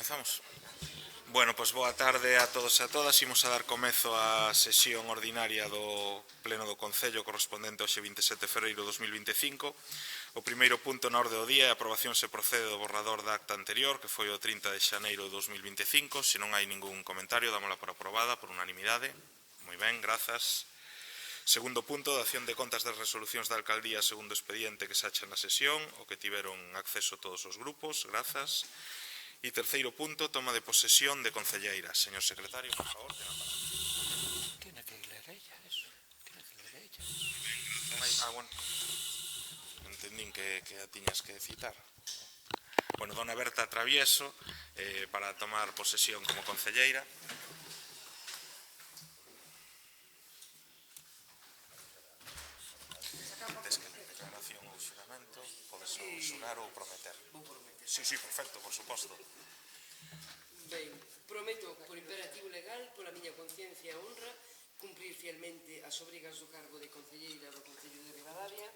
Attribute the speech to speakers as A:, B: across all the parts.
A: Comezamos. Bueno, pois boa tarde a todos e a todas. Imos a dar comezo á sesión ordinaria do Pleno do Concello correspondente ao 27 de febreiro de 2025. O primeiro punto na orde do día é a aprobación se procede do borrador da acta anterior, que foi o 30 de xaneiro de 2025. Se non hai ningún comentario, dámola por aprobada por unanimidade. Moi ben, grazas. Segundo punto, dación de contas das resolucións da alcaldía segundo expediente que se acha na sesión, o que tiveron acceso todos os grupos. Grazas. E terceiro punto, toma de posesión de concelleiras. Señor secretario, por favor, ten a palabra.
B: Tiene que leer ella eso. Tiene que leer ella eso.
A: Non hai... bueno. Entendín que a tiñas que citar. Bueno, dona Berta Travieso, para tomar posesión como concelleira. Tes que ler declaración ou xuramento, podes xurar ou prometer.
C: Vou prometer.
A: Sí, perfecto, por suposto.
C: Ben, prometo por imperativo legal, pola miña conciencia e honra, cumprir fielmente as obrigas do cargo de concelleira do Concello de Ribadavia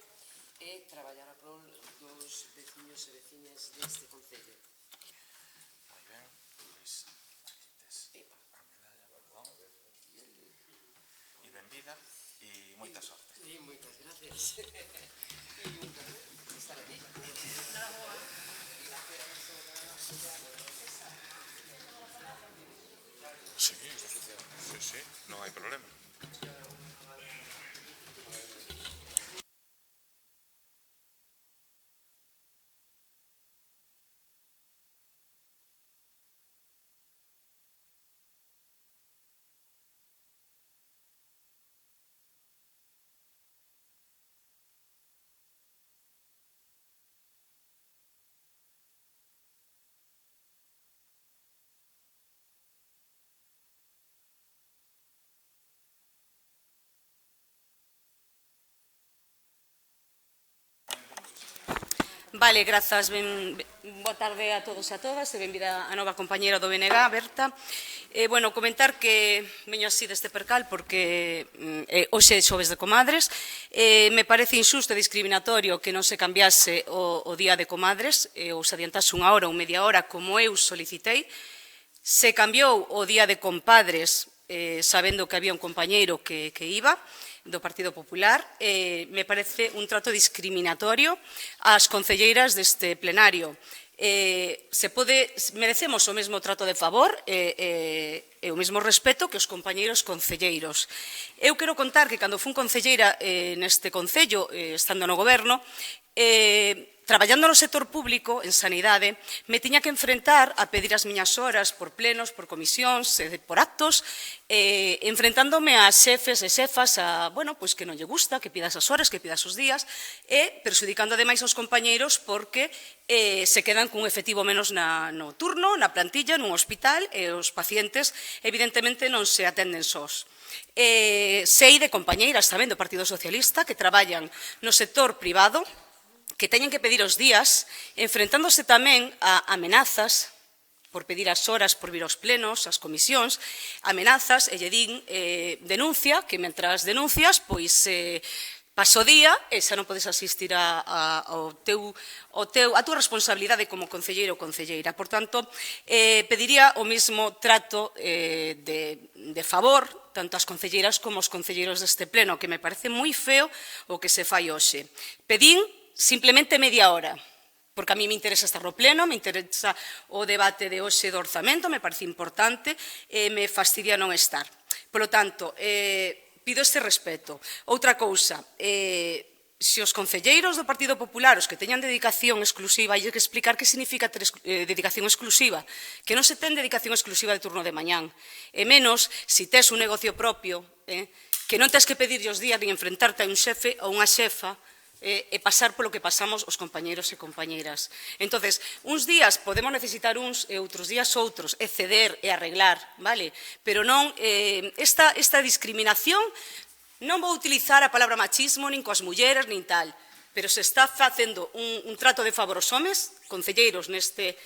C: e traballar a prol dos veciños e veciñas deste concello.
A: Moi ben, pois aquí tes a medalla, perdón. E benvida e moita sorte.
C: E moitas gracias. E un placer estar aquí.
A: Sí, non hai problema.
D: Vale, grazas. Boa tarde a todos e a todas e benvida a nova compañera do BNG, Berta. Bueno, comentar que veño así deste percal porque hoxe é xoves de comadres. Me parece injusto e discriminatorio que non se cambiase o día de comadres ou se adiantase unha hora ou media hora como eu solicitei. Se cambiou o día de compadres sabendo que había un compañeiro que iba do Partido Popular. Me parece un trato discriminatorio ás concelleiras deste plenario. Merecemos o mesmo trato de favor e o mesmo respeto que os compañeiros concelleiros. Eu quero contar que cando fun concelleira neste concello, estando no goberno, traballando no sector público, en sanidade, me tiña que enfrentar a pedir as miñas horas por plenos, por comisións, por actos, enfrentándome a xefes e xefas que non lle gusta, que pida esas horas, que pida esos días, e perxudicando ademais aos compañeiros porque se quedan cun efectivo menos no turno, na plantilla, nun hospital, e os pacientes evidentemente non se atenden sós. Sei de compañeiras tamén do Partido Socialista que traballan no sector privado, que teñen que pedir os días, enfrentándose tamén a amenazas por pedir as horas, por vir aos plenos, ás comisións, amenazas, e lle din denuncia, que mentras denuncias, pois pasa o día e xa non podes asistir a túa responsabilidade como concelleiro ou concelleira. Por tanto, pediría o mesmo trato de favor tanto as concelleiras como os concelleiros deste pleno, que me parece moi feo o que se fai hoxe. Pedín simplemente media hora, porque a mí me interesa estar no pleno, me interesa o debate de hoxe do orzamento, me parece importante, e me fastidia non estar. Por lo tanto, pido este respeto. Outra cousa, se os concelleiros do Partido Popular, os que teñan dedicación exclusiva, hai que explicar que significa ter dedicación exclusiva, que non se ten dedicación exclusiva de turno de mañán, e menos se tes un negocio propio, que non tes que pedirlle os días nin enfrentarte a un xefe ou unha xefa e pasar polo que pasamos os compañeiros e compañeiras. Entonces, uns días podemos necesitar uns e outros días outros, e ceder e arreglar, vale? Pero non, esta discriminación, non vou utilizar a palabra machismo, nin coas mulleres, nin tal, pero se está facendo un trato de favor aos homes, concelleiros neste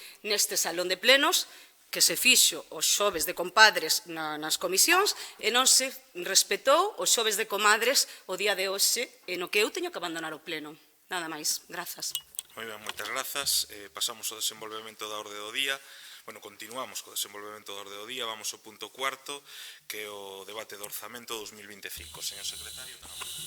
D: salón de plenos, que se fixo os xoves de compadres nas comisións e non se respetou os xoves de comadres o día de hoxe e no que eu teño que abandonar o pleno. Nada máis. Grazas.
A: Moi ben, moitas grazas. Pasamos ao desenvolvemento da orde do día. Bueno, continuamos co desenvolvemento do orde do día, vamos ao punto cuarto, que é o debate do orzamento 2025. Señor secretario, ten a palabra.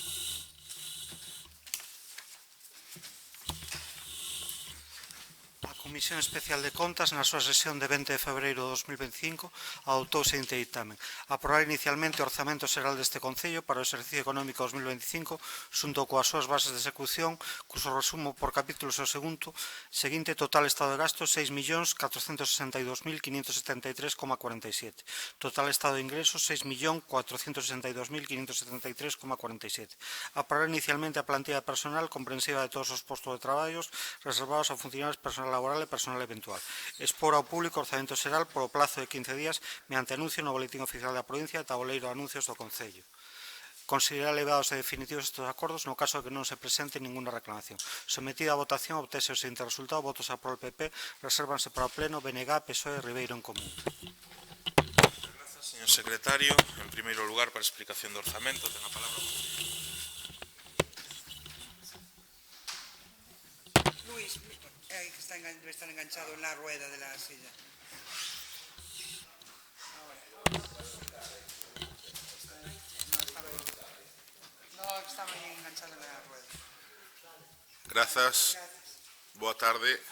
B: A Comisión Especial de Contas, na súa sesión de 20 de febreiro de 2025, adoptouse este ditame. Aprobar inicialmente o orzamento xeral deste Concello para o exercicio económico 2025, xunto coas súas bases de execución, cuso resumo por capítulos o seguinte total estado de gasto 6.462.573,47. Total estado de ingresos 6.462.573,47. Aprobar inicialmente a plantilla de personal comprensiva de todos os postos de traballos reservados a funcionarios personal laboral e personal eventual. Expor ao público o orzamento xeral polo plazo de 15 días mediante anuncio no Boletín Oficial da Provincia e tabuleiro de anuncios do Concello. Considerar elevados e definitivos estes acordos no caso de que non se presente ninguna reclamación. Sometida a votación, obtese o seguinte resultado: votos a pro PP, resérvanse para o Pleno, BNG, PSOE e Ribeiro en Común.
A: Grazas, señor secretario. En primeiro lugar, para explicación do orzamento, ten a palabra.
E: Luis, que debe estar enganchado en la rueda de la silla. No, estaba enganchado en la rueda.
F: Grazas. Boa tarde.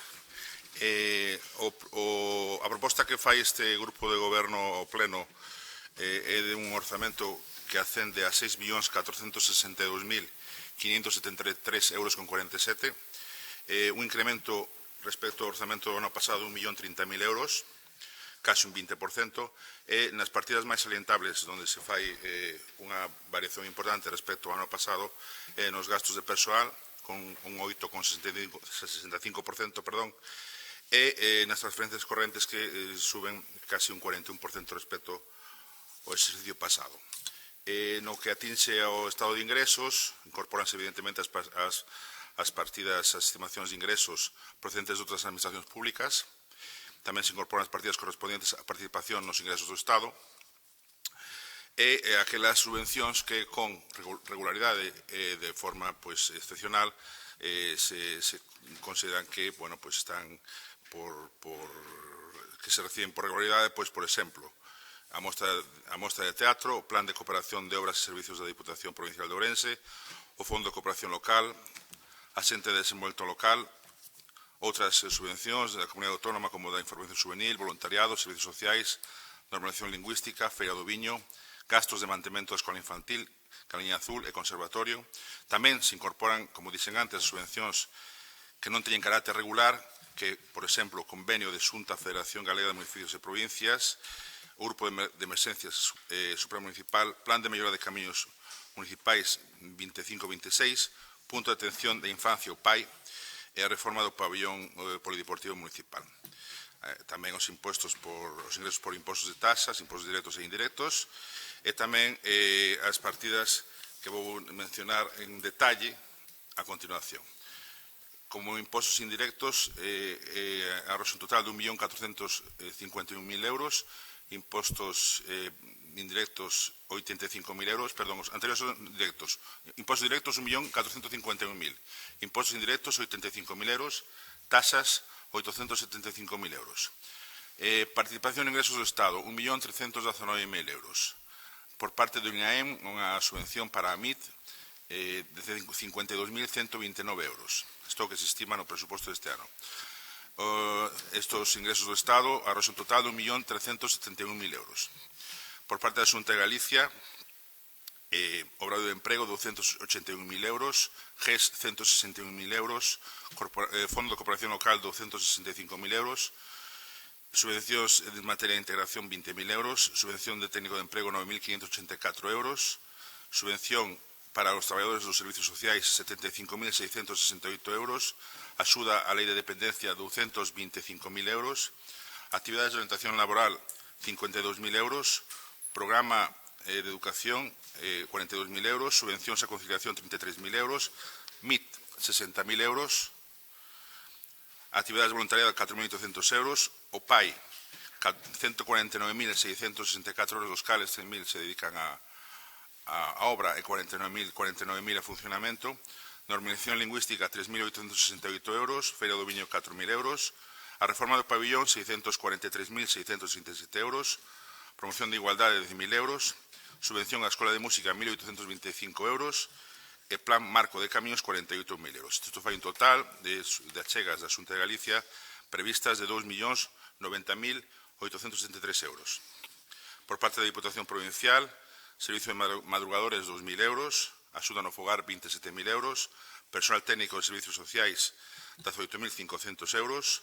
F: A proposta que fai este grupo de goberno ao pleno é de un orzamento que ascende a 6.462.573,47 euros, un incremento respecto ao orzamento do ano pasado de 1.030.000 euros, case un 20%, e nas partidas máis salientables, onde se fai unha variación importante respecto ao ano pasado, nos gastos de persoal, con un 8,65%, e nas transferencias correntes que suben casi un 41% respecto ao exercicio pasado. No que atinxe ao estado de ingresos, incorporanse evidentemente as partidas, as estimacións de ingresos procedentes de outras administracións públicas. Tamén se incorporan as partidas correspondientes á participación nos ingresos do Estado e aquelas subvencións que con regularidade e de forma excepcional se consideran que están que se reciben por regularidade, por exemplo, a mostra de teatro, o Plan de Cooperación de Obras e Servicios da Diputación Provincial de Ourense, o Fondo de Cooperación Local, a xente de desenvolvemento local, outras subvencións da Comunidade Autónoma como da Información Juvenil, voluntariado, servicios sociais, normalización lingüística, Feira do Viño, gastos de mantemento da escola infantil, Caliña Azul e conservatorio. Tamén se incorporan, como dixen antes, subvencións que non teñen carácter regular, que, por exemplo, o convenio de Xunta Federación Galega de Municipios e Provincias, o Grupo de Emerxencias Supramunicipal, Plan de Mellora de Camiños Municipais 25-26, Punto de Atención de Infancia, o PAI, e a reforma do pabellón polideportivo municipal. Tamén os ingresos por impostos de taxas, impostos directos e indirectos, e tamén as partidas que vou mencionar en detalle a continuación. Como impostos indirectos, arroxa un total de 1.451.000 euros, impostos indirectos 85.000 euros, perdón, os anteriores son directos. Impostos directos 1.451.000, impostos indirectos 85.000 euros, tasas 875.000 euros. Participación en ingresos do Estado 1.319.000 euros. Por parte do INAEM, unha subvención para a MIT de 52.129 euros. Isto que se estima no presuposto deste ano. Estos ingresos do Estado arroxan un total de 1.371.000 euros. Por parte da Xunta de Galicia, Obradoiro de Emprego 281.000 euros, GES 161.000 euros, Fondo de Cooperación Local 265.000 euros, subvencións en materia de integración 20.000 euros, subvención de técnico de emprego 9.584 euros, subvención para os traballadores dos servicios sociais 75.668 euros, axuda á lei de dependencia 225.000 euros, actividades de orientación laboral 52.000 euros, programa de educación 42.000 euros, subvencións a conciliación 33.000 euros, MIT 60.000 euros, actividades de voluntariado 4.800 euros, o PAI 149.664 euros, dos cales 100.000 se dedican a obra e 49.000 a funcionamento, normalización lingüística 3.868 euros, Feira do Viño 4.000 euros, A reforma do pabillón, 643.667 euros. Promoción de igualdade, 10.000 euros. Subvención á Escola de Música, 1.825 euros. E Plan Marco de Camiños, 48.000 euros. Isto fai un total de achegas da Xunta de Galicia previstas de 2.090.873 euros. Por parte da Diputación Provincial, Servicio de Madrugadores, 2.000 euros. Axuda no fogar, 27.000 euros. Personal técnico de Servicios Sociais, 18.500 euros.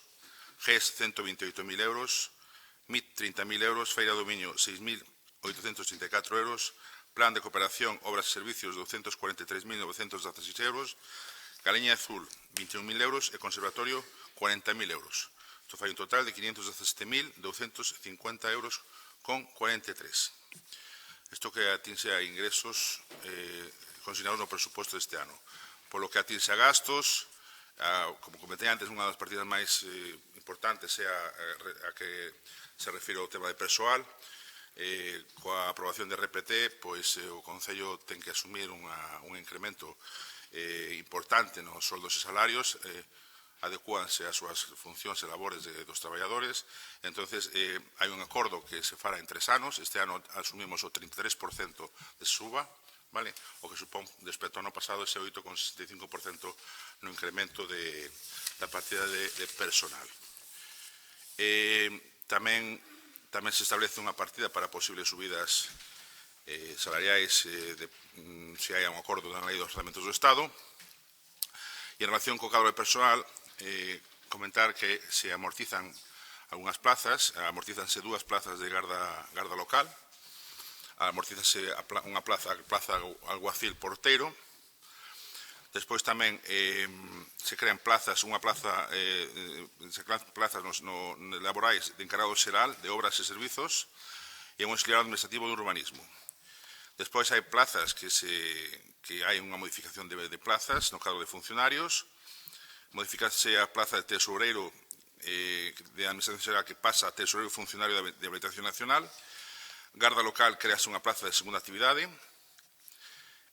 F: GES, 128.000 euros. MIT, 30.000 euros. Feira do Miño, 6.834 euros. Plan de Cooperación, Obras e Servicios, 243.916 euros. Galiña Azul, 21.000 euros. E Conservatorio, 40.000 euros. Isto fai un total de 517.250 euros con 43. Isto que atinse a ingresos consignados no presuposto deste ano. Por lo que atinse a gastos, como comentei antes, unha das partidas máis importantes é a que se refire ao tema de persoal. Coa aprobación de RPT, pois o Concello ten que asumir un incremento importante nos soldos e salarios, adecúanse ás súas funcións e labores dos traballadores. Entonces, hai un acordo que se fará en 3 anos. Este ano asumimos o 33% de suba, vale? O que supón, respecto ao ano pasado, ese 8,65% no incremento da partida de personal. Tamén se establece unha partida para posibles subidas salariais se hai un acordo na Lei dos Orzamentos do Estado. E en relación co cadro de personal, comentar que se amortizan algunhas plazas, amortízanse 2 plazas de garda local, amortízase unha plaza alguacil porteiro. Despois tamén se crean plazas, plazas laborais de encargado xeral de obras e servizos e un auxiliar administrativo de urbanismo. Despois hai plazas que hai unha modificación de plazas no cadro de funcionarios. Modificarse a plaza de tesoureiro de administración xeral que pasa a tesoureiro funcionario de habilitación nacional. Garda local, crease unha plaza de segunda actividade.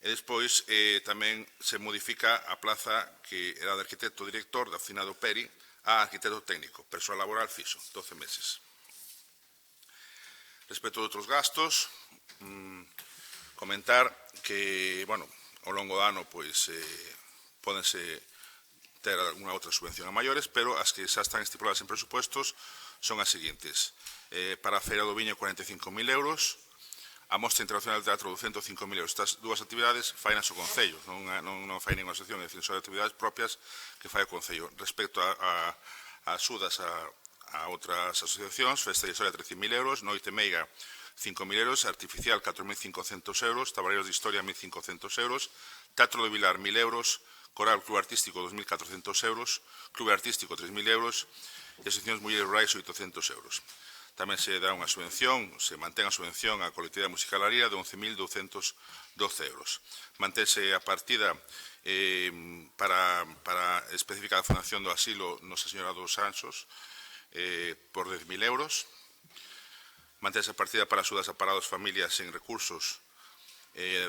F: E despois tamén se modifica a plaza que era de arquitecto director da oficina do PERI a arquitecto técnico, persoal laboral fixo, 12 meses. Respecto a outros gastos, comentar que, bueno, ao longo do ano, pois, pódense ter alguna outra subvención a maiores, pero as que xa están estipuladas en presupuestos son as seguintes. Para a Feira do Viño, 45.000 euros. A Mostra Internacional de Teatro, 205.000 euros. Estas dúas actividades fainas o Concello, non fai ninguna sección, é dicir, son actividades propias que fai o Concello. Respecto a axudas a outras asociacións, Festa de Historia, 13.000 euros, Noite Meiga, 5.000 euros, Artificial, 4.500 euros, Tabareiros de Historia, 1.500 euros, Teatro de Vilar, 1.000 euros, Coral Club Artístico, 2.400 euros, Club Artístico, 3.000 euros, e Asociacións Mulleres Rurais, 800 euros. Tamén se dá unha subvención, se mantén a subvención á colectividade musical Arira de 11.212 euros. Mantense a partida para especificar a Fundación do Asilo Nosa Señora dos Anxos por 10.000 euros. Mantense a partida para axudas a parados familias sen recursos,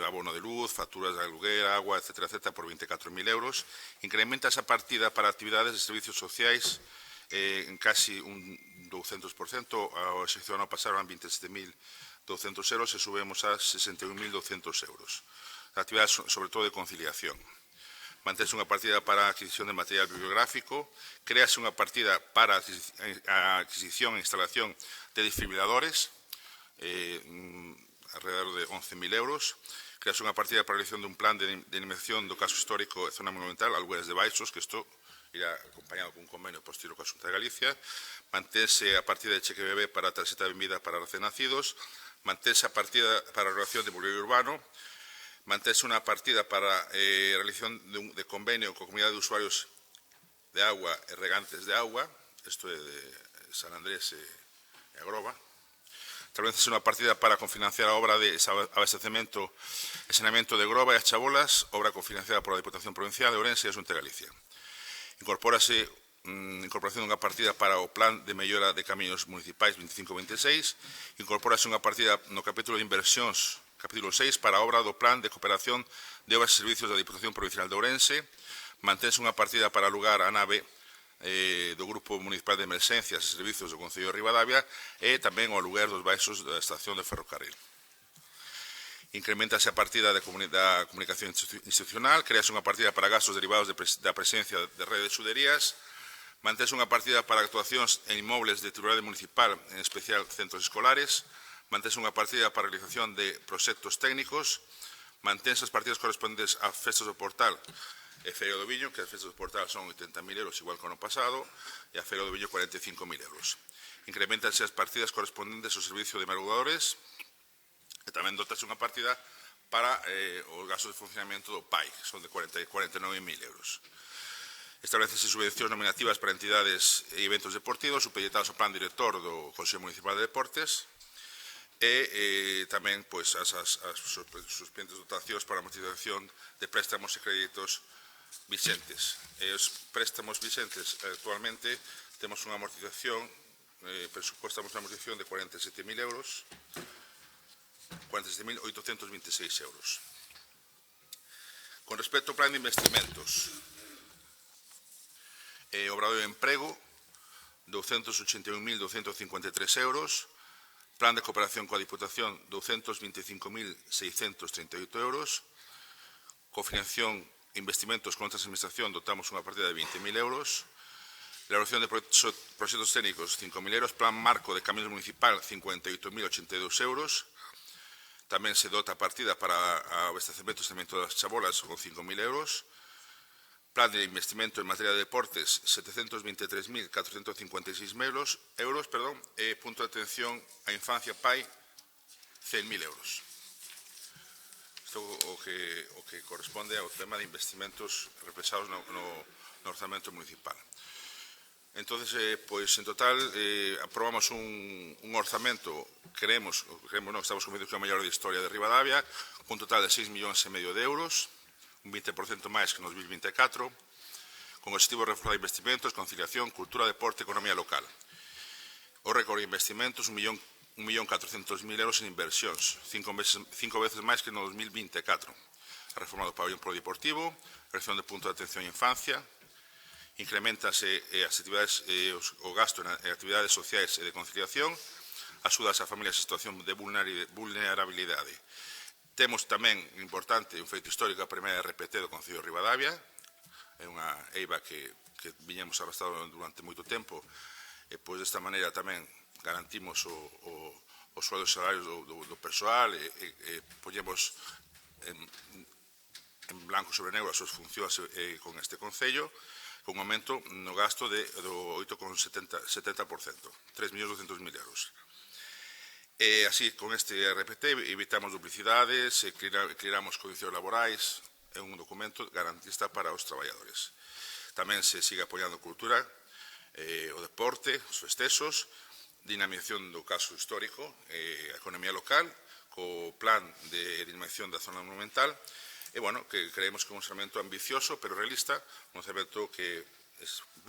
F: abono de luz, facturas de aluguer, agua, etc., por 24.000 euros. Incrementa esa partida para actividades de servicios sociais en casi un 200%, ao excepción ano pasado eran 27.200 euros e subimos a 61.200 euros. Actividades sobre todo de conciliación. Mantense unha partida para a adquisición de material bibliográfico, crease unha partida para a adquisición e instalación de desfibriladores, alrededor de 11.000 euros, crease unha partida para a realización dun plan de dinamización do caso histórico e zona monumental, Algueres de Baixos, que isto irá acompañado con un convenio posterior coa Xunta de Galicia. Mantense a partida de cheque bebé para a tarxeta de benvida para recén nacidos. Mantense a partida para a relación de mobiliario urbano. Mantense unha partida para a realización de convenio coa comunidade de usuarios de agua e regantes de agua. Isto é de San Andrés e Agroba. Establece unha partida para confinanciar a obra de abastecemento e saneamento de Groba e as Chabolas, obra confinanciada por a Diputación Provincial de Ourense e a Xunta de Galicia. Incorpórase incorporación dunha partida para o Plan de Mellora de Camiños Municipais 25-26, incorpórase unha partida no capítulo de inversións, capítulo 6, para a obra do Plan de Cooperación de Obras e Servicios da Diputación Provincial de Ourense, mantense unha partida para alugar a nave do Grupo Municipal de Emerxencias e Servizos do Concello de Ribadavia e tamén o aluguer dos baixos da estación de ferrocarril. Incrementase a partida da comunicación institucional, crease unha partida para gastos derivados da presencia de rede de xuderías, mantense unha partida para actuacións en inmobles de titularidade municipal, en especial centros escolares, mantense unha partida para a realización de proxectos técnicos, mantense as partidas correspondentes a festas do portal e Feira do Viño, que as festas do portal son 80.000 euros, igual que o ano pasado, e a Feira do Viño 45.000 euros. Incrementanse as partidas correspondentes ao servicio de madrugadores e tamén dotase unha partida para os gastos de funcionamento do PAI, que son de 49.000 euros. Establecese subvencións nominativas para entidades e eventos deportivos supeditados ao plan director do Consello Municipal de Deportes e tamén as suspendentes dotacións para a amortización de préstamos e créditos vixentes. Os préstamos vixentes actualmente temos unha amortización, presupuestamos unha amortización de 47.000 euros, 47.826 euros. Con respecto ao plan de investimentos, obradoiro de emprego, 281.253 euros, plan de cooperación coa Diputación, 225.638 euros, cofinanciación e investimentos con outras administración, dotamos unha partida de 20.000 euros, elaboración de proxectos técnicos, 5.000 euros, plan marco de caminos municipal, 58.082 euros, tamén se dota a partida para abastecemento e saneamento das chabolas con 5.000 euros, plan de investimento en materia de deportes, 723.456 euros, e punto de atención á infancia PAI, 100.000 euros. Isto o que corresponde ao tema de investimentos reflexados no orzamento municipal. Entón, en total, aprobamos un orzamento, estamos convencidos que é o maior da historia de Ribadavia, un total de 6,5 millóns de euros, un 20% máis que no 2024, con o objetivo de reforzar investimentos, conciliación, cultura, deporte e economía local. O récord de investimentos, 1.400.000 euros en inversións, 5 veces máis que no 2024. A reforma do pabellón polideportivo, a reacción de punto de atención á infancia, incrementase as actividades, o gasto en actividades sociais e de conciliación, axudas a familias en situación de vulnerabilidade. Temos tamén, importante, un feito histórico, a primeira RPT do Concello de Ribadavia, é unha eiva que viñemos arrastrado durante moito tempo, e pois desta maneira tamén garantimos os sueldos e salarios do persoal e poñemos en blanco sobre negro as súas funcións con este Concello, con un aumento no gasto do 8,70%, 3.200.000 euros. E así, con este RPT, evitamos duplicidades, creamos condicións laborais, é un documento garantista para os traballadores. Tamén se sigue apoiando a cultura, o deporte, os festexos, dinamización do caso histórico, a economía local, co plan de dinamización da zona monumental, e, que creemos que é un orzamento ambicioso, pero realista, un orzamento que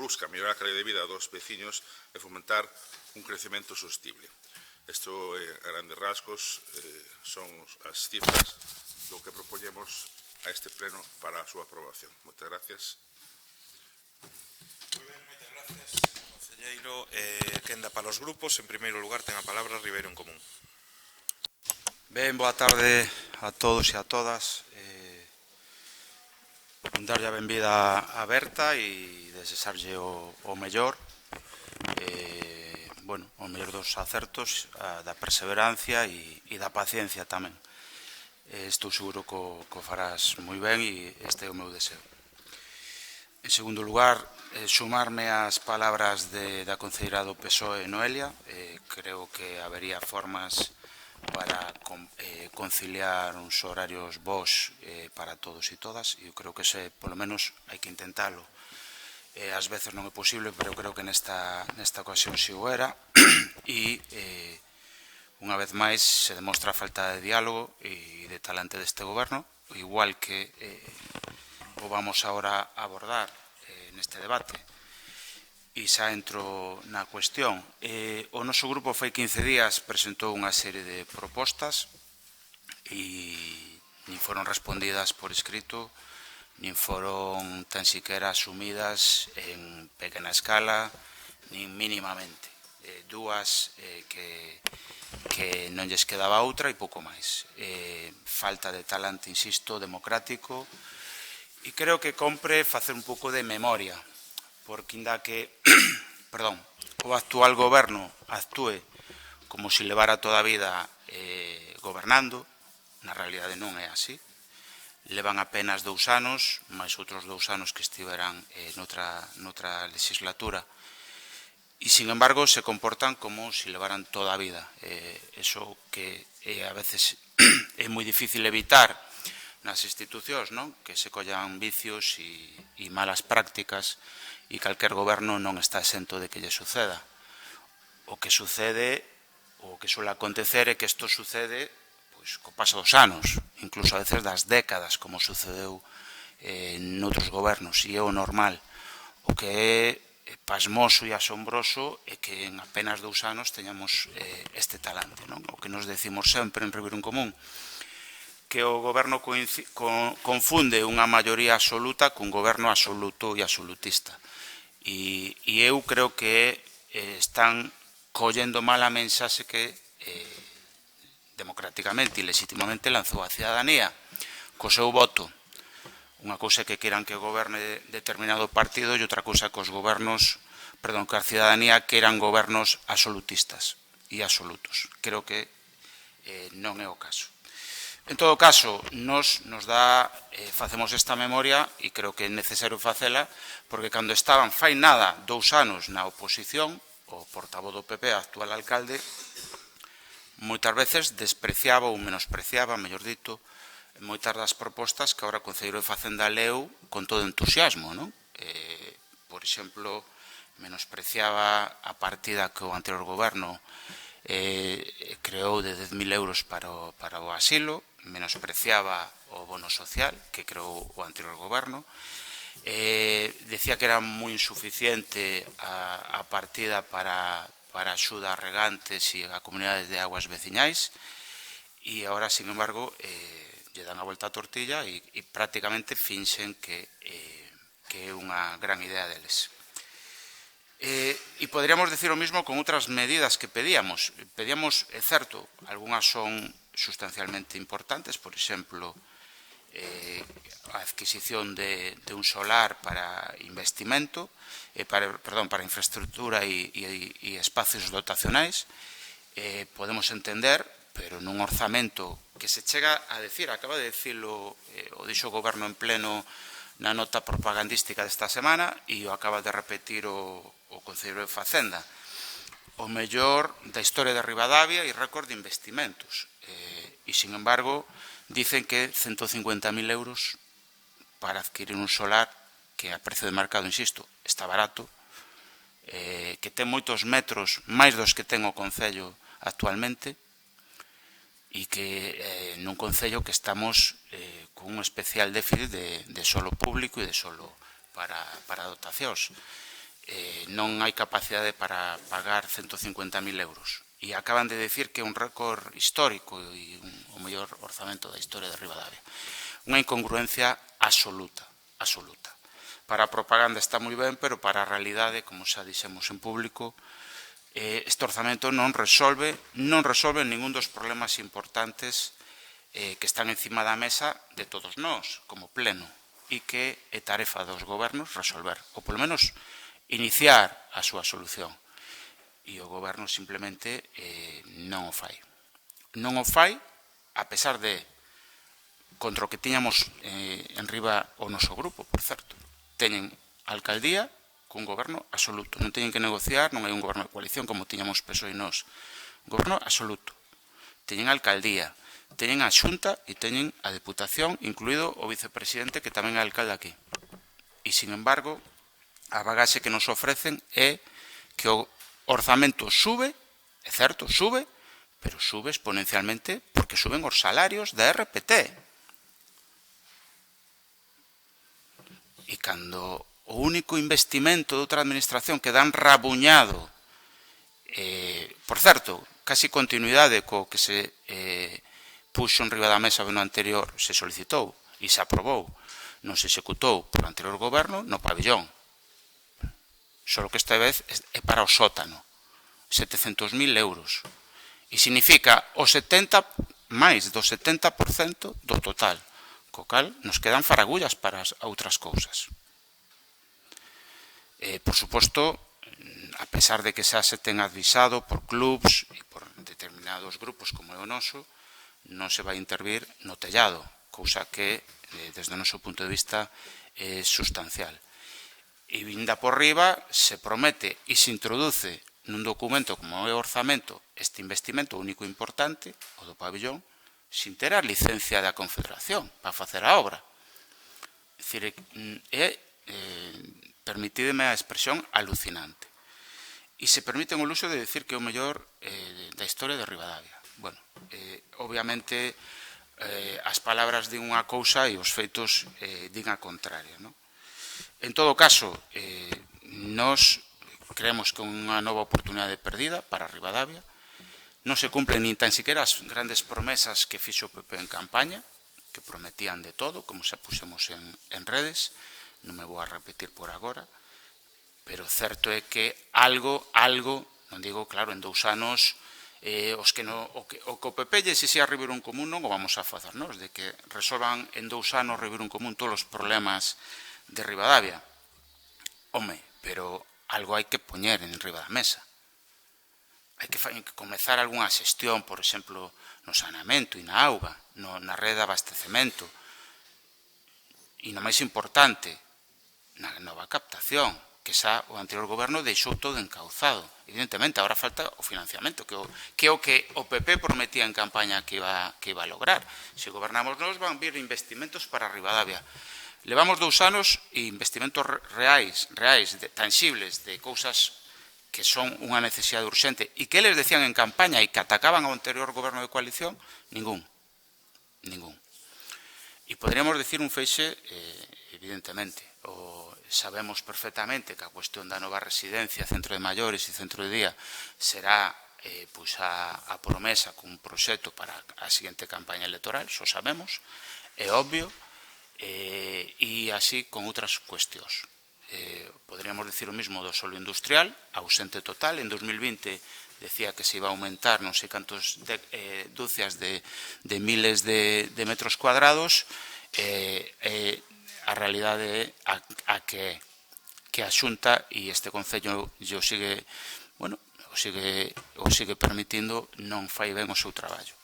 F: busca mellorar a calidad de vida dos veciños e fomentar un crecemento sostible. Isto, a grandes rasgos, son as cifras do que propoñemos a este pleno para a súa aprobación. Moitas gracias.
A: Moi ben, moitas gracias, concelleiro. Quenda para os grupos. En primeiro lugar, ten a palabra Ribeiro en Común.
G: Ben, boa tarde a todos e a todas. Darlle a benvida a Berta e desexarlle o mellor. O mellor dos acertos, da perseverancia e da paciencia tamén. Estou seguro que o farás moi ben e este é o meu deseo. En segundo lugar, sumarme ás palabras da concelleira do PSOE, Noelia. Creo que habería formas para conciliar uns horarios bons para todos e todas, e eu creo que polo menos hai que intentalo. Ás veces non é posible, pero creo que nesta ocasión si o era, e unha vez máis se demostra a falta de diálogo e de talante deste goberno, igual que o vamos agora a abordar neste debate. E xa entro na cuestión. O noso grupo fai 15 días presentou unha serie de propostas e nin foron respondidas por escrito nin foron tan siquiera asumidas en pequena escala, nin mínimamente. Dúas que non lles quedaba outra e pouco máis. Falta de talante, insisto, democrático, e creo que compre facer un pouco de memoria, porque inda que o actual goberno actúe como se levara toda a vida gobernando, na realidade non é así. Levan apenas 2 anos, máis outros 2 anos que estiveran noutra legislatura, e, sin embargo, se comportan como se levaran toda a vida. Eso que a veces é moi difícil evitar nas institucións, non? Que se collan vicios e malas prácticas, e calquer goberno non está exento de que lle suceda. O que sucede, o que suele acontecer é que isto sucede co paso dos anos, incluso a veces das décadas, como sucedeu noutros gobernos, e é o normal. O que é pasmoso e asombroso é que en apenas 2 anos teñamos este talante, non? O que nos decimos sempre en Ribeiro en Común, que o goberno confunde unha maioría absoluta cun goberno absoluto e absolutista. E eu creo que están collendo mal a mensaxe que democráticamente e legitimamente lanzou a cidadanía co seu voto. Unha cousa é que queran que goberne determinado partido e outra cousa é que que a cidadanía queran gobernos absolutistas e absolutos. Creo que non é o caso. En todo caso, facemos esta memoria e creo que é necesario facela porque cando estaban fai nada 2 anos na oposición, o portavoz do PP, actual alcalde, moitas veces despreciaba ou menospreciaba, mellor dito, moitas das propostas que agora o Concelleiro de Facenda leu con todo entusiasmo, non? Por exemplo, menospreciaba a partida que o anterior goberno creou de 10.000 euros para o asilo, menospreciaba o bono social que creou o anterior goberno, decía que era moi insuficiente a partida para axuda a regantes e a comunidades de aguas veciñais, e agora, sin embargo, lle dan a volta a tortilla e prácticamente finxen que é unha gran idea deles. E poderíamos dicir o mesmo con outras medidas que pedíamos. Pedíamos, é certo, algunhas son sustancialmente importantes, por exemplo, a adquisición de un solar para investimento, para infraestructura e espacios dotacionais. Podemos entender, pero nun orzamento que se chega a decir, acaba de dicilo o dixo o goberno en pleno na nota propagandística desta semana e o acaba de repetir o Concelleiro de Facenda, o mellor da historia de Ribadavia e récord de investimentos. E, sin embargo, dicen que 150.000 euros para adquirir un solar que a precio de mercado, insisto, está barato, que ten moitos metros máis dos que ten o Concello actualmente, e que nun concello que estamos con un especial déficit de solo público e de solo para dotacións. Non hai capacidade para pagar 150.000 euros. E acaban de decir que é un récord histórico e o mellor orzamento da historia de Ribadavia. Unha incongruencia absoluta. Para a propaganda está moi ben, pero para a realidade, como xa dixemos en público, este orzamento non resolve ningún dos problemas importantes que están encima da mesa de todos nós, como pleno, e que é tarefa dos gobernos resolver, ou polo menos iniciar a súa solución. E o goberno simplemente non o fai. Non o fai, a pesar de, contra o que tiñamos en riba o noso grupo, por certo, teñen alcaldía cun goberno absoluto. Non teñen que negociar, non hai un goberno de coalición como tiñamos PSOE e nós. Goberno absoluto. Teñen alcaldía, teñen a Xunta e teñen a Deputación, incluído o vicepresidente que tamén é alcalde aquí. E, sin embargo, a bagaxe que nos ofrecen é que o orzamento sube, é certo, sube, pero sube exponencialmente porque suben os salarios da RPT. E cando o único investimento de outra administración que dan rabuñado, por certo, casi continuidade co que se puxo en riba da mesa no anterior, se solicitou e se aprobou, non se executou por anterior goberno no pabillón. Só que esta vez é para o sótano, 700.000 euros. E significa máis do 70% do total, co cal nos quedan faragullas para as outras cousas. Por suposto, a pesar de que xa se ten avisado por clubs e por determinados grupos como é o noso, non se vai intervir no tellado, cousa que, desde o noso punto de vista, é sustancial. E vinda por riba, se promete e se introduce nun documento como é o orzamento este investimento único importante, o do pabillón, sin ter a licencia da Confederación para facer a obra. É dicir, permitideme a expresión alucinante. E se permiten o luxo de decir que é o mellor da historia de Ribadavia. Bueno, obviamente, as palabras din unha cousa e os feitos din a contraria, non? En todo caso, nós creemos que é unha nova oportunidade perdida para Ribadavia. Non se cumplen nin tan siquiera as grandes promesas que fixo o PP en campaña, que prometían de todo, como se pusemos en redes. Non me vou a repetir por agora, pero certo é que algo, non digo, claro, en 2 anos, o que o PP lle exixía a Ribeirón Común non o vamos a facer nós, de que resolvan en 2 anos Ribeirón Común todos os problemas de Ribadavia. Home, pero algo hai que poñer en riba da mesa. Hai que comezar algunha xestión, por exemplo, no saneamento e na auga, na rede de abastecemento. E no máis importante, na nova captación, que xa o anterior goberno deixou todo encauzado. Evidentemente, agora falta o financiamento, que é o que o PP prometía en campaña que iba a lograr. Se gobernamos nós, van vir investimentos para Ribadavia. Levamos 2 anos e investimentos reais, tangibles, de cousas que son unha necesidade urxente e que eles decían en campaña e que atacaban ao anterior goberno de coalición, ningún. E poderíamos decir un feixe, evidentemente, sabemos perfectamente que a cuestión da nova residencia, centro de maiores e centro de día será a promesa con un proxecto para a seguinte campaña electoral, xo sabemos, é obvio, e así con outras cuestións. Poderíamos dicir o mismo do solo industrial, ausente total. En 2020 decía que se iba a aumentar non sei cantos dúcias de miles de metros cuadrados. A realidade é a que a Xunta e este Concello o sigue permitindo, non fai ben o seu traballo.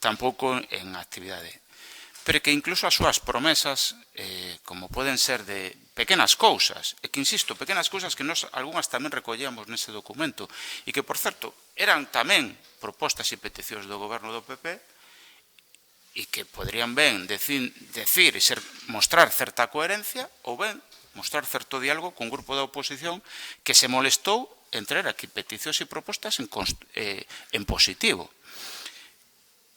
G: Tampouco en actividade. Pero que incluso as súas promesas, como poden ser de pequenas cousas, e que, insisto, pequenas cousas que nós algunhas tamén recollíamos nese documento, e que, por certo, eran tamén propostas e peticións do goberno do PP, e que poderían ben decir e mostrar certa coherencia, ou ben mostrar certo diálogo con un grupo da oposición que se molestou en traer aquí peticións e propostas en positivo.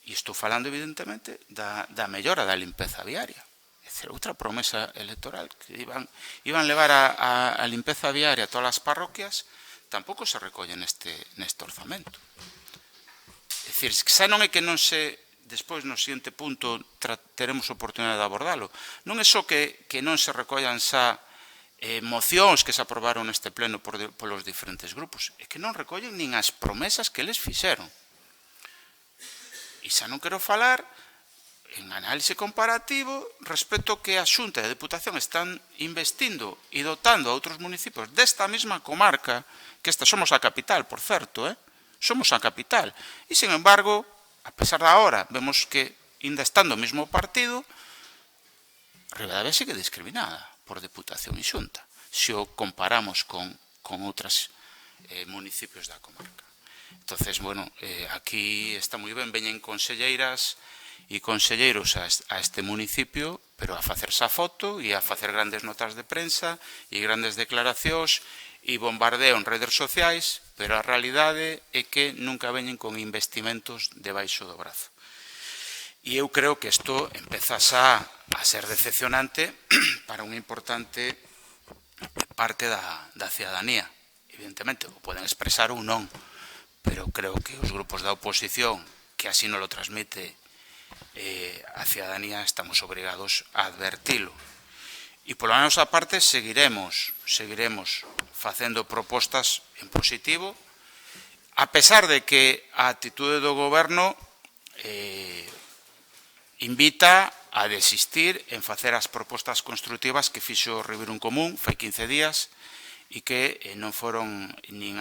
G: E estou falando, evidentemente, da mellora da limpeza viaria. É dicir, outra promesa electoral que iban levar a limpeza viaria a todas as parroquias, tampouco se recolle neste orzamento. É dicir, xa non é que non se... Despois, no seguinte punto, teremos oportunidade de abordalo. Non é só que non se recollan xa mocións que se aprobaron neste pleno polos diferentes grupos, é que non recollen nin as promesas que eles fixeron. E xa non quero falar en análise comparativo respecto que a Xunta e a Deputación están investindo e dotando a outros municipios desta mesma comarca, que esta somos a capital, por certo, somos a capital. E, sin embargo, a pesar da hora, vemos que, ainda estando o mesmo partido, Ribadavia sigue discriminada por Deputación e Xunta, se o comparamos con outros municipios da comarca. Entonces, bueno, aquí está moi ben, veñen conselleiras e conselleiros a este municipio, pero a facerse a foto e a facer grandes notas de prensa e grandes declaracións e bombardeo en redes sociais, pero a realidade é que nunca veñen con investimentos debaixo do brazo. E eu creo que isto empeza xa a ser decepcionante para unha importante parte da cidadanía. Evidentemente, o poden expresar ou non, pero creo que os grupos da oposición, que así non lo transmite a cidadanía, estamos obrigados a advertilo. E pola nosa parte seguiremos facendo propostas en positivo, a pesar de que a actitude do goberno invita a desistir en facer as propostas constructivas que fixo Ribeiro en Común fai 15 días e que non foron nin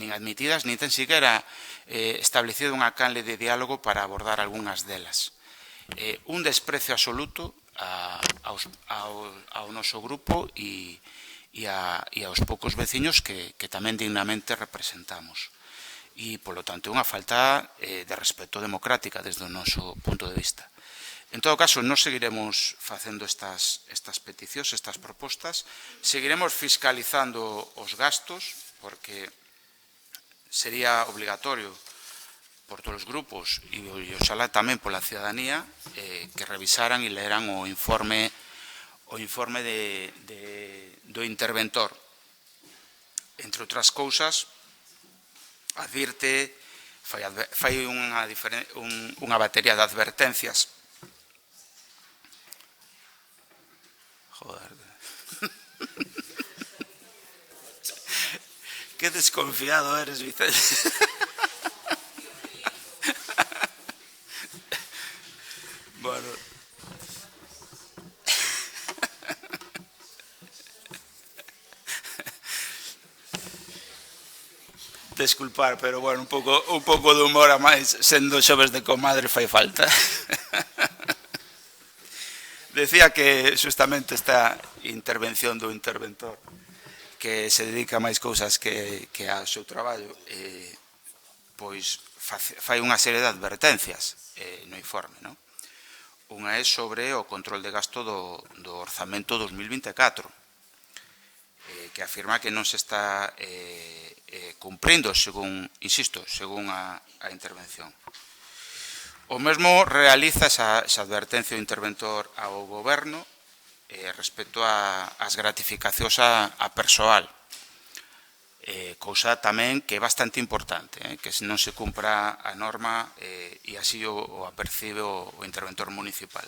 G: admitidas, nin tan siquiera establecido unha canle de diálogo para abordar algunhas delas. Un desprecio absoluto ao noso grupo e aos poucos veciños que tamén dignamente representamos. E, polo tanto, unha falta de respeto democrática desde o noso punto de vista. En todo caso, non seguiremos facendo estas peticións, estas propostas, seguiremos fiscalizando os gastos, porque sería obligatorio por todos os grupos e oxalá tamén pola ciudadanía que revisaran e leeran o informe do interventor. Entre outras cousas, advirte, fai unha batería de advertencias. Joder. Que desconfiado eres, Vicente. Bueno. Desculpar, pero bueno, un pouco de humor a máis, sendo xoves de comadre fai falta. Decía que justamente esta intervención do interventor que se dedica a máis cousas que ao seu traballo, pois fai unha serie de advertencias no informe, non? Unha é sobre o control de gasto do orzamento 2024, que afirma que non se está cumprindo, según a intervención. O mesmo realiza esa advertencia do interventor ao goberno respecto ás gratificacións a persoal, cousa tamén que é bastante importante, que non se cumpra a norma e así o apercibe o interventor municipal.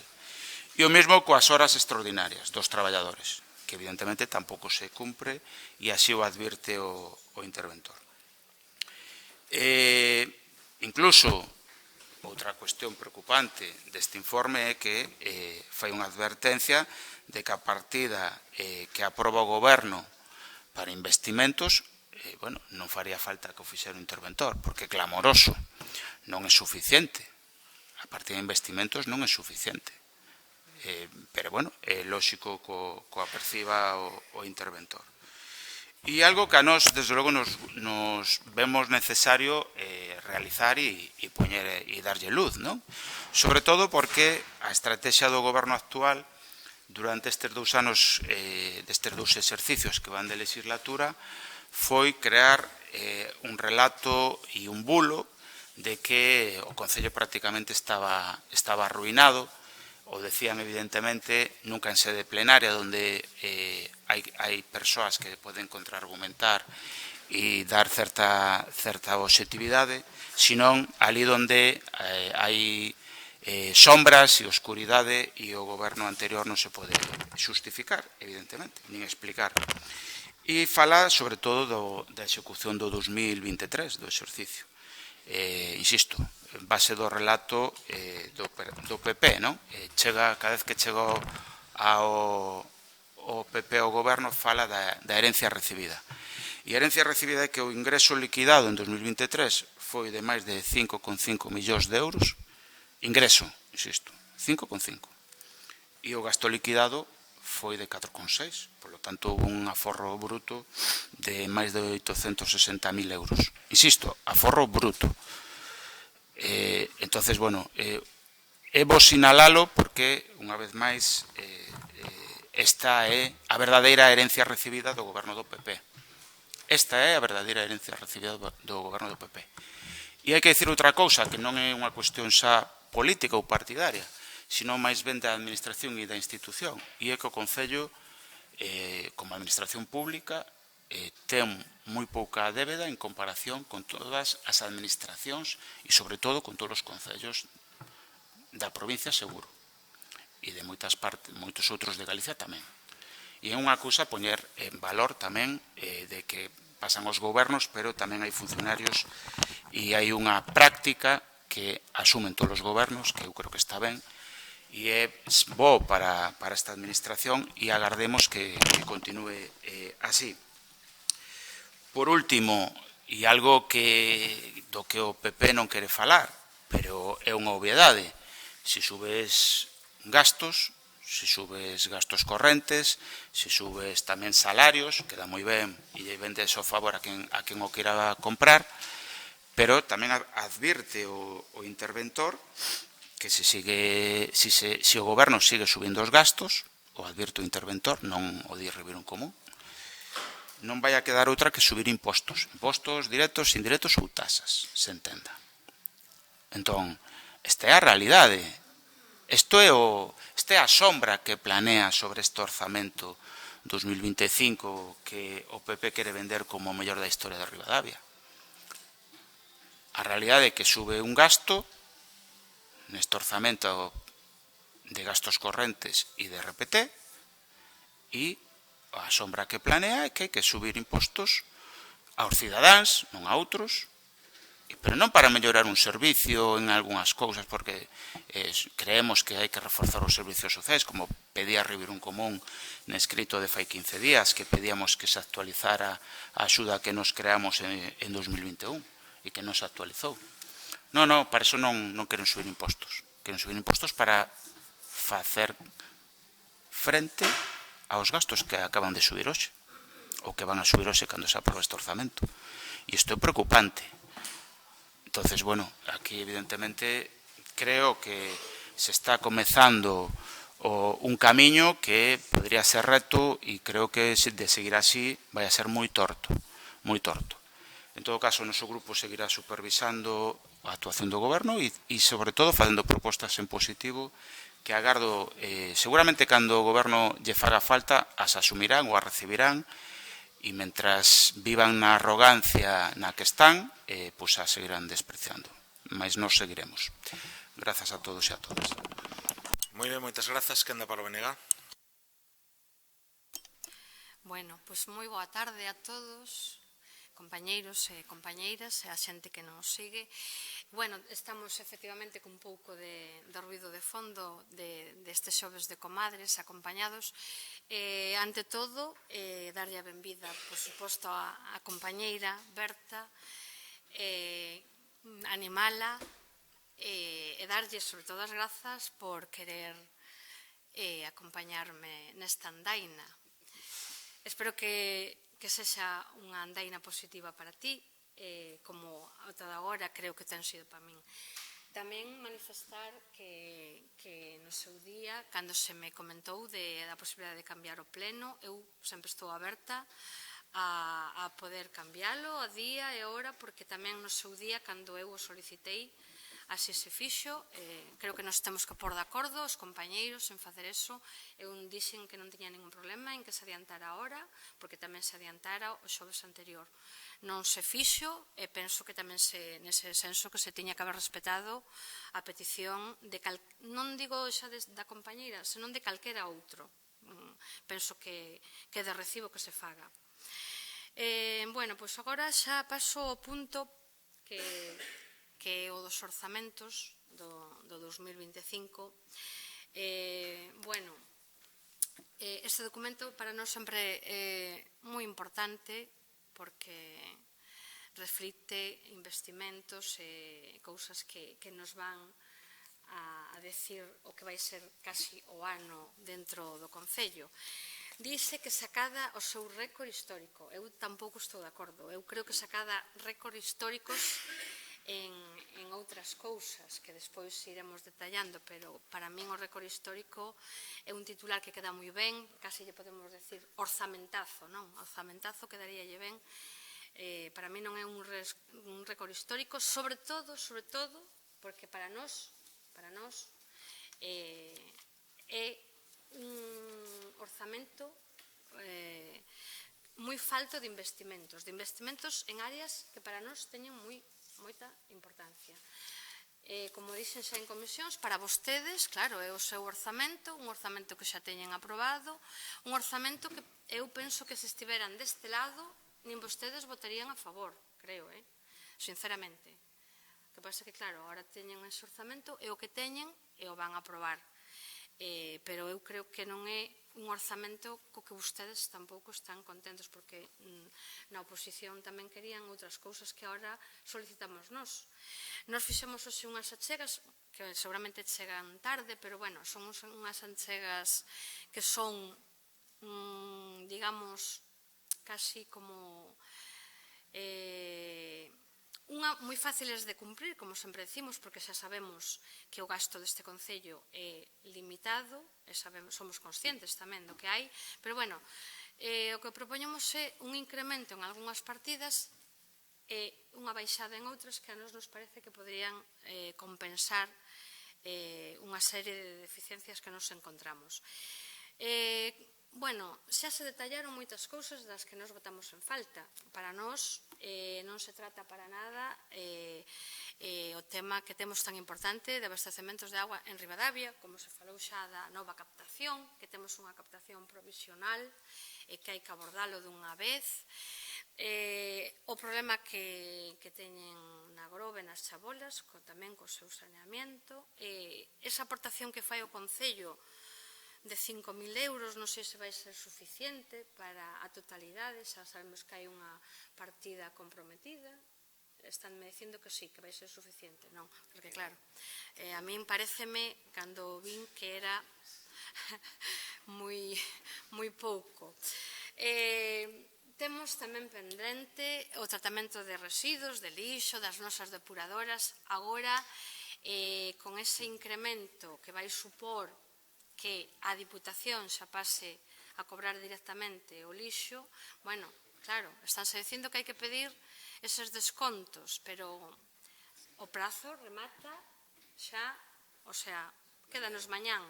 G: E o mesmo coas horas extraordinarias dos traballadores, que evidentemente tampouco se cumpre e así o advirte o interventor. Incluso, outra cuestión preocupante deste informe é que fai unha advertencia de que a partida que aproba o goberno para investimentos, non faría falta que o fixera o interventor, porque é clamoroso, non é suficiente. A partida de investimentos non é suficiente. Pero, bueno, é lóxico que o aperciba o interventor. E algo que a nós, desde logo, nos vemos necesario realizar e darlle luz, non? Sobre todo porque a estrategia do goberno actual durante estes 2 anos, destes 2 exercicios que van de legislatura, foi crear un relato e un bulo de que o Concello prácticamente estaba arruinado. O decían evidentemente nunca en sede plenaria, donde hai persoas que poden contraargumentar e dar certa objetividade, senón ali donde hai sombras e oscuridade e o goberno anterior non se pode xustificar, evidentemente, nin explicar. E fala, sobre todo, da execución do 2023, do exercicio. Insisto, en base do relato do PP, non? Cada vez que chega o PP ao goberno fala da herencia recibida. E a herencia recibida é que o ingreso liquidado en 2023 foi de máis de 5,5 millóns de euros. Ingreso, insisto, 5,5. E o gasto liquidado foi de 4,6. Por lo tanto, houve un aforro bruto de máis de 860.000 euros. Insisto, aforro bruto. Entonces, bueno, é bo sinalalo porque, unha vez máis, esta é a verdadeira herencia recibida do goberno do PP. Esta é a verdadeira herencia recibida do goberno do PP. E hai que dicir outra cousa, que non é unha cuestión xa política ou partidaria, sino máis ben da administración e da institución. E é que o Concello, como administración pública, ten moi pouca débeda en comparación con todas as administracións e, sobre todo, con todos os concellos da provincia, seguro. E de moitos outros de Galicia tamén. E é unha cousa poñer en valor tamén de que pasan os gobernos, pero tamén hai funcionarios e hai unha práctica que asumen todos os gobernos, que eu creo que está ben, e é bo para esta administración e agardemos que continúe así. Por último, e algo do que o PP non quere falar, pero é unha obviedade, se subes gastos, se subes gastos correntes, se subes tamén salarios, queda moi ben e vendes o favor a quen o queira comprar, pero tamén advirte o interventor que se o goberno sigue subindo os gastos, o advirte o interventor, non o di Ribeirón Común, non vai a quedar outra que subir impostos directos, indirectos ou tasas, se entenda. Entón, esta é a realidade. Esta é a sombra que planea sobre este orzamento 2025 que o PP quere vender como o mellor da historia de Ribadavia. A realidade é que sube un gasto neste orzamento de gastos correntes e de RPT e a sombra que planea é que hai que subir impostos aos cidadáns, non a outros, pero non para mellorar un servicio en algunhas cousas, porque creemos que hai que reforzar os servicios sociais, como pedía Ribeirón Común no escrito de fai 15 días, que pedíamos que se actualizara a axuda que nos creamos en 2021 e que non se actualizou. Non, para iso non queren subir impostos. Queren subir impostos para facer frente aos gastos que acaban de subir hoxe, ou que van a subir hoxe cando se aproba este orzamento. E isto é preocupante. Entonces, bueno, aquí evidentemente creo que se está comezando un camiño que podría ser recto e creo que de seguir así vai a ser moi torto, moi torto. En todo caso, o noso grupo seguirá supervisando a actuación do goberno e sobre todo facendo propostas en positivo que agardo, seguramente cando o goberno lle faga falta, as asumirán ou as recibirán e mentras vivan na arrogancia na que están, pois a seguirán despreciando. Mas nós seguiremos. Grazas a todos e a todas.
A: Moi ben, moitas grazas. Quenda para o BNG.
H: Bueno, pois moi boa tarde a todos, compañeiros e compañeiras e a xente que nos sigue. Bueno, estamos efectivamente con un pouco de ruido de fondo destes xoves de comadres acompañados. Ante todo, darlle a benvida, por suposto, a compañeira Berta, animala e darlle sobre todo as grazas por querer acompañarme nesta andaina. Espero que sexa unha andaina positiva para ti, como ata agora creo que ten sido para min. Tamén manifestar que no seu día, cando se me comentou da posibilidade de cambiar o pleno, eu sempre estou aberta a poder cambiálo a día e hora, porque tamén no seu día, cando eu o solicitei, así se fixo. Creo que nos temos que pôr de acordo os compañeiros en facer eso. Eu dixen que non tiña ningún problema en que se adiantara a hora, porque tamén se adiantara o xoves anterior. Non se fixo e penso que tamén nese senso que se tiña que haber respetado a petición non digo xa da compañeira, senón de calquera outro. Penso que de recibo que se faga. Bueno, pois agora xa paso ao punto que é o dos orzamentos do 2025. Bueno, este documento para nós sempre é moi importante porque reflicte investimentos e cousas que nos van a decir o que vai ser casi o ano dentro do Concello. Dice que sacada o seu récord histórico. Eu tampouco estou de acordo. Eu creo que sacada récord históricos en outras cousas que despois iremos detallando, pero para min o récord histórico é un titular que queda moi ben, casi lle podemos decir orzamentazo, non? Orzamentazo quedaríalle ben. Para min non é un récord histórico, sobre todo, porque para nós é un orzamento moi falto de investimentos en áreas que para nós teñen moita importancia. como dixen xa en comisións, para vostedes, claro, é o seu orzamento, un orzamento que xa teñen aprobado, un orzamento que eu penso que se estiveran deste lado, nin vostedes votarían a favor, creo, sinceramente. O que pasa que, claro, agora teñen ese orzamento e o que teñen e o van a aprobar. Pero eu creo que non é un orzamento co que vostedes tampouco están contentos, porque na oposición tamén querían outras cousas que agora solicitamos nós. Nos fixemos hoxe unhas achegas que seguramente chegan tarde, pero, bueno, son unhas achegas que son, digamos, casi como moi fáciles de cumprir, como sempre decimos, porque xa sabemos que o gasto deste Concello é limitado, e somos conscientes tamén do que hai, pero, bueno, o que propoñemos é un incremento en algunhas partidas e unha baixada en outras que a nos parece que poderían compensar unha serie de deficiencias que nos encontramos. Bueno, xa se detallaron moitas cousas das que nos votamos en falta. Para nós non se trata para nada o tema que temos tan importante de abastecementos de agua en Ribadavia, como se falou xa da nova captación, que temos unha captación provisional e que hai que abordalo dunha vez. O problema que teñen na Grove, nas chabolas, tamén co seu saneamiento. Esa aportación que fai o Concello de 5.000 euros, non sei se vai ser suficiente para a totalidade, xa sabemos que hai unha partida comprometida, estánme dicindo que sí, que vai ser suficiente, non, porque claro, a min pareceme, cando vin, que era moi pouco. Temos tamén pendente o tratamento de residuos, de lixo, das nosas depuradoras, agora, con ese incremento que vai supor que a Diputación xa pase a cobrar directamente o lixo, bueno, claro, estánse dicindo que hai que pedir eses descontos, pero o prazo remata xa, o sea, quédanos mañán.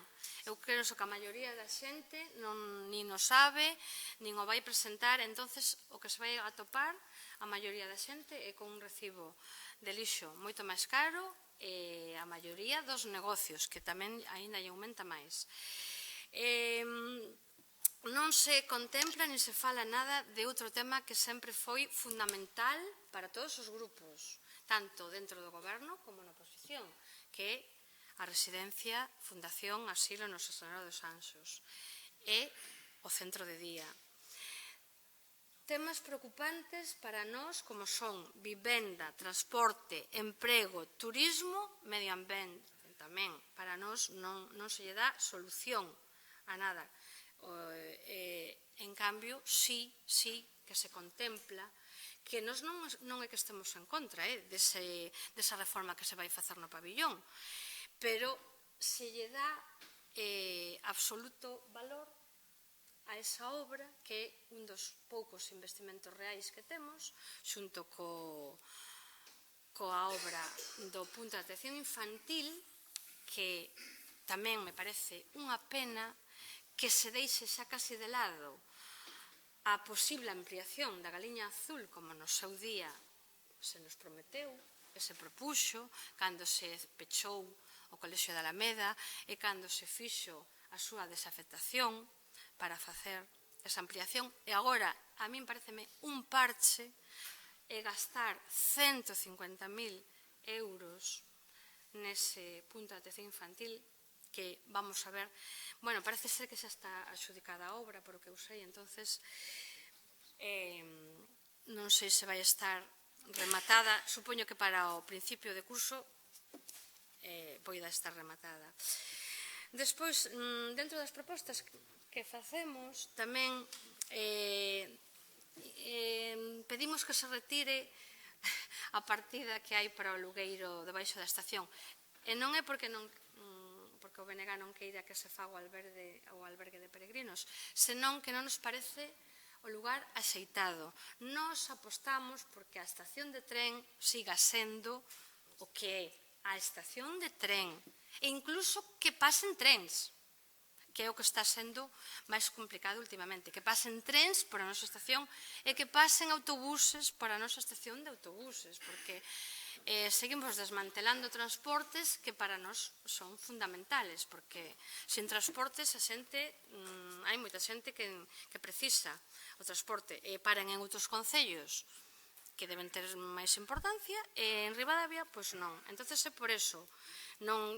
H: Eu creo que a maioría da xente nin o sabe, nin o vai presentar, entonces o que se vai atopar a maioría da xente é con un recibo de lixo moito máis caro, e a maioría dos negocios, que tamén aínda lle aumenta máis. Non se contempla nin se fala nada de outro tema que sempre foi fundamental para todos os grupos, tanto dentro do goberno como na oposición, que é a residencia, fundación, asilo Nosa Señora dos Anxos e o centro de día. Temas preocupantes para nós como son vivenda, transporte, emprego, turismo, medio ambiente. Tamén para nós non se lle dá solución a nada. En cambio, sí que se contempla que nós non é que estemos en contra desa reforma que se vai facer no pabillón, pero se lle dá absoluto valor a esa obra, que é un dos poucos investimentos reais que temos, xunto coa obra do punto de atención infantil, que tamén me parece unha pena que se deixe xa casi de lado a posible ampliación da Galiña Azul, como no seu día se nos prometeu e se propuxo, cando se pechou o Colexio de Alameda e cando se fixo a súa desafectación para facer esa ampliación, e agora a min pareceme un parche e gastar 150.000 euros nese punto de atención infantil que vamos a ver, bueno, parece ser que xa está adxudicada a obra, por o que eu sei, entonces non sei se vai estar rematada, supoño que para o principio de curso poida estar rematada. Despois, dentro das propostas que facemos, tamén pedimos que se retire a partida que hai para o lugueiro debaixo da estación. E non é porque o BNG non queira que se faga o albergue de peregrinos, senón que non nos parece o lugar axeitado. Nos apostamos porque a estación de tren siga sendo o que é a estación de tren, e incluso que pasen trens, que é o que está sendo máis complicado últimamente, que pasen trens por a nosa estación e que pasen autobuses por a nosa estación de autobuses, porque seguimos desmantelando transportes que para nós son fundamentales, porque sin transportes hai moita xente que precisa o transporte e paran en outros concellos que deben ter máis importancia e en Ribadavia, pois non. Entonces é por eso, non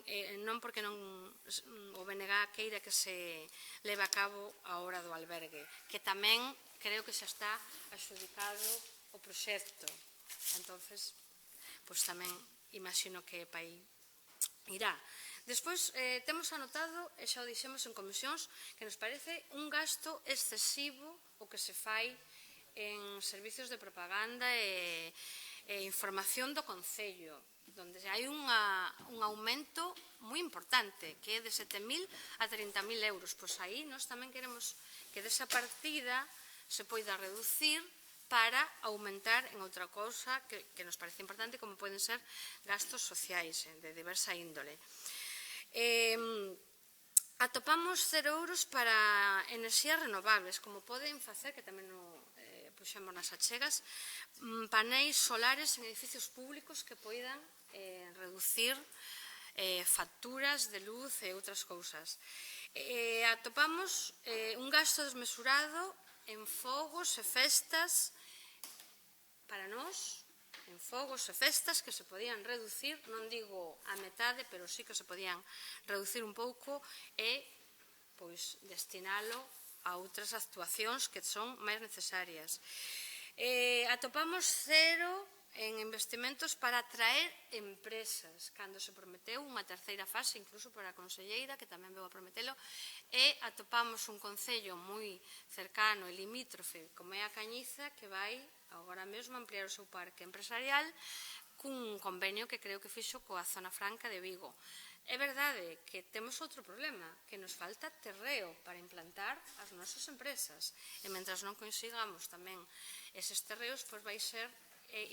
H: porque o BNG queira que se leve a cabo a hora do albergue, que tamén creo que xa está adxudicado o proxecto. Entonces, pois tamén imagino que pa aí irá. Despois, temos anotado, e xa o dixemos en comisións, que nos parece un gasto excesivo o que se fai en servicios de propaganda e información do Concello, onde hai un aumento moi importante, que é de 7.000 a 30.000 euros. Pois aí nós tamén queremos que desa partida se poida reducir para aumentar en outra cousa que nos parece importante, como poden ser gastos sociais de diversa índole. Atopamos 0 euros para enerxías renovables, como poden facer, que tamén puxemos nas achegas, paneis solares en edificios públicos que poidan reducir facturas de luz e outras cousas. Atopamos un gasto desmesurado en fogos e festas para nós, en fogos e festas que se podían reducir, non digo a metade, pero sí que se podían reducir un pouco e pois destinalo a outras actuacións que son máis necesarias. Atopamos 0 en investimentos para atraer empresas, cando se prometeu unha terceira fase, incluso para a conselleira, que tamén veu a prometelo, e atopamos un concello moi cercano e limítrofe, como é a Cañiza, que vai agora mesmo ampliar o seu parque empresarial cun convenio que creo que fixo coa Zona Franca de Vigo. É verdade que temos outro problema, que nos falta terreo para implantar as nosas empresas, e mentras non consigamos tamén eses terreos, pois vai ser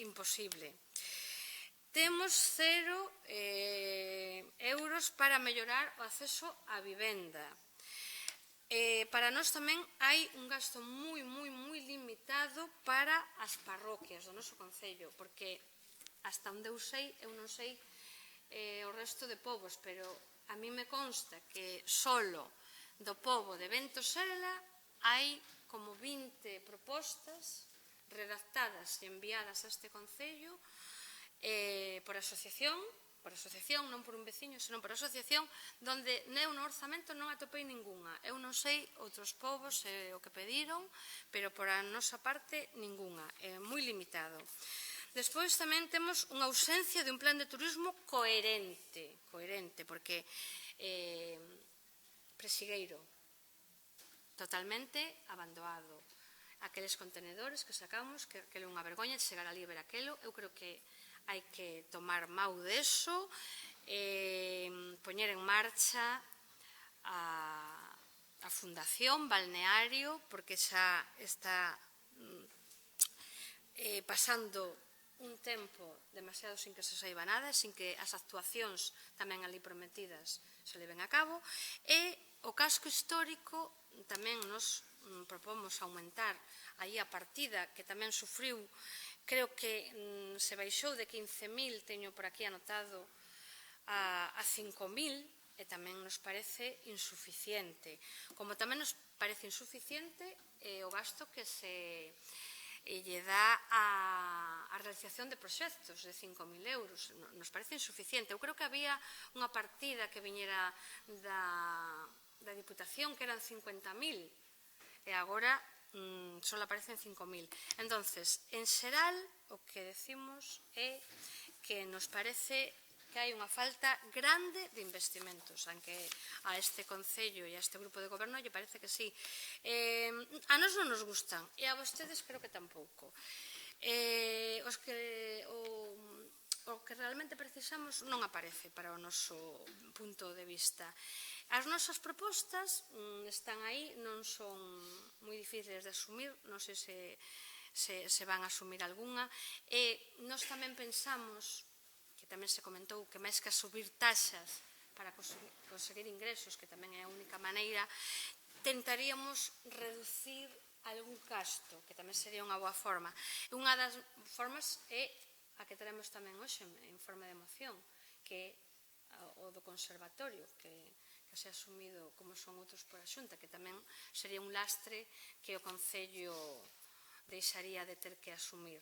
H: imposible. Temos 0 euros para mellorar o acceso á vivenda. Para nós tamén hai un gasto moi limitado para as parroquias do noso concello, porque hasta onde eu sei, eu non sei o resto de povos, pero a mí me consta que solo do pobo de Ventosela hai como 20 propostas redactadas e enviadas a este concello por asociación, non por un veciño, senón por asociación, donde eu no orzamento non atopei ningunha. Eu non sei outros povos o que pediron, pero por a nosa parte ningunha. É moi limitado. Despois tamén temos unha ausencia de un plan de turismo coherente, porque Presigueiro, totalmente abandonado. Aqueles contenedores que sacamos, que é unha vergoña chegar ali a ver aquelo, eu creo que hai que tomar mau deso, poñer en marcha a Fundación Balneario, porque xa está pasando un tempo demasiado sin que se saiba nada, sin que as actuacións tamén ali prometidas se leven a cabo, e o casco histórico tamén nos propomos aumentar aí a partida que tamén sufriu, creo que se baixou de 15.000, teño por aquí anotado, a 5.000, e tamén nos parece insuficiente. Como tamén nos parece insuficiente o gasto que se lle dá a realización de proxectos de 5.000 euros. Nos parece insuficiente. Eu creo que había unha partida que viñera da Diputación que eran 50.000 e agora só aparecen 5.000. Entonces, en xeral, o que decimos é que nos parece que hai unha falta grande de investimentos, aunque a este Concello e a este grupo de goberno lle parece que sí. A nós non nos gustan, e a vostedes creo que tampouco. O que realmente precisamos non aparece para o noso punto de vista. As nosas propostas están aí, non son moi difíciles de asumir, non sei se van a asumir algunha, e nós tamén pensamos, que tamén se comentou, que máis que subir taxas para conseguir ingresos, que tamén é a única maneira, tentaríamos reducir algún gasto, que tamén sería unha boa forma. Unha das formas é a que teremos tamén hoxe en forma de moción, que é o do conservatorio, que se ha asumido como son outros por a Xunta, que tamén sería un lastre que o Concello deixaría de ter que asumir.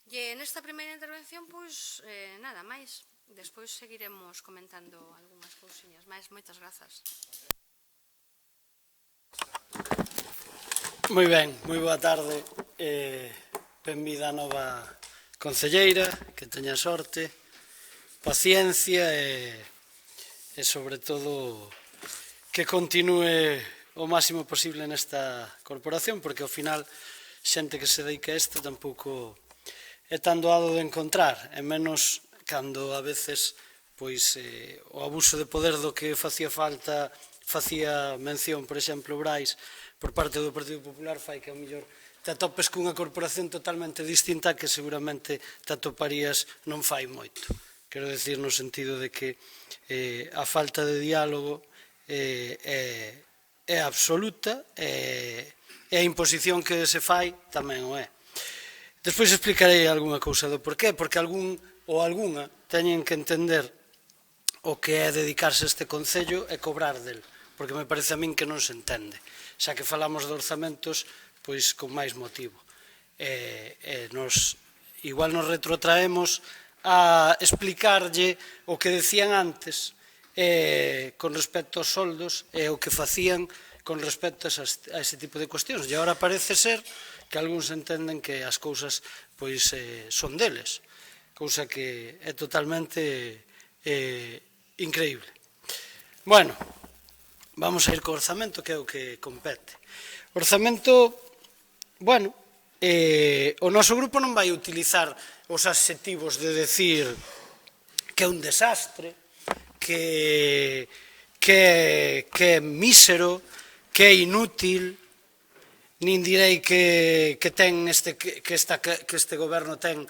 H: E nesta primeira intervención, pois, nada máis. Despois seguiremos comentando algunhas cousiñas máis. Moitas grazas.
I: Moi ben, moi boa tarde. Benvida a nova concelleira, que teña sorte, paciencia e sobre todo que continúe o máximo posible nesta corporación, porque ao final xente que se dedica a isto tampouco é tan doado de encontrar, e menos cando a veces pois o abuso de poder do que facía falta, facía mención, por exemplo, Brais, por parte do Partido Popular, fai que ao mellor te atopes cunha corporación totalmente distinta que seguramente te atoparías non fai moito. Quero dicir no sentido de que a falta de diálogo é absoluta e a imposición que se fai tamén o é. Despois explicarei algunha cousa do porqué, porque algún ou algunha teñen que entender o que é dedicarse a este Concello e cobrar del, porque me parece a min que non se entende. Xa que falamos de orzamentos, pois con máis motivo. Igual nos retrotraemos a explicarlle o que decían antes con respecto aos soldos e o que facían con respecto a ese tipo de cuestións. E agora parece ser que algúns entenden que as cousas pois son deles, cousa que é totalmente increíble. Bueno, vamos a ir co orzamento, que é o que compete. O orzamento, bueno, o noso grupo non vai utilizar os adxetivos de decir que é un desastre, que é mísero, que é inútil, nin direi que este goberno ten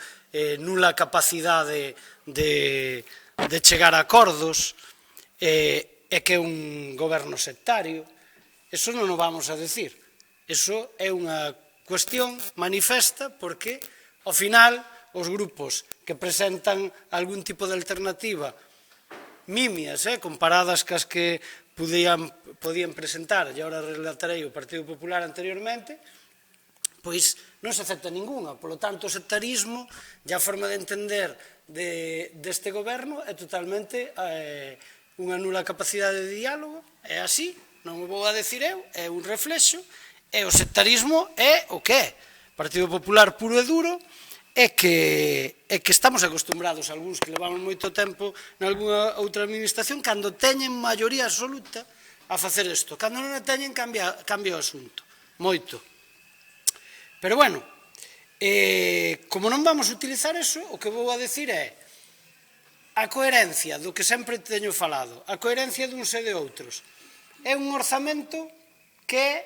I: nula capacidade de chegar a acordos e que é un goberno sectario. Eso non o vamos a decir. Eso é unha cuestión manifesta porque, ao final, os grupos que presentan algún tipo de alternativa mimias, comparadas cas que podían presentar, e agora relatarei o Partido Popular anteriormente, pois non se acepta ninguna. Por lo tanto, o sectarismo e a forma de entender deste goberno é totalmente unha nula capacidade de diálogo, é así, non o vou a decir eu, é un reflexo, e o sectarismo é o que é. Partido Popular puro e duro, é que estamos acostumbrados, algúns que levamos moito tempo nalgúna outra administración, cando teñen maioría absoluta a facer isto. Cando non a teñen, cambia o asunto. Moito. Pero, bueno, como non vamos a utilizar eso, o que vou a decir é a coherencia do que sempre teño falado, a coherencia duns e de outros. É un orzamento que é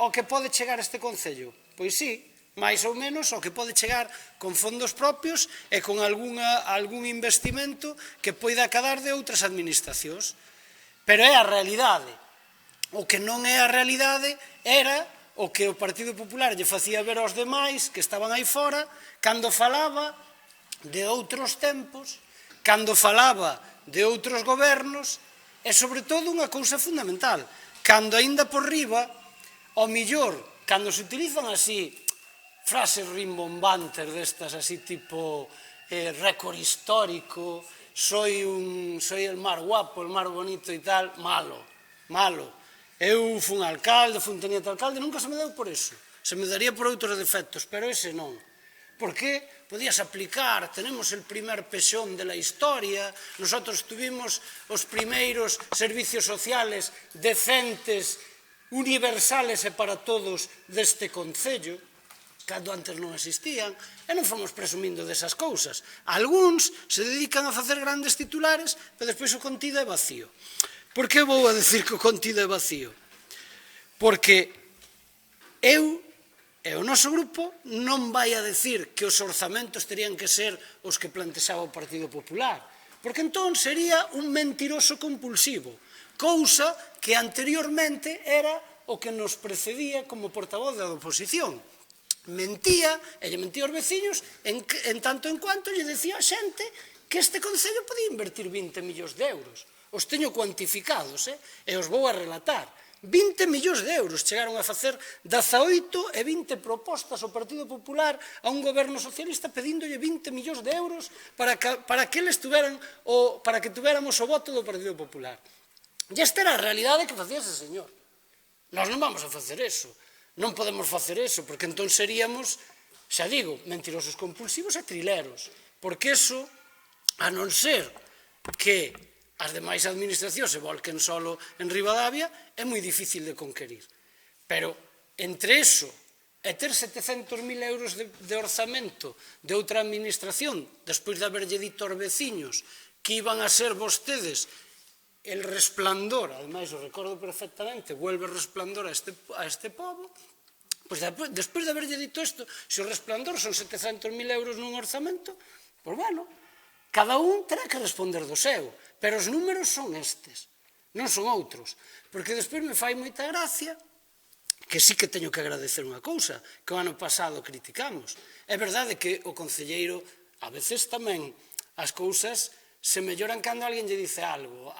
I: o que pode chegar a este Concello. Pois sí, máis ou menos o que pode chegar con fondos propios e con algún investimento que poida acadar de outras administracións. Pero é a realidade. O que non é a realidade era o que o Partido Popular lle facía ver aos demais que estaban aí fora cando falaba de outros tempos, cando falaba de outros gobernos e, sobre todo, unha cousa fundamental, cando aínda por riba, ao millor, cando se utilizan así frases rimbombantes destas así tipo récord histórico, soy el mar guapo, el mar bonito e tal, malo. Eu fun alcalde, fun teniente alcalde, nunca se me deu por eso. Se me daría por outros defectos, pero ese non. Porque podías aplicar, tenemos el primer pexón de la historia, nosotros tuvimos os primeiros servicios sociales decentes, universales e para todos deste Concello, cando antes non existían, e non fomos presumindo desas cousas. Algúns se dedican a facer grandes titulares, pero despois o contido é vacío. Por que vou a decir que o contido é vacío? Porque eu e o noso grupo non vai a decir que os orzamentos terían que ser os que plantexaba o Partido Popular, porque entón sería un mentiroso compulsivo, cousa que anteriormente era o que nos precedía como portavoz da oposición. mentía, e lle mentía aos veciños en tanto en cuanto lle decía a xente que este Concello podía invertir 20 millóns de euros. Os teño cuantificados, e os vou a relatar. 20 millóns de euros chegaron a facer 18 e 20 propostas ao Partido Popular a un goberno socialista pedíndolle 20 millóns de euros para que tuéramos o voto do Partido Popular. E esta era a realidade que facía ese señor. Nós non vamos a facer eso. Non podemos facer eso, porque entón seríamos, xa digo, mentirosos compulsivos e trileros. Porque eso, a non ser que as demais administracións se volquen solo en Ribadavia, é moi difícil de conquerir. Pero, entre eso e ter 700.000 euros de orzamento de outra administración, despois de haberlle dito aos veciños que iban a ser vostedes el resplandor, ademais o recordo perfectamente, vuelve resplandor a este pobo, pois despois de haberlle dito isto, se o resplandor son 700.000 euros nun orzamento, pois bueno, cada un terá que responder do seu, pero os números son estes, non son outros, porque despois me fai moita gracia que sí que teño que agradecer unha cousa, que o ano pasado criticamos. É verdade que o concelleiro, a veces tamén, as cousas se melloran cando alguén lle dice algo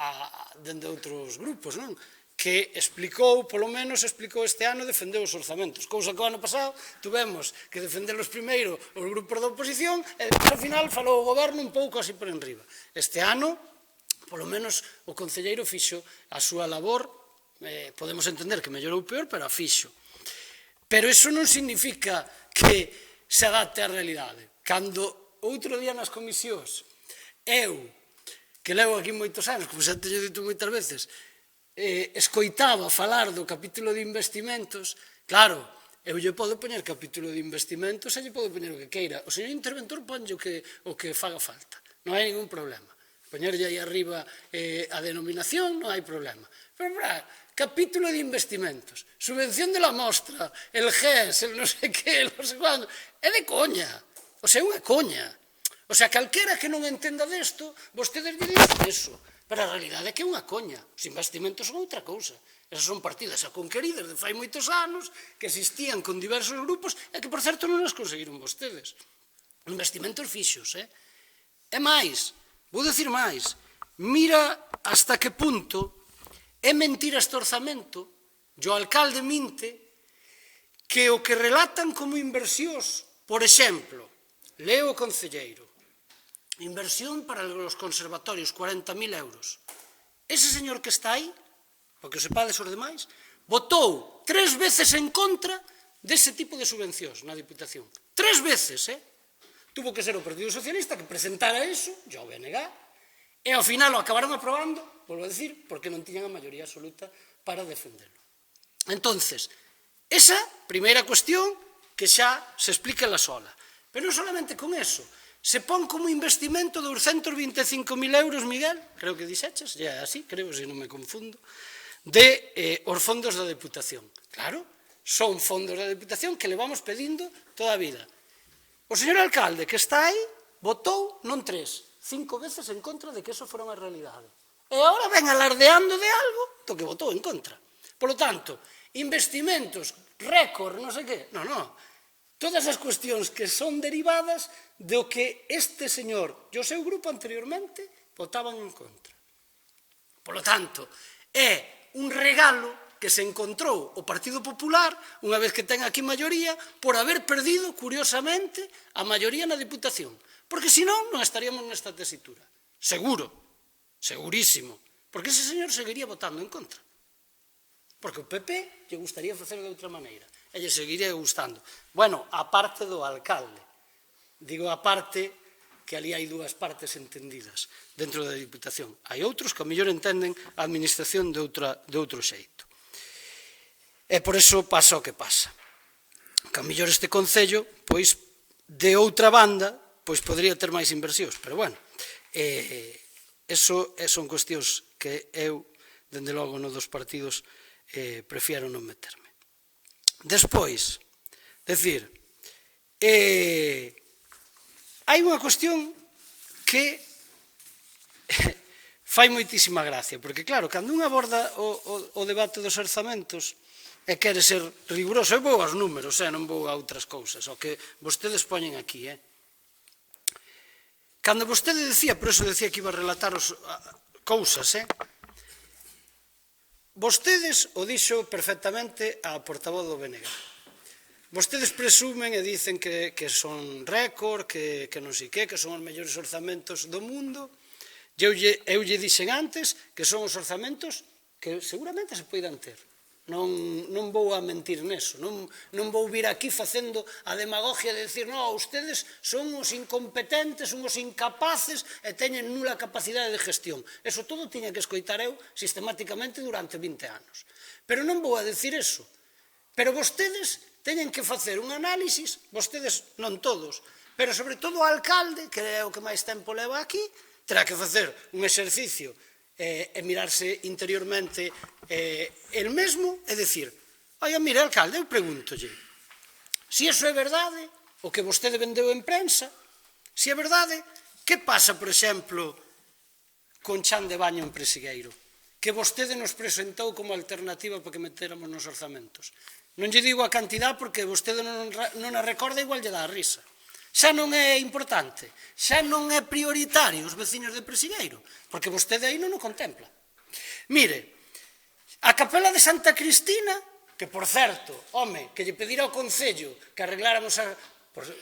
I: dende outros grupos, non? Que explicou, polo menos explicou este ano, defendeu os orzamentos, cousa que o ano pasado tuvemos que defenderlos primeiro os grupos da oposición e depois, ao final, falou o goberno un pouco así por enriba. Este ano, polo menos, o concelleiro fixo a súa labor, podemos entender que mellorou peor, pero a fixo. Pero iso non significa que se adapte á realidade. Cando outro día nas comisións, eu, que levo aquí moitos anos, como xa teño dito moitas veces, escoitaba falar do capítulo de investimentos, claro, eu lle podo poñer capítulo de investimentos e lle podo poñer o que queira. O señor interventor ponlle o que faga falta, non hai ningún problema. Poñerlle aí arriba a denominación, non hai problema. Pero, capítulo de investimentos, subvención de la mostra, el GES, el non sei que, el non sei cuándo, é de coña, o sea, é unha coña. O sea, calquera que non entenda desto, vostedes lle dicen eso, pero a realidade é que é unha coña. Os investimentos son outra cousa. Esas son partidas a conquerir desde fai moitos anos, que existían con diversos grupos, e que, por certo, non as conseguiron vostedes. Investimentos fixos, E máis, vou dicir máis, mira hasta que punto é mentira este orzamento, o alcalde minte, que o que relatan como inversións, por exemplo, leo o concelleiro, inversión para os conservatorios, 40.000 euros. Ese señor que está aí, porque o sepades os demais, votou 3 veces en contra dese tipo de subvencións na Diputación. 3 veces, Tuvo que ser o Partido Socialista que presentara eso, o BNG, e ao final o acabaron aprobando, volvo a decir, porque non tiñan a maioría absoluta para defenderlo. Entonces, esa primeira cuestión que xa se explica la sola. Pero non solamente con eso, se pon como investimento 225.000 euros, Miguel, creo que dixeches, é así, creo, se non me confundo, de os fondos da Deputación. Claro, son fondos da Deputación que le vamos pedindo toda a vida. O señor alcalde que está aí votou non 3, 5 veces en contra de que eso fora unha realidade. E agora ven alardeando de algo do que votou en contra. Por lo tanto, investimentos, récord, non sei que, non. Todas as cuestións que son derivadas do que este señor e o seu grupo anteriormente votaban en contra. Por lo tanto, é un regalo que se encontrou o Partido Popular, unha vez que ten aquí maioría, por haber perdido, curiosamente, a maioría na Diputación. Porque senón non estaríamos nesta tesitura. Seguro, segurísimo. Porque ese señor seguiría votando en contra. Porque o PP lle gustaría facer de outra maneira. E lle seguiría gustando. Bueno, a parte do alcalde. Digo a parte que ali hai dúas partes entendidas dentro da Diputación. Hai outros que a mellor entenden a administración de outro xeito. E por eso pasa o que pasa. Que a mellor este Concello, pois, de outra banda, pois podría ter máis inversións. Pero, bueno, eso son cuestións que eu, dende logo, no dos partidos, prefiero non meterme. Despois, decir, hai unha cuestión que fai moitísima gracia, porque, claro, cando un aborda o debate dos orzamentos, e quere ser riguroso. Eu vou aos números, non vou a outras cousas, o que vostedes poñen aquí. Cando vostede decía, por eso decía que iba a relatar cousas, vostedes o dixo perfectamente a portavoz do BNG. Vostedes presumen e dicen que son récord, que non sei que son os mellores orzamentos do mundo. Eu lle dixen antes que son os orzamentos que seguramente se poidan ter. Non vou a mentir neso, non vou vir aquí facendo a demagogia de decir non, ustedes son os incompetentes, son os incapaces e teñen nula capacidade de gestión. Eso todo tiña que escoitar eu sistemáticamente durante 20 anos. Pero non vou a decir eso. Pero vostedes teñen que facer un análisis, vostedes non todos, pero sobre todo o alcalde, que é o que máis tempo leva aquí, terá que facer un exercicio e mirarse interiormente el mesmo e dicir, oia, mire, alcalde, eu pregúntolle, se iso é verdade, o que vostede vendeu en prensa, se é verdade, que pasa, por exemplo, con chan de baño en Presigueiro, que vostede nos presentou como alternativa para que metéramos nos orzamentos? Non lle digo a cantidad porque vostede non a recorda, igual lle dá a risa. Xa non é importante, xa non é prioritario os veciños de Presigueiro, porque vostede aí non o contempla. Mire, a capela de Santa Cristina, que, por certo, home, que lle pedira ao Concello que arregláramos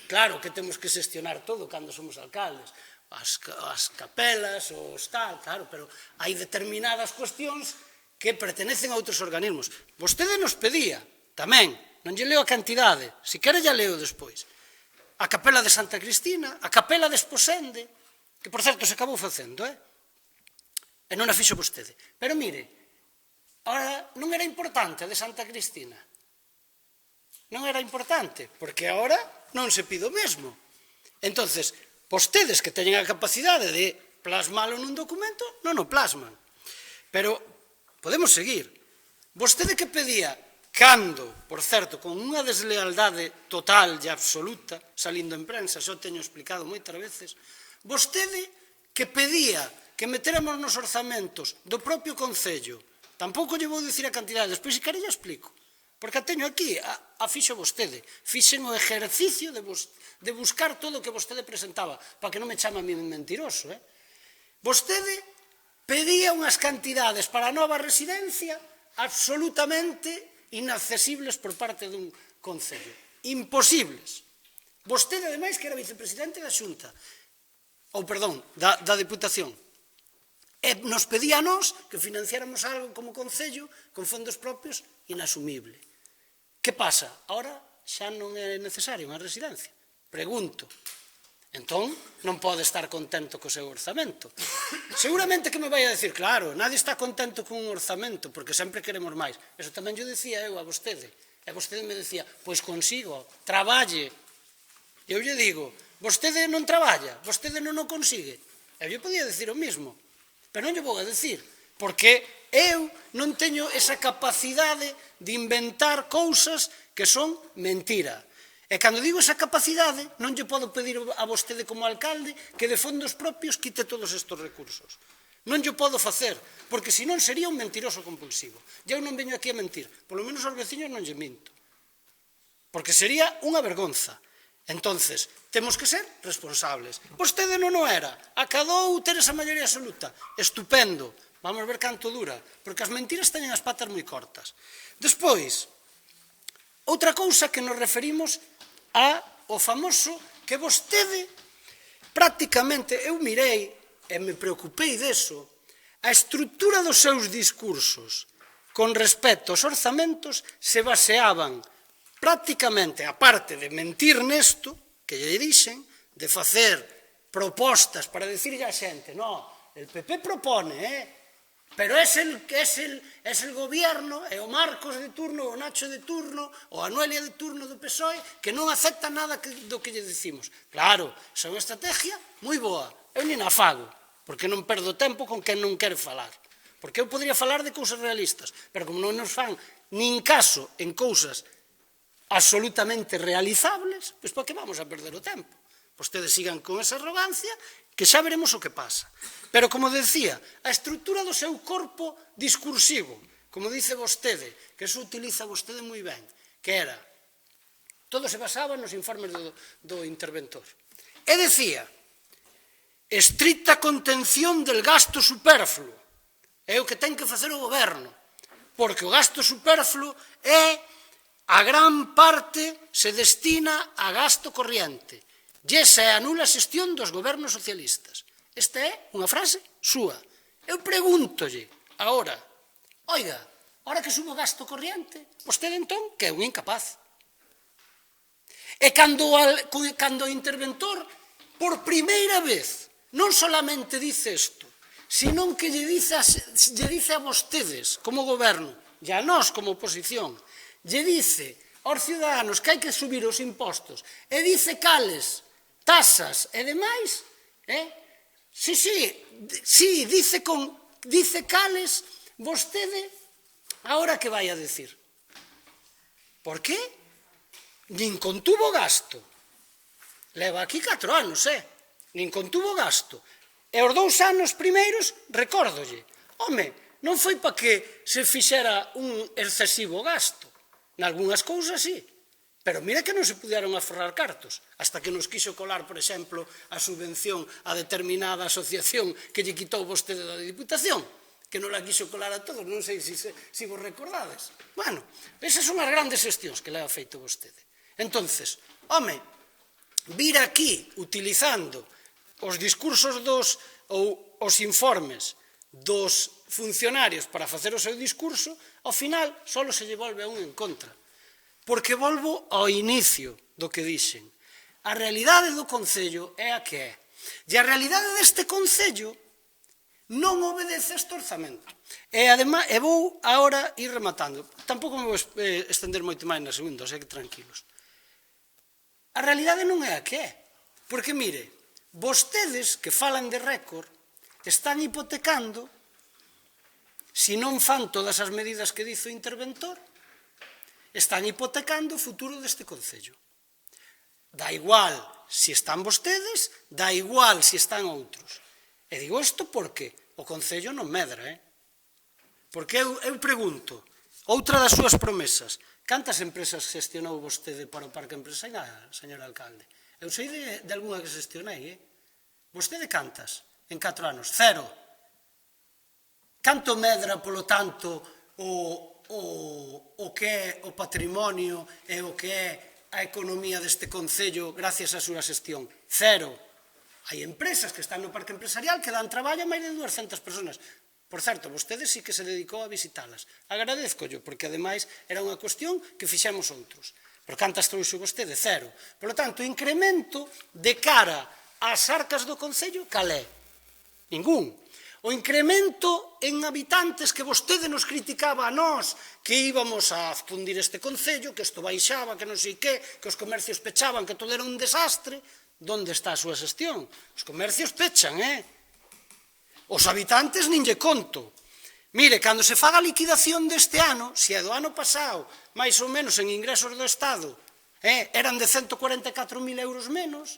I: claro que temos que xestionar todo cando somos alcaldes, as capelas, os tal, claro, pero hai determinadas cuestións que pertenecen a outros organismos. Vostede nos pedía, tamén, non lle leo a cantidade, se quere lle leo despois, a capela de Santa Cristina, a capela de Esposende, que, por certo, se acabou facendo, e non a fixo vostede. Pero, mire, ahora non era importante a de Santa Cristina. Non era importante, porque ahora non se pide o mesmo. Entonces, vostedes que teñen a capacidade de plasmalo nun documento, non o plasman. Pero podemos seguir. Vostede que pedía, cando, por certo, con unha deslealdade total e absoluta, salindo en prensa, xa o teño explicado moitas veces, vostede que pedía que metéramos nos orzamentos do propio Concello, tampouco lle vou dicir a cantidade, despois se quere lle explico, porque a teño aquí, a fixo vostede, fixen o exercicio de buscar todo o que vostede presentaba, para que non me chame a mí mentiroso. Vostede pedía unhas cantidades para a nova residencia absolutamente inaccesibles por parte dun Concello. Imposibles. Vostede, ademais, que era vicepresidente da Xunta, ou, perdón, da Deputación, e nos pedía a nós que financiáramos algo como Concello con fondos propios inasumible. Que pasa? Ahora xa non é necesaria unha residencia. Pregunto. Entón, non pode estar contento co seu orzamento. Seguramente que me vai a decir, claro, nadie está contento con un orzamento, porque sempre queremos máis. Eso tamén yo decía eu a vostede. E vostede me decía, pois consigo, traballe. Eu lle digo, vostede non traballa, vostede non o consigue. Eu lle podía decir o mismo, pero non lle vou a decir, porque eu non teño esa capacidade de inventar cousas que son mentira. E cando digo esa capacidade, non lle podo pedir a vostede como alcalde que de fondos propios quite todos estes recursos. Non lle podo facer, porque senón sería un mentiroso compulsivo. E eu non veño aquí a mentir, polo menos aos veciños non lle minto. Porque sería unha vergonza. Entonces, temos que ser responsables. Vostede non o era, acadou ter esa maioría absoluta. Estupendo, vamos ver canto dura, porque as mentiras teñen as patas moi cortas. Despois, outra cousa que nos referimos ao famoso que vostede prácticamente, eu mirei e me preocupei deso, a estrutura dos seus discursos con respecto aos orzamentos se baseaban prácticamente, aparte de mentir nesto, que lle dixen, de facer propostas para decirle a xente, no, el PP propone, pero es el gobierno, é o Marcos de turno, o Nacho de turno, o a Noelia de turno do PSOE, que non acepta nada do que lle dicimos. Claro, esa é unha estrategia moi boa. Eu nin a fago, porque non perdo tempo con quen non quere falar. Porque eu podría falar de cousas realistas, pero como non nos fan nin caso en cousas absolutamente realizables, pois para que vamos a perder o tempo? Vostedes sigan con esa arrogancia, que xa veremos o que pasa. Pero, como decía, a estrutura do seu corpo discursivo, como dice vostede, que eso utiliza vostede moi ben, que era, todo se basaba nos informes do interventor. E decía, estricta contención del gasto superfluo, é o que ten que facer o goberno, porque o gasto superfluo é a gran parte se destina a gasto corriente. E esa é a nula xestión dos gobernos socialistas. Esta é unha frase súa. Eu pregúntolle, agora, oiga, ahora que subo o gasto corriente, vostede entón que é un incapaz. E cando o interventor, por primeira vez, non solamente dice isto, sino que lle dice a vostedes como goberno, e a nós como oposición, lle dice aos ciudadanos que hai que subir os impostos, e dice cales, tasas e demais, dice cales, vostede, agora que vai a decir? Por qué? Nin contuvo gasto. Leva aquí 4 anos, nin contuvo gasto. E os 2 anos primeiros, recórdolle, home, non foi para que se fixera un excesivo gasto. Nalgúnas cousas, sí. Pero mira que non se puderon aforrar cartos, hasta que nos quiso colar, por exemplo, a subvención a determinada asociación que lle quitou vostede da Diputación, que non la quiso colar a todos, non sei se vos recordades. Bueno, esas son as grandes xestións que le ha feito vostede. Entonces, home, vir aquí utilizando os discursos ou os informes dos funcionarios para facer o seu discurso, ao final só se lle volve a un en contra. Porque volvo ao inicio do que dixen. A realidade do Concello é a que é. E a realidade deste Concello non obedece este orzamento. E vou agora ir rematando. Tampouco me vou estender moito máis na segunda, o sea que tranquilos. A realidade non é a que é. Porque, mire, vostedes que falan de récord están hipotecando, se non fan todas as medidas que dice o interventor, están hipotecando o futuro deste Concello. Da igual se están vostedes, da igual se están outros. E digo isto porque o Concello non medra, Porque eu pregunto, outra das súas promesas, cantas empresas xestionou vostede para o parque empresarial, señor alcalde? Eu sei de algunha que xestionei, Vostede cantas en 4 anos? 0. Canto medra, polo tanto, o que é o patrimonio e o que é a economía deste Concello gracias á súa xestión? 0. Hai empresas que están no parque empresarial que dan traballo a máis de 200 personas. Por certo, vostede sí que se dedicou a visitalas. Agradezcollo, porque ademais era unha cuestión que fixemos outros. Pero cantas trouxo vostede? 0. Por lo tanto, o incremento de cara ás arcas do Concello, cal é? Ningún. O incremento en habitantes que vostede nos criticaba a nós, que íbamos a fundir este Concello, que isto baixaba, que non sei que os comercios pechaban, que todo era un desastre, onde está a súa xestión? Os comercios pechan, Os habitantes nin lle conto. Mire, cando se faga a liquidación deste ano, se é do ano pasado, máis ou menos en ingresos do Estado, eran de 144.000 euros menos,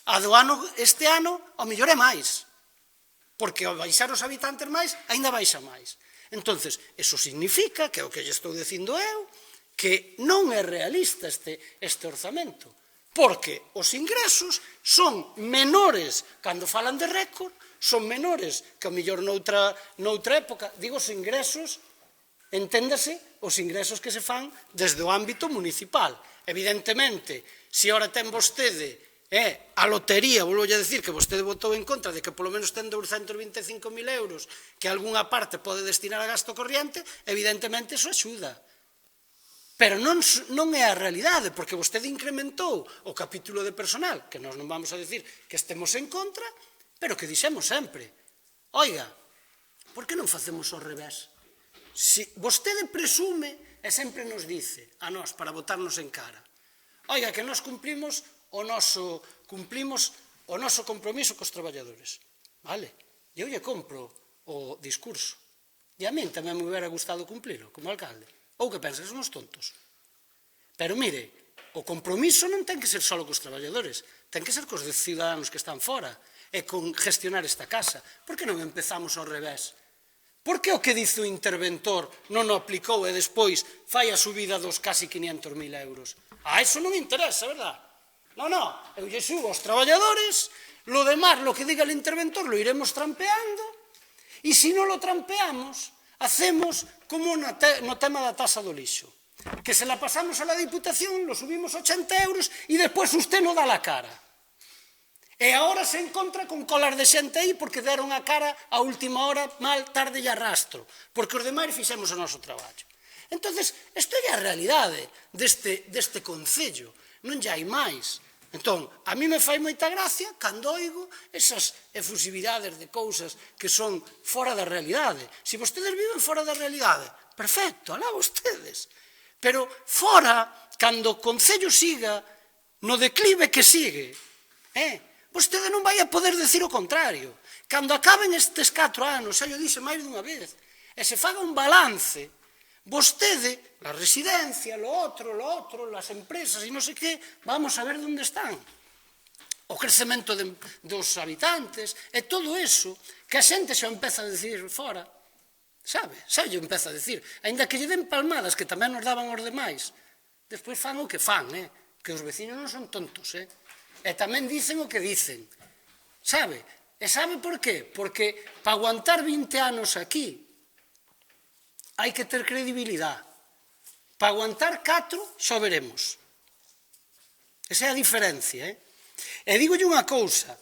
I: a do ano este ano, ao mellor é máis. Porque ao baixar os habitantes máis, aínda baixa máis. Entonces, eso significa, que é o que lle estou dicindo eu, que non é realista este orzamento. Porque os ingresos son menores, cando falan de récord, son menores que ao mellor noutra época. Digo os ingresos, enténdase, os ingresos que se fan desde o ámbito municipal. Evidentemente, se ora ten vostede a lotería, volvo a decir que vostede votou en contra de que polo menos ten 225.000 euros que algunha parte pode destinar a gasto corriente, evidentemente iso axuda. Pero non é a realidade, porque vostede incrementou o capítulo de personal, que nós non vamos a decir que estemos en contra, pero que dixemos sempre, oiga, por que non facemos ao revés? Si vostede presume e sempre nos dice a nós para botarnos en cara, oiga, que nós cumplimos o noso compromiso cos traballadores. Vale, eu lle compro o discurso. E a min tamén me hubiera gustado cumplilo como alcalde. Ou que pensa que somos tontos. Pero mire, o compromiso non ten que ser só cos traballadores, ten que ser cos ciudadanos que están fora e con gestionar esta casa. Por que non empezamos ao revés? Por que o que dice o interventor non o aplicou e despois fai a subida dos casi 500.000 euros? Eso non interesa, verdad? Non, eu lle subo aos traballadores, lo demás, lo que diga el interventor, lo iremos trampeando, e se non lo trampeamos, hacemos como no tema da tasa do lixo, que se la pasamos a la Diputación, lo subimos 80 euros e despois usted non dá la cara. E agora se encontra con colas de xente aí porque deron a cara a última hora, mal, tarde e arrastro, porque os demais fixemos o noso traballo. Entón, isto é a realidade deste concello, non lle hai máis. Entón, a mí me fai moita gracia cando oigo esas efusividades de cousas que son fora da realidade. Se vostedes viven fora da realidade, perfecto, alá vostedes. Pero fora, cando o concello siga no declive que sigue, vostede non vai a poder decir o contrario. Cando acaben estes 4 anos, xa yo dixe máis dunha vez, e se faga un balance, vostede, la residencia, lo outro, las empresas e non sei que, vamos a ver onde están. O crecemento dos habitantes e todo eso, que a xente xa empeza a decir fora, sabe? Xa yo empeza a decir, ainda que lle den palmadas que tamén nos daban os demais, despois fan o que fan, que os veciños non son tontos, e tamén dicen o que dicen, sabe? E sabe por qué? Porque para aguantar 20 anos aquí hai que ter credibilidade. Para aguantar 4 xa veremos. Esa é a diferencia. E dígolle unha cousa,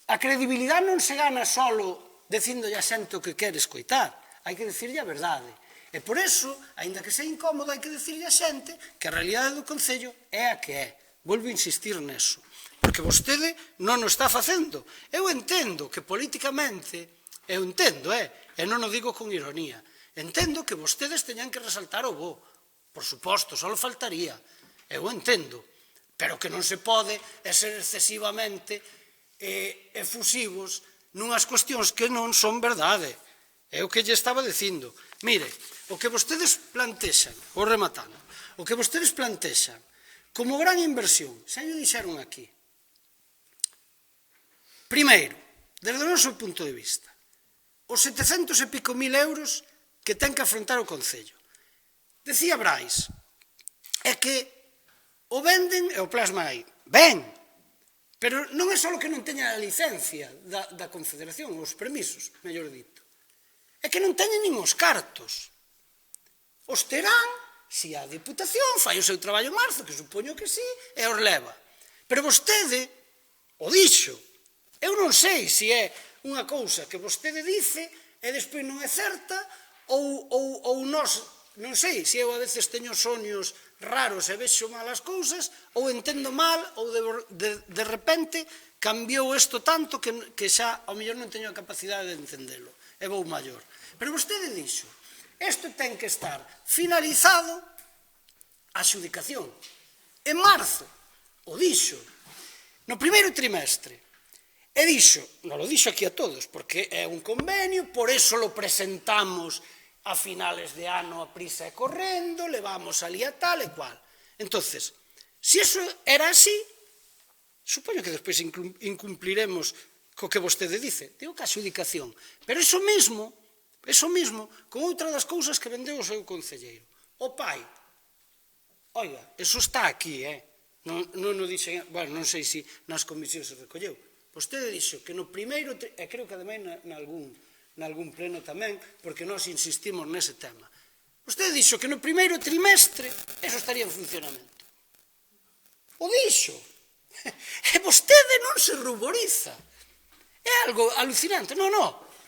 I: a credibilidade non se gana solo dicindolle a xente o que quere escoitar, hai que dicirlle a verdade. E por eso, aínda que sea incómodo, hai que dicirlle a xente que a realidade do concello é a que é. Volvo a insistir neso. Porque vostede non o está facendo. Eu entendo que políticamente, e non o digo con ironía, entendo que vostedes teñan que resaltar o bo. Por suposto, só faltaría. Eu entendo. Pero que non se pode ser excesivamente efusivos nunhas cuestións que non son verdade. É o que lle estaba dicindo. Mire, o que vostedes plantexan, vou rematando, o que vostedes plantexan como gran inversión, xa lle dixeron aquí. Primeiro, desde o noso punto de vista, os 700 e pico mil euros que ten que afrontar o Concello. Decía Brais, é que o venden e o plasma aí. Ben, pero non é só que non teña a licencia da Confederación, os permisos, mellor dito. É que non teñen nin os cartos. Os terán, se a Diputación fai o seu traballo en marzo, que supoño que sí, e os leva. Pero vostede o dixo. Eu non sei se é unha cousa que vostede dice e despois non é certa ou nós, non sei, se eu a veces teño soños raros e vexo mal as cousas ou entendo mal ou de repente cambiou isto tanto que xa ao mellor non teño a capacidade de entendelo e vou maior. Pero vostede dixo, isto ten que estar finalizado a adxudicación. En marzo, o dixo, no primeiro trimestre. E dixo, non lo dixo aquí a todos, porque é un convenio, por eso lo presentamos a finales de ano a prisa e correndo, levamos ali a tal e cual. Entonces, se iso era así, supoño que despois incumpliremos co que vostede dice, digo que a adxudicación, pero iso mesmo, con outra das cousas que vendeu o seu concelleiro. O pai, oiga, eso está aquí, non o dixen, bueno, non sei se nas comisións se recolleu. Vostede dixo que no primeiro, e creo que ademais nalgún pleno tamén, porque nós insistimos nese tema, vostede dixo que no primeiro trimestre eso estaría en funcionamento. O dixo. E vostede non se ruboriza. É algo alucinante. Non,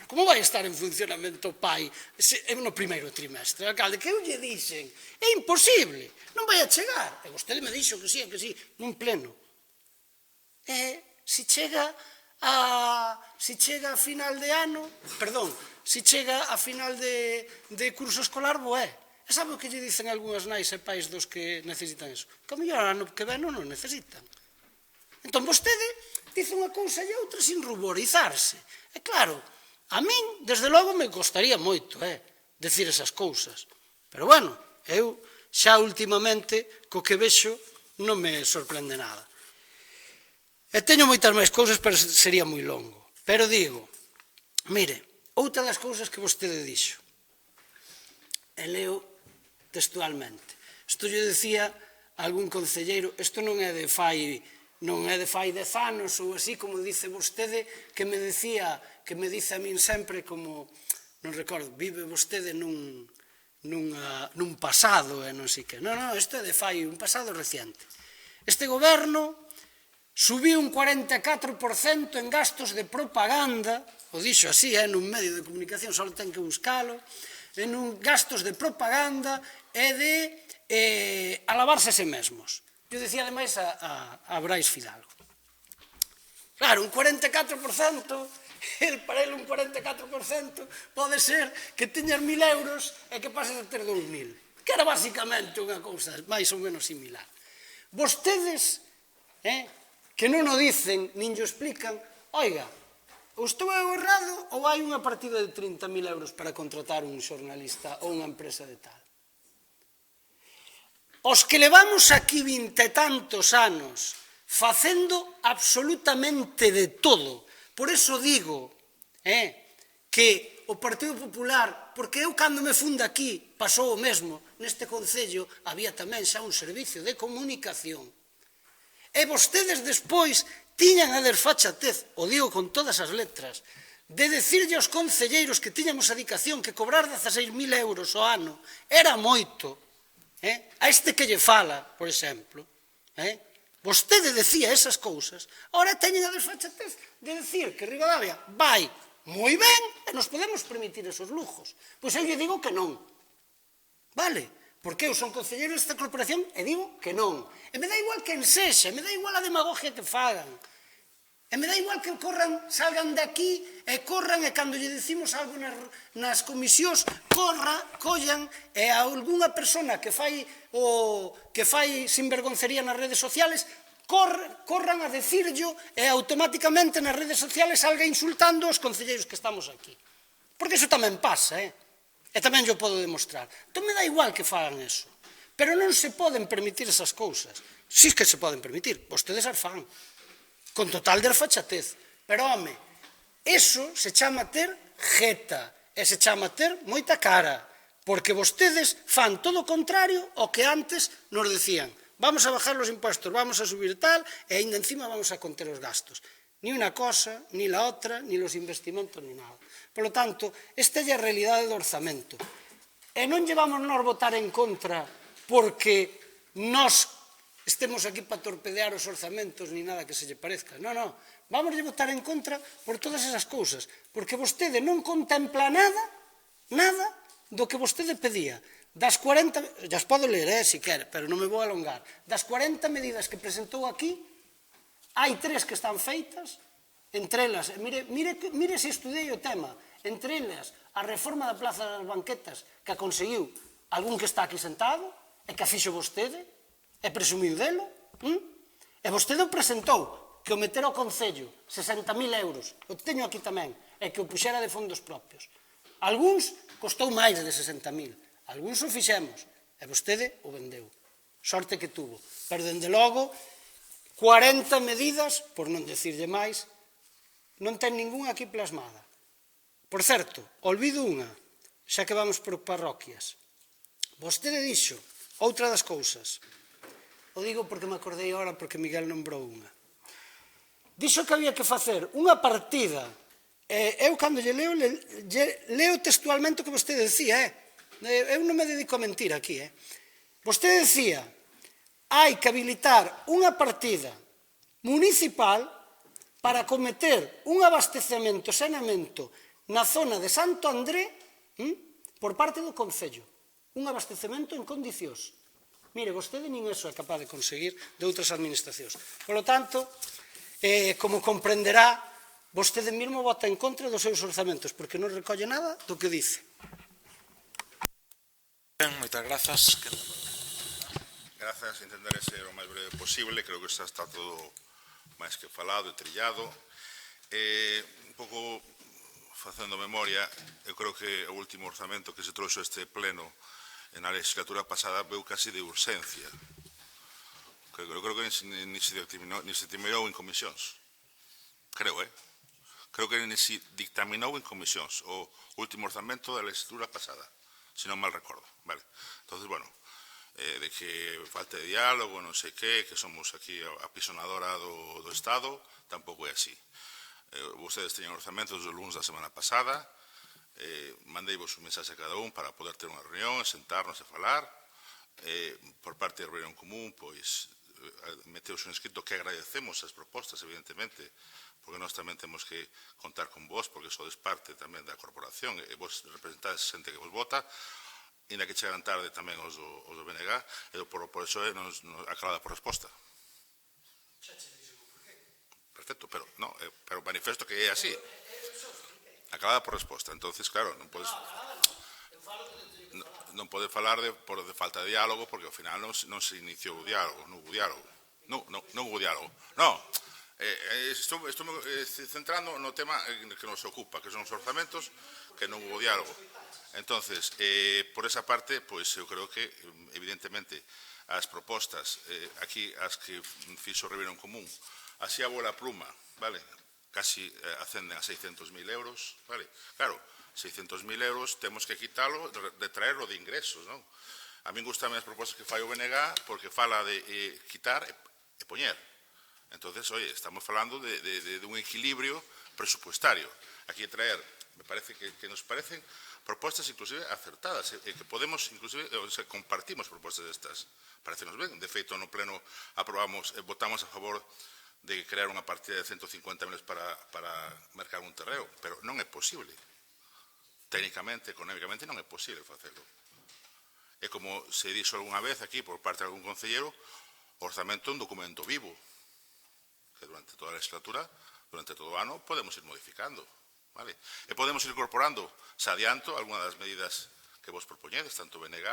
I: como vai estar en funcionamento o pai no primeiro trimestre? Alcalde, que eu lle dixen, é imposible, non vai a chegar. E vostede me dixo que sí, nun pleno. Se chega a final de ano, perdón, se chega a final de curso escolar, boé. E sabe o que lle dicen algunhas nais e pais dos que necesitan eso? Que a mellor ano que ven non o necesitan. Entón, vostede dice unha cousa e outra sin ruborizarse. E claro, a min, desde logo, me costaría moito decir esas cousas. Pero, bueno, eu xa últimamente, co que vexo, non me sorprende nada. E teño moitas máis cousas, pero sería moi longo. Pero digo, mire, outra das cousas que vostede dixo, e leo textualmente, isto lle decía algún concelleiro, isto non é de fai 10 anos ou así, como dice vostede, que me dice a min sempre como, non recordo, vive vostede nun pasado e non sei que. Non, isto é de fai un pasado reciente. Este goberno subiu un 44% en gastos de propaganda, o dixo así, nun medio de comunicación, só ten que buscalo, en gastos de propaganda e de alabarse a sí mesmos. Eu dicía ademais a Brais Fidalgo. Claro, un 44%, para ele un 44% pode ser que teñas 1.000 euros e que pases a ter 2.000, que era basicamente unha cousa máis ou menos similar. Vostedes, que non o dicen, nin o explican, oiga, ou estou errado ou hai unha partida de 30.000 euros para contratar un xornalista ou unha empresa de tal. Os que levamos aquí 20 e tantos anos facendo absolutamente de todo, por eso digo que o Partido Popular, porque eu cando me funda aquí pasou o mesmo, neste concello había tamén xa un servicio de comunicación, e vostedes despois tiñan a desfachatez, o digo con todas as letras, de decirlle aos concelleiros que tiñamos a dedicación que cobrar 16.000 euros ao ano era moito, a este que lle fala, por exemplo, vostede decía esas cousas, ora teñen a desfachatez de decir que Ribadavia vai moi ben e nos podemos permitir esos lujos. Pois eu lle digo que non. Vale? Porque eu son concelleiro desta corporación e digo que non. E me dá igual quen sexa, me dá igual a demagogia que fagan. E me dá igual que salgan de aquí e corran e cando lle decimos algo nas comisións, collan e a algunha persona que fai sinvergoncería nas redes sociales, corran a decirlo e automáticamente nas redes sociales salga insultando os concelleiros que estamos aquí. Porque iso tamén pasa, e tamén yo podo demostrar. Entón me dá igual que fagan eso. Pero non se poden permitir esas cousas. Si que se poden permitir, vostedes as fan. Con total desfachatez. Pero, home, eso se chama ter jeta e se chama ter moita cara, porque vostedes fan todo o contrario ao que antes nos decían. Vamos a bajar os impuestos, vamos a subir tal, e ainda encima vamos a conter os gastos. Ni unha cosa, ni la outra, ni los investimentos, ni nada. Por lo tanto, esta é a realidade do orzamento. E non llevamos nós votar en contra porque nós estemos aquí para torpedear os orzamentos ni nada que se lle parezca. Non, non. Vamos a votar en contra por todas esas cousas. Porque vostede non contempla nada do que vostede pedía. Das 40, ya as podo ler, se quer, pero non me vou alongar. Das 40 medidas que presentou aquí, hai 3 que están feitas, entre elas, mire se estudei o tema, entre elas a reforma da Plaza das Banquetas que a conseguiu algún que está aquí sentado e que a fixo vostede, e presumiu delo, e vostede o presentou, que o meter ao Concello 60.000 euros, o teño aquí tamén, e que o puxera de fondos propios. Algúns costou máis de 60.000, algúns o fixemos, e vostede o vendeu. Sorte que tuvo. Pero, dende logo, 40 medidas, por non decirlle máis, non ten ninguna aquí plasmada. Por certo, olvido unha, xa que vamos por parroquias. Vostede dixo, outra das cousas, o digo porque me acordei agora porque Miguel nombrou unha. Dixo que había que facer unha partida, eu cando lle leo textualmente o que vostede decía, eu non me dedico a mentir aquí, vostede decía, hai que habilitar unha partida municipal para cometer un abastecemento, saneamento na zona de Santo André por parte do Concello. Un abastecemento en condicións. Mire, vostede nin eso é capaz de conseguir de outras administracións. Por lo tanto, como comprenderá, vostede mesmo vota en contra dos seus orzamentos, porque non recolle nada do que dice.
A: Ben, moitas grazas.
F: Grazas, intentaré ser o máis breve posible, creo que xa está todo máis que falado e trillado. Un pouco facendo memoria, eu creo que o último orzamento que se trouxo este pleno na legislatura pasada veu casi de urxencia. Creo que ni se terminou en comisións. Creo, creo que ni se dictaminou en comisións o último orzamento da legislatura pasada, se non mal recordo. Vale. Entonces, bueno, de que falta de diálogo, non sei que somos aquí a pisonadora do Estado, tampouco é así. Vostedes teñen orzamentos dos lunes da semana pasada, mandeivos un mensaxe a cada un para poder ter unha reunión, sentarnos e falar. Por parte da reunión común, pois, meteos un escrito que agradecemos as propostas, evidentemente, porque nós tamén temos que contar con vos, porque sodes parte tamén da corporación, e vos representades xente que vos vota, ainda que chegan tarde tamén os do BNG, e por iso é aclarada por resposta. Perfecto, pero manifesto que é así. Aclarada por resposta. Entonces, claro, non podes falar de falta de diálogo, porque ao final non se iniciou o diálogo, non hubo diálogo. Non hubo diálogo. Non, estou centrando no tema que nos ocupa, que son os orzamentos, que non hubo diálogo. Entonces, por esa parte, pois eu creo que, evidentemente, as propostas, aquí as que fixo o Ribeirón Común, así a bola pluma, vale, casi ascenden a 600.000 euros, vale, claro, 600.000 euros temos que quitalo, de traerlo de ingresos, non? A min gustan as propostas que fai o BNG porque fala de quitar e poñer. Entonces, oye, estamos falando de un equilibrio presupuestario. Aquí traer, me parece que nos parecen propostas inclusive acertadas, que podemos, inclusive, compartimos propostas destas. Parecenos ben. De feito, no pleno aprobamos, votamos a favor de crear unha partida de 150 millones para mercar un terreo, pero non é posible. Técnicamente, económicamente, non é posible facelo. E como se dixo algunha vez aquí por parte de algún concellero, o orzamento é un documento vivo, que durante toda a legislatura, durante todo o ano, podemos ir modificando. Vale? E podemos ir incorporando, se adianto, algunha das medidas que vos propoñedes, tanto BNG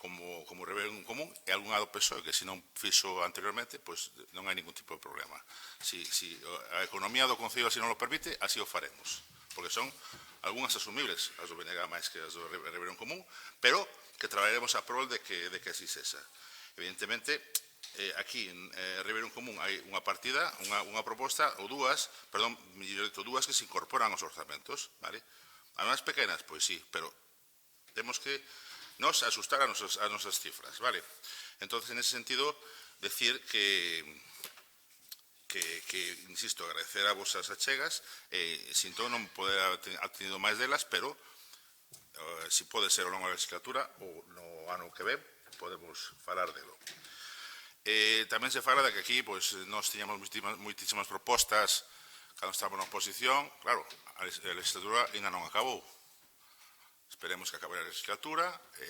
F: como Ribeirón Común, e algunha do PSOE, que se non fixo anteriormente, pois non hai ningún tipo de problema. Si a economía do Concello así non lo permite, así o faremos. Porque son algunhas asumibles, as do BNG máis que as do Ribeirón Común, pero que traballaremos a prol de que así sexa. Evidentemente, aquí en Ribeirón Común hai unha partida, unha proposta, ou dúas, perdón, dúas que se incorporan aos orzamentos, vale? As máis pequenas, pois sí, pero temos que nos asustar a nosas cifras, vale? Entonces, en ese sentido, decir que insisto, agradecer a vosas achegas, sinto non poder haber tenido máis delas, pero si pode ser ao longo da legislatura ou no ano que ven, podemos falar delo. Tamén se fala de que aquí nós tiñamos moitísimas propostas cando estábamos na oposición. Claro, a legislatura ainda non acabou. Esperemos que acabe a legislatura e,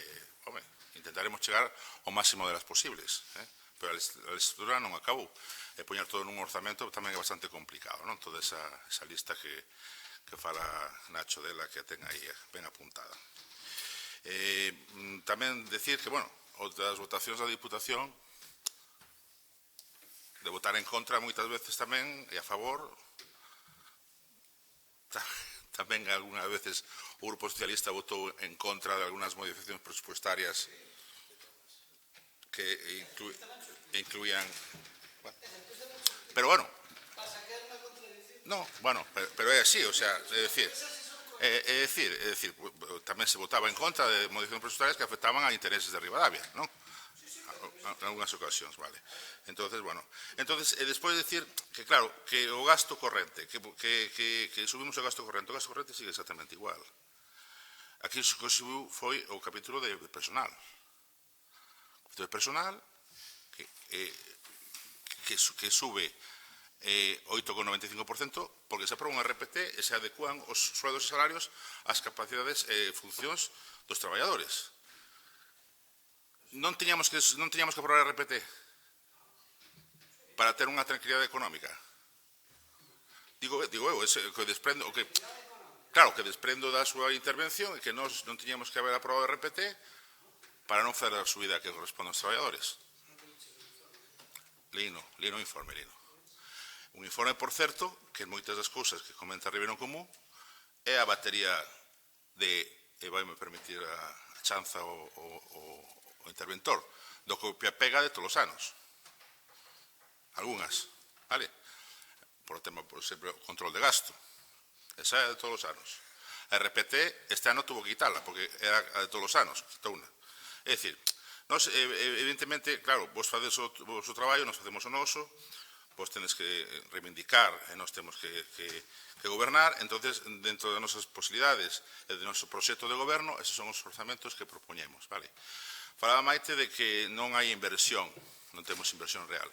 F: intentaremos chegar ao máximo de las posibles. Pero a legislatura non acabou. E poñer todo nun orzamento tamén é bastante complicado, non? Toda esa lista que fala Nacho dela, que ten aí ben apuntada. Tamén decir que, bueno, outras votacións da Diputación, de votar en contra moitas veces tamén e a favor, tamén algunhas veces o Grupo Socialista votou en contra de algunhas modificacións presupuestarias que incluían... Pero bueno... No, bueno, pero é así, o sea, é dicir, tamén se votaba en contra de modificacións presupuestarias que afectaban a intereses de Ribadavia, non? En algunhas ocasións, vale. Entonces, bueno, despois decir que, claro, que o gasto corrente, que subimos o gasto corrente sigue exactamente igual. Aquí o que subiu foi o capítulo de personal. O capítulo de personal que sube 8,95% porque se aproba un RPT e se adecúan os sueldos e salarios ás capacidades e funcións dos traballadores. Non tiñamos que aprobar RPT para ter unha tranquilidade económica. Digo eu, que desprendo, claro, que desprendo da súa intervención e que nós non tiñamos que haber aprobado RPT para non fazer a subida que corresponde aos traballadores. Lino informe, Lino. Un informe, por certo, que moitas das cousas que comenta Ribeirón Común é a batería de, e vai me permitir a chanza o interventor, do copia-pega de todos os anos. Algúnas, vale? Por o tema, por exemplo, o control de gasto, Esa é de todos os anos. A RPT este ano tuvo que quitarla, porque era a de todos os anos, quitouna. É dicir, nós, evidentemente, claro, vos facedes o vosso traballo, nós facemos o noso, vos tenes que reivindicar e nós temos que gobernar, entonces, dentro das nosas posibilidades e do noso proxecto de goberno, esos son os orzamentos que propoñemos, vale? Falaba Maite de que non hai inversión, non temos inversión real.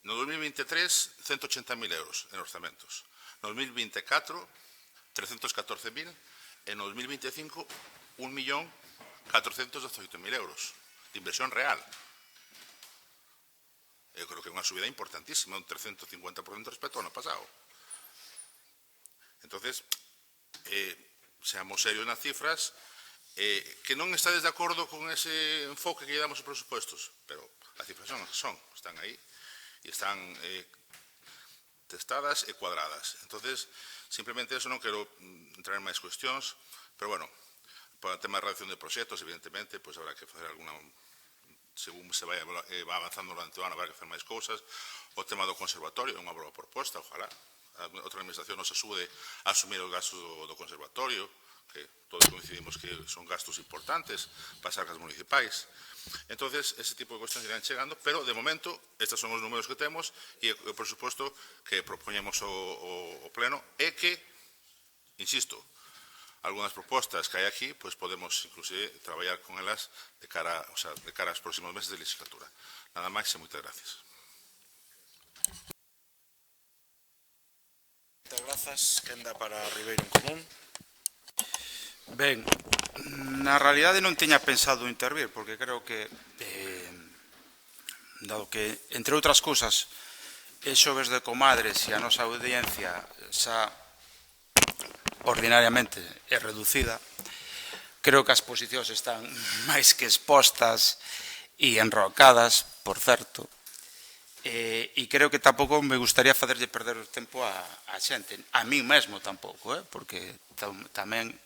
F: No 2023, 180.000 euros en orzamentos. No 2024, 314.000, e no 2025, 1.418.000 euros de inversión real. Eu creo que é unha subida importantísima, un 350% respecto ao ano pasado. Entonces, seamos serios nas cifras, que non estades de acordo con ese enfoque que lle damos aos presupuestos, pero as cifras son, están aí, e están testadas e cuadradas. Entonces, simplemente eso, non quero entrar en máis cuestións, pero bueno, para o tema de redacción de proxectos, evidentemente, pois habrá que facer alguna, según se vai avanzando durante o ano, habrá que facer máis cousas. O tema do conservatorio é unha boa proposta, ojalá a outra administración nos axude a asumir os gastos do conservatorio, que todos coincidimos que son gastos importantes para as arcas municipais. Entonces, ese tipo de cuestións irán chegando, pero, de momento, estes son os números que temos e, por suposto, que propoñemos o Pleno é que, insisto, algunhas propostas que hai aquí, pois podemos, inclusive, traballar con elas de cara aos próximos meses de legislatura. Nada máis e moitas gracias.
A: Moitas grazas. Quenda para Ribeiro en Común.
G: Ben, na realidade non tiña pensado intervir, porque creo que, dado que, entre outras cousas, é xoves de comadres e a nosa audiencia xa ordinariamente é reducida, creo que as posicións están máis que expostas e enrocadas, por certo, e creo que tampouco me gustaría facerlle perder o tempo a xente, a mí mesmo tampouco, porque tamén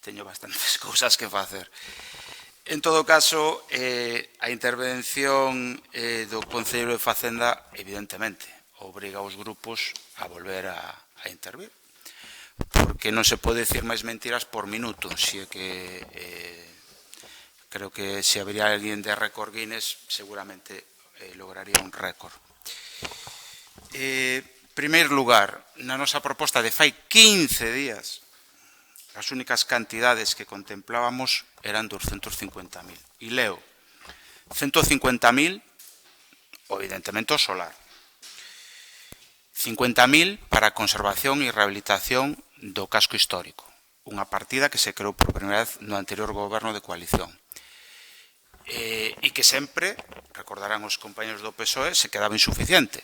G: teño bastantes cousas que facer. En todo caso, a intervención do Concelleiro de Facenda, evidentemente, obriga aos grupos a volver a intervir, porque non se pode dicir máis mentiras por minuto, si é que creo que se habría alguén de récord Guinness, seguramente lograría un récord. Primeiro lugar, na nosa proposta de fai 15 días, as únicas cantidades que contemplábamos eran 250.000. E leo, 150.000, evidentemente o solar. 50.000 para a conservación e rehabilitación do casco histórico. Unha partida que se creou por primeira vez no anterior goberno de coalición. E que sempre, recordarán os compañeros do PSOE, se quedaba insuficiente.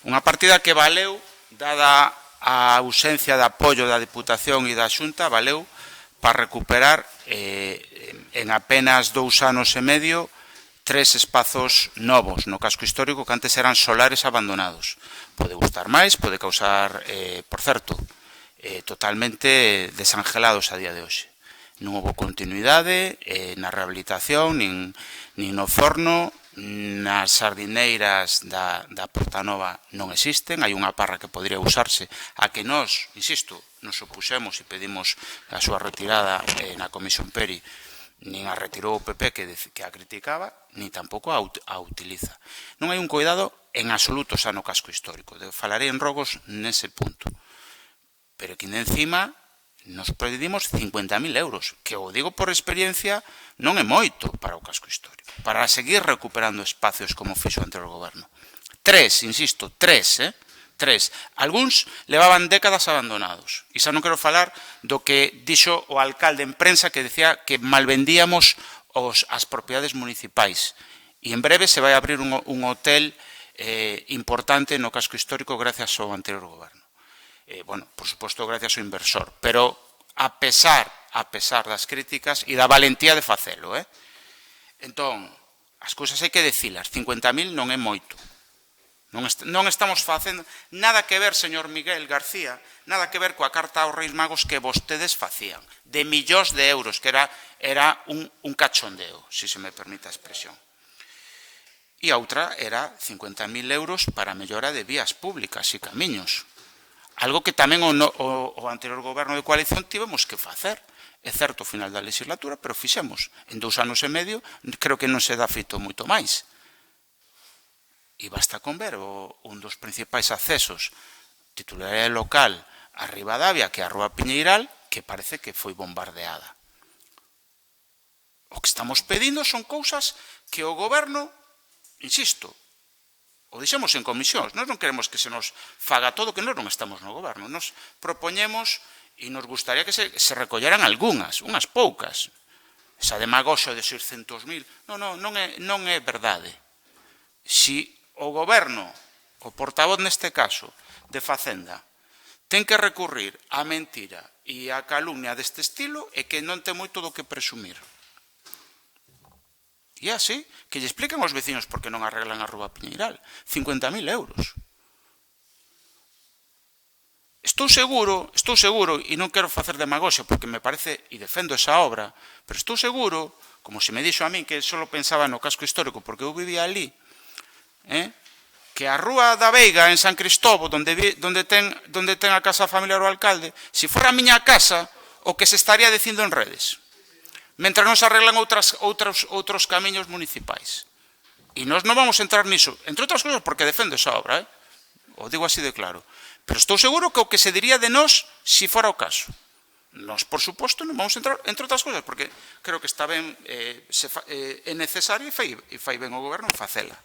G: Unha partida que valeu, dada a ausencia de apoio da Diputación e da Xunta, valeu para recuperar en apenas 2 anos e medio 3 espazos novos no casco histórico que antes eran solares abandonados. Pode gustar máis, pode causar, por certo, totalmente desangelados a día de hoxe. Non houve continuidade na rehabilitación, nin no forno, nas sardineiras da Portanova non existen, hai unha parra que podría usarse, a que nós, insisto, nos opuxemos e pedimos a súa retirada na Comisión Peri, nin a retirou o PP que a criticaba, ni tampouco a utiliza. Non hai un cuidado en absoluto xa no casco histórico, falarei en rogos nese punto, pero que encima nos pedimos 50.000 euros, que o digo por experiencia, non é moito para o casco histórico, para seguir recuperando espacios como fixo o anterior goberno. 3, insisto, 3, 3. Algúns levaban décadas abandonados. E xa non quero falar do que dixo o alcalde en prensa que decía que malvendíamos as propiedades municipais. E en breve se vai abrir un hotel importante no casco histórico gracias ao anterior goberno. Bueno, por suposto, gracias ao inversor, pero a pesar das críticas e da valentía de facelo. Entón, as cousas hai que decilas, 50.000 non é moito. Non estamos facendo nada que ver, señor Miguel García, nada que ver coa carta aos Reis Magos que vostedes facían, de millóns de euros, que era un cachondeo, se me permite a expresión. E a outra era 50.000 euros para a mellora de vías públicas e camiños. Algo que tamén o anterior goberno de coalición tivemos que facer. É certo o final da legislatura, pero fixemos. En 2 anos e medio, creo que non se dá feito moito máis. E basta con ver un dos principais accesos titularidade local a Ribadavia, que é a Rúa Piñeiral, que parece que foi bombardeada. O que estamos pedindo son cousas que o goberno, insisto, o deixamos en comisións. Nós non queremos que se nos faga todo, que nós non estamos no goberno. Nos propoñemos e nos gustaría que se recolleran algunhas, unhas poucas. Esa demagoxia de 600.000, non é verdade. Si o goberno, o portavoz neste caso, de Facenda, ten que recurrir á mentira e á calumnia deste estilo, é que non ten moito do que presumir. E así, que lle expliquen aos vecinos por que non arreglan a Rúa Piñeiral. 50.000 euros. Estou seguro, e non quero facer demagoxia porque me parece, e defendo esa obra, pero estou seguro, como se me dixo a min que só pensaba no casco histórico porque eu vivía ali, que a Rúa da Veiga en San Cristóbal, donde ten a casa familiar o alcalde, se fora a miña casa, o que se estaría dicindo en redes, mentre non se arreglan outros camiños municipais. E nós non vamos entrar niso, entre outras cousas porque defendo esa obra, o digo así de claro. Pero estou seguro que o que se diría de nós se fora o caso. Nós, por suposto, non vamos entrar, entre outras cousas, porque creo que está ben, é necesario e fai ben o goberno facela.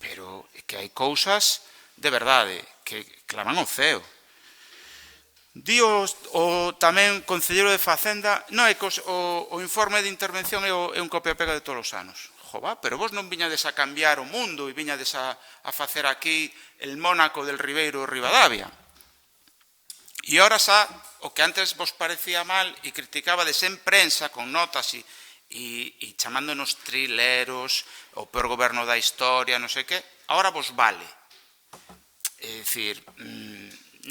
G: Pero que hai cousas de verdade que claman ao ceo. Dio tamén concelleiro de Facenda, non é o informe de intervención é un copia-pega de todos os anos. Jová, pero vos non viñades a cambiar o mundo e viñades a facer aquí el Mónaco del Ribeiro Ribadavia. E ora xa, o que antes vos parecía mal e criticabades en prensa con notas e chamándonos trileros, o peor goberno da historia, non sei que, agora vos vale. É dicir,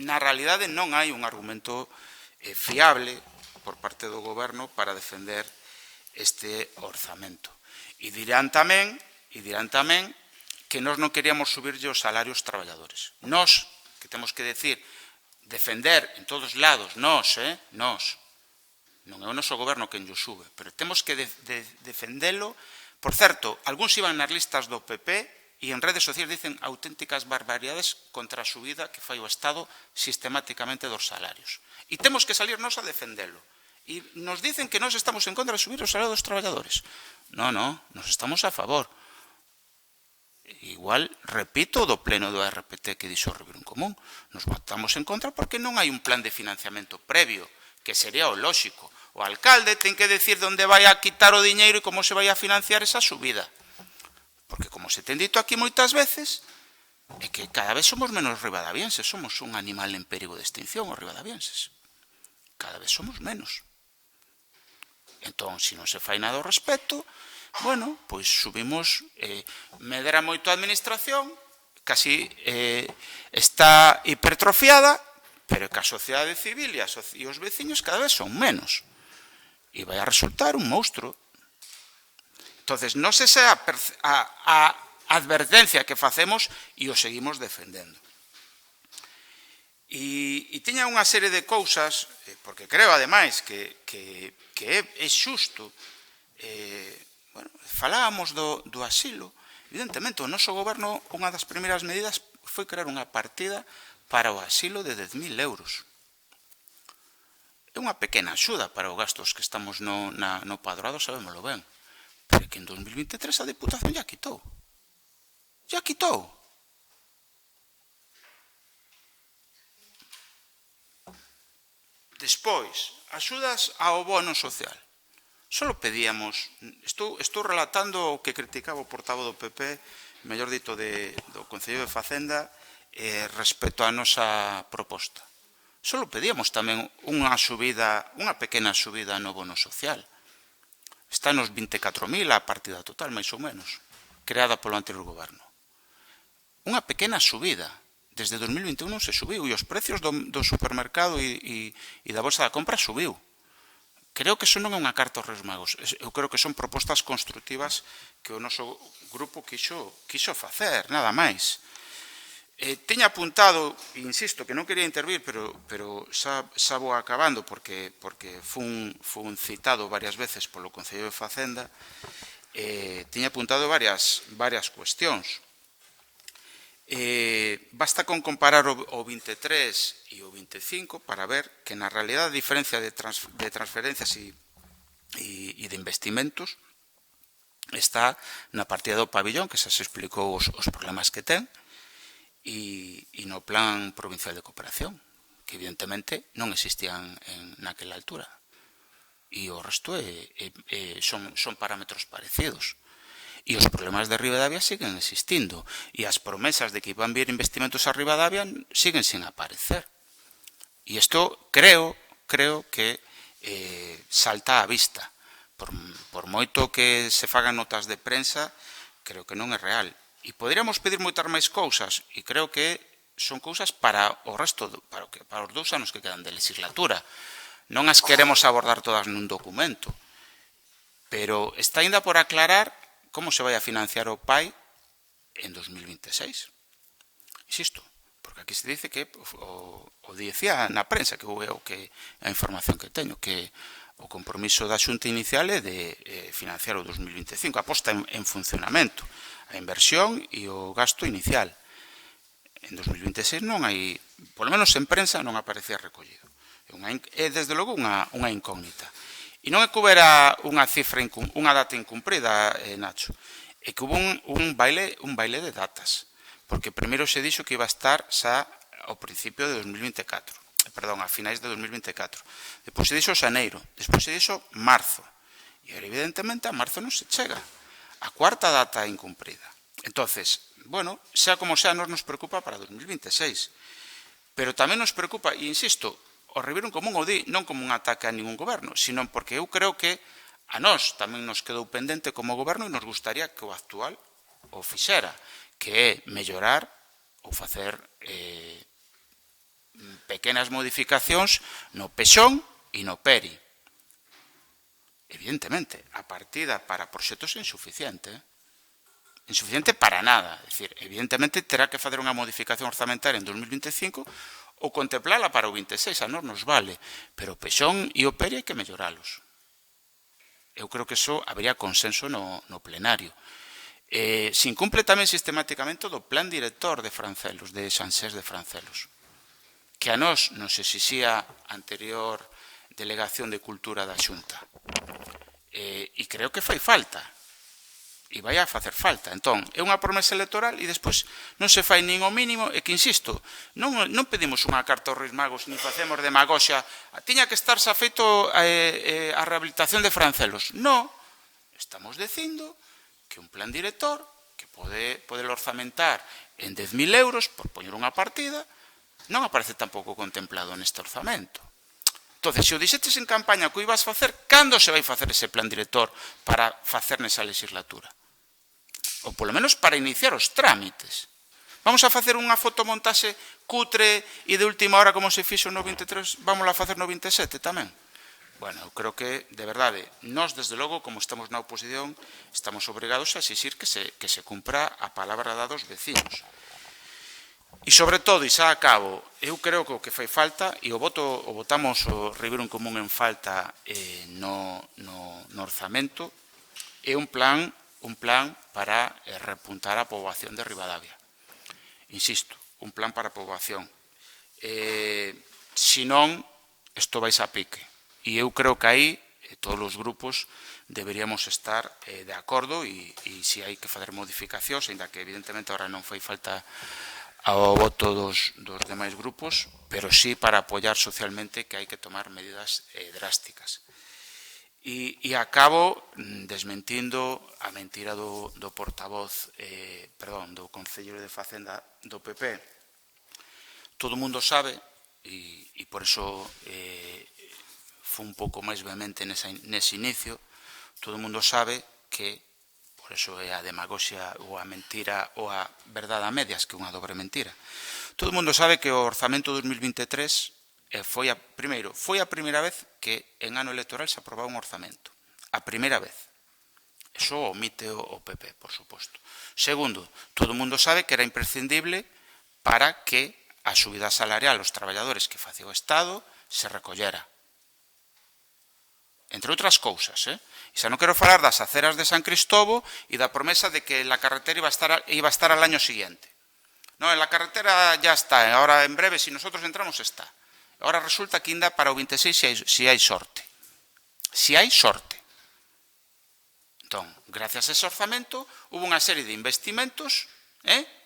G: na realidade non hai un argumento fiable por parte do goberno para defender este orzamento. E dirán tamén que nós non queríamos subirlle os salarios traballadores. Nós, que temos que decir, defender en todos os lados, nós, non é o noso goberno quen o sube, pero temos que defendelo. Por certo, algúns iban nas listas do PP e en redes sociais dicen auténticas barbaridades contra a subida que fai o Estado sistemáticamente dos salarios. E temos que salir nós a defendelo. E nos dicen que nós estamos en contra de subir os salarios dos traballadores. Non, nos estamos a favor. Igual, repito, do pleno do RPT que dixo o Ribeiro en Común. Nos votamos en contra porque non hai un plan de financiamento previo, que sería o lóxico. O alcalde ten que decir onde vai a quitar o diñeiro e como se vai a financiar esa subida. Porque, como se ten dito aquí moitas veces, é que cada vez somos menos ribadavienses. Somos un animal en perigo de extinción, os ribadavienses. Cada vez somos menos. Entón, se non se fai nada ao respecto, bueno, pois subimos, medera moito a administración, casi está hipertrofiada, pero que a sociedade civil e os veciños cada vez son menos. E vai a resultar un monstruo. Entonces, non sei se a advertencia que facemos e o seguimos defendendo. E tiña unha serie de cousas, porque creo, ademais, que é xusto. Falábamos do asilo. Evidentemente, o noso goberno, unha das primeiras medidas foi crear unha partida para o asilo de 10.000 euros. É unha pequena axuda para os gastos que estamos no padroado, sabémoslo ben. Pero que en 2023 a Deputación ya quitou. Ya quitou. Despois, axudas ao bono social. Só pedíamos, estou relatando o que criticaba o portavoz do PP, mellor dito do Concello de Facenda, respecto á nosa proposta. Só pedíamos tamén unha pequena subida no bono social. Está nos 24.000 a partida total, máis ou menos, creada polo anterior goberno. Unha pequena subida. Desde 2021 se subiu e os precios do supermercado e da bolsa da compra subiu. Creo que iso non é unha carta aos Reis Magos. Eu creo que son propostas constructivas que o noso grupo quixo facer, nada máis. Teña apuntado, insisto, que non quería intervir, pero xa vou acabando, porque fun citado varias veces polo Concello de Facenda. Teña apuntado varias cuestións. Basta con comparar o 23 e o 25 para ver que na realidad a diferencia de transferencias e de investimentos está na partida do pabillón, que xa se explicou os problemas que ten, e no plan provincial de cooperación, que evidentemente non existían naquela altura. E o resto son parámetros parecidos. E os problemas de Ribadavia siguen existindo. E as promesas de que iban vir investimentos a Ribadavia siguen sin aparecer. E isto creo que salta á vista. Por moito que se fagan notas de prensa, creo que non é real. E poderíamos pedir moitas máis cousas, e creo que son cousas para o resto, para os 2 anos que quedan de legislatura. Non as queremos abordar todas nun documento, pero está ainda por aclarar como se vai a financiar o PAI en 2026. Insisto, porque aquí se dice que, o dicía na prensa, que é a información que teño, que o compromiso da Xunta inicial é de financiar o 2025, a posta en funcionamento, a inversión e o gasto inicial. En 2026 non hai, polo menos en prensa, non aparecía recollido. É, desde logo, unha incógnita. E non é que houbera unha data incumprida, Nacho, é que hubo un baile de datas, porque primeiro se dixo que iba a estar xa ao principio de 2024, perdón, a finais de 2024. Depois se dixo xaneiro, despois se dixo marzo, e evidentemente a marzo non se chega. A cuarta data incumprida. Entonces, bueno, xa como xa nos preocupa para 2026. Pero tamén nos preocupa, e insisto, o Ribeirón Común o di non como un ataque a ningún goberno, sino porque eu creo que a nós tamén nos quedou pendente como goberno e nos gustaría que o actual o fixera, que é mellorar ou facer pequenas modificacións no Pexón e no Peri. Evidentemente, a partida para proxectos é insuficiente. Insuficiente para nada. É dicir, evidentemente, terá que facer unha modificación orzamentaria en 2025 ou contemplala para o 26, a nos vale. Pero o Pexón e o Peri hai que melloralos. Eu creo que eso habría consenso no plenario. Se incumple tamén sistemáticamente do plan director de Francelos, de Sanxés de Francelos, que a nos nos exixía anterior Delegación de Cultura da Xunta. E creo que fai falta. E vai a facer falta. Entón, é unha promesa electoral e despois non se fai nin o mínimo, e que, insisto, non pedimos unha carta aos Reis Magos, ni facemos demagoxia. Tiña que estar xa feito a rehabilitación de Francelos. Non. Estamos dicindo que un plan director que pode orzamentar en 10.000 euros, por poñer unha partida, non aparece tampouco contemplado neste orzamento. Entón, se o dixetes en campaña que o ibas facer, cando se vai facer ese plan director para facer nesa legislatura? Ou polo menos para iniciar os trámites. Vamos a facer unha fotomontaxe cutre e de última hora como se fixo no 23, vamos a facer no 27 tamén? Bueno, eu creo que, de verdade, nós, desde logo, como estamos na oposición, estamos obrigados a exixir que se cumpra a palabra dada aos vecinos. E, sobre todo, e xa acabo, eu creo que o que fai falta, e votamos o Ribeirón Común en falta no orzamento, é un plan para repuntar a poboación de Ribadavia. Insisto, un plan para a poboación. Se non, isto vais a pique. E eu creo que aí todos os grupos deberíamos estar de acordo e se hai que fazer modificacións, ainda que evidentemente agora non fai falta ao voto dos demais grupos, pero sí para apoiar socialmente que hai que tomar medidas drásticas. E acabo desmentindo a mentira do portavoz, do concelleiro de Facenda do PP. Todo o mundo sabe, e por iso foi un pouco máis vehemente nese inicio, todo o mundo sabe que, por iso é a demagoxia ou a mentira ou a verdade a medias, que é unha dobre mentira. Todo o mundo sabe que o orzamento 2023 foi a primeira vez que en ano electoral se aprobaba un orzamento. A primeira vez. Eso omite o PP, por suposto. Segundo, todo o mundo sabe que era imprescindible para que a subida salarial aos traballadores que facía o Estado se recollera. Entre outras cousas, E xa non quero falar das aceras de San Cristobo e da promesa de que la carretera iba a estar al año siguiente. No, en la carretera ya está, ahora en breve, si nosotros entramos, está. Ahora resulta que ainda para o 26 si hai sorte. Si hai sorte. Entón, gracias a ese orzamento, hubo unha serie de investimentos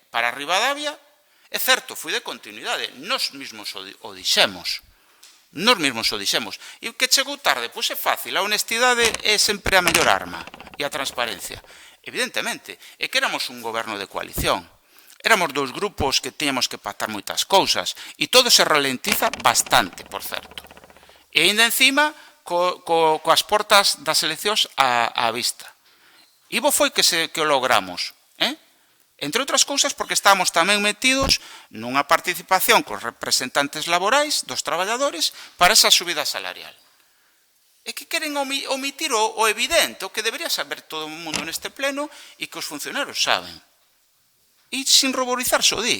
G: para Ribadavia. É certo, foi de continuidade. Nos mesmos o dixemos. Nos mesmos o dixemos. E o que chegou tarde? Pois é fácil. A honestidade é sempre a mellor arma. E a transparencia. Evidentemente, é que éramos un goberno de coalición. Éramos dous grupos que tiñamos que pactar moitas cousas. E todo se ralentiza bastante, por certo. E ainda encima, coas portas das eleccións á vista. E bo foi que o logramos. Entre outras cousas porque estábamos tamén metidos nunha participación cos representantes laborais dos traballadores para esa subida salarial. É que queren omitir o evidente, o que debería saber todo o mundo neste pleno e que os funcionarios saben. E sin ruborizarse o di.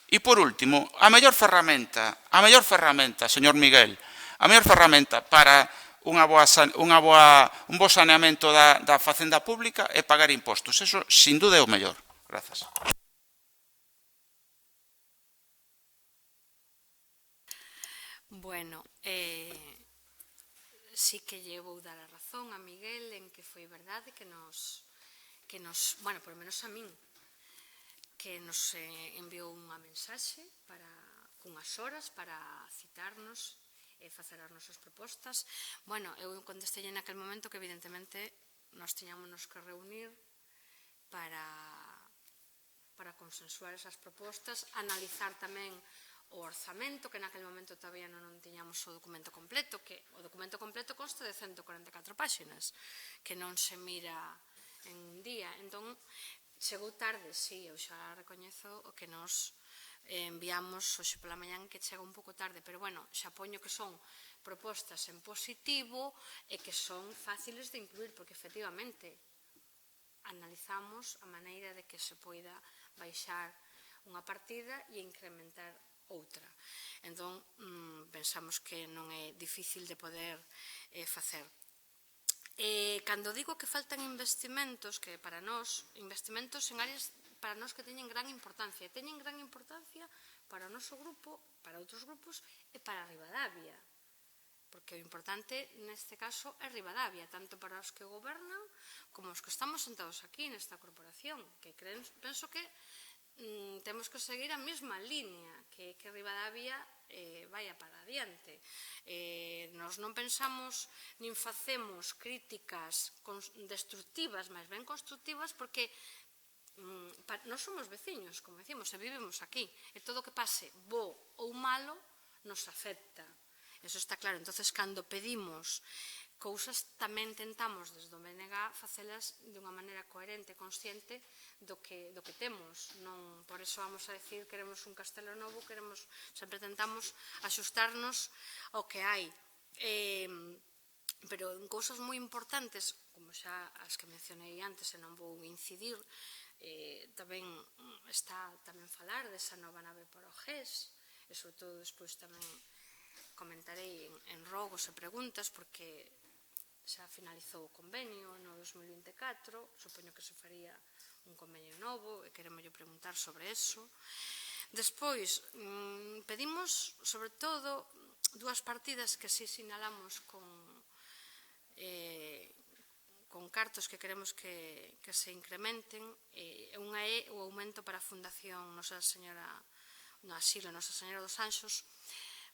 G: E por último, a mellor ferramenta, señor Miguel, a mellor ferramenta para un bo saneamento da facenda pública é pagar impostos. Eso, sin duda, é o mellor. Grazas.
H: Bueno, sí que lle vou dar a razón a Miguel en que foi verdade que nos, bueno, por lo menos a min, que nos enviou unha mensaxe cunhas horas para citarnos e facer as nosas propostas. Bueno, eu contestei en aquel momento que evidentemente nos tiñámonos que reunir para consensuar esas propostas, analizar tamén o orzamento, que naquele momento todavía non tiñamos o documento completo, que o documento completo consta de 144 páxinas, que non se mira en un día. Entón, chegou tarde, sí, eu xa recoñezo o que nos enviamos hoxe pola mañán, que chega un pouco tarde, pero bueno, xa poño que son propostas en positivo e que son fáciles de incluir, porque efectivamente analizamos a maneira de que se poida baixar unha partida e incrementar outra. Entón, pensamos que non é difícil de poder facer. Cando digo que faltan investimentos, que para nós, investimentos en áreas para nós que teñen gran importancia, e teñen gran importancia para o noso grupo, para outros grupos e para Ribadavia, porque o importante neste caso é Ribadavia, tanto para os que gobernan como os que estamos sentados aquí nesta corporación, que penso que temos que seguir a mesma línea, que Ribadavia vaya para adiante. Nos non pensamos nin facemos críticas destructivas, máis ben constructivas, porque nós somos veciños, como decimos, e vivimos aquí, e todo o que pase bo ou malo nos afecta. Eso está claro. Entonces, cando pedimos cousas, tamén tentamos desde o BNG facelas de unha maneira coherente e consciente do que temos. Non, por eso vamos a decir queremos un castelo novo, sempre tentamos axustarnos ao que hai. Pero en cousas moi importantes, como xa as que mencionei antes, e non vou incidir, tamén está tamén falar desa nova nave para o GES, e sobre todo despois tamén comentarei en rogos e preguntas, porque xa finalizou o convenio no 2024, supoño que se faría un convenio novo e queremos preguntar sobre eso. Despois, pedimos, sobre todo, dúas partidas que si sinalamos con cartos que queremos que se incrementen. Unha é o aumento para a Fundación Nosa Señora no Asilo Nosa Señora dos Anxos,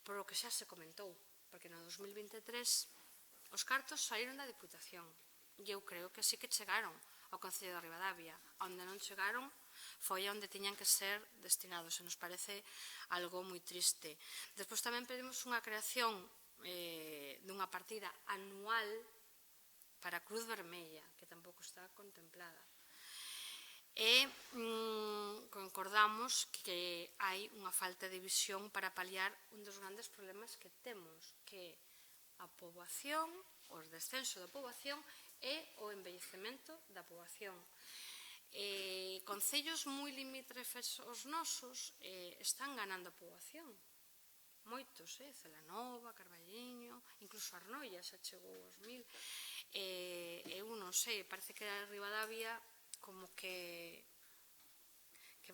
H: por o que xa se comentou, porque no 2023 os cartos saíron da Diputación e eu creo que sí que chegaron ao Concello de Ribadavia. Onde non chegaron foi onde tiñan que ser destinados, e nos parece algo moi triste. Despois tamén pedimos unha creación dunha partida anual para a Cruz Vermella, que tampouco está contemplada. E concordamos que hai unha falta de visión para paliar un dos grandes problemas que temos, que é a poboación, o descenso da poboación e o envellecemento da poboación. Concellos moi limítrofes os nosos están ganando poboación. Moitos, Celanova, Carballiño, incluso Arnoia xa chegou aos 1000. Eu non sei, parece que a Ribadavia como que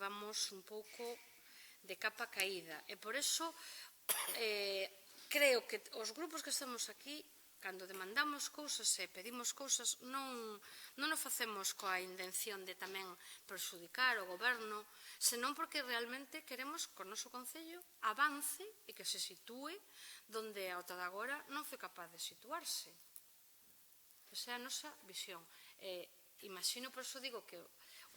H: vamos un pouco de capa caída. E por eso creo que os grupos que estamos aquí, cando demandamos cousas e pedimos cousas, non o facemos coa intención de tamén perxudicar o goberno, senón porque realmente queremos que o noso Concello avance e que se sitúe donde ata agora non foi capaz de situarse. Esa é a nosa visión. Imagino, por iso digo que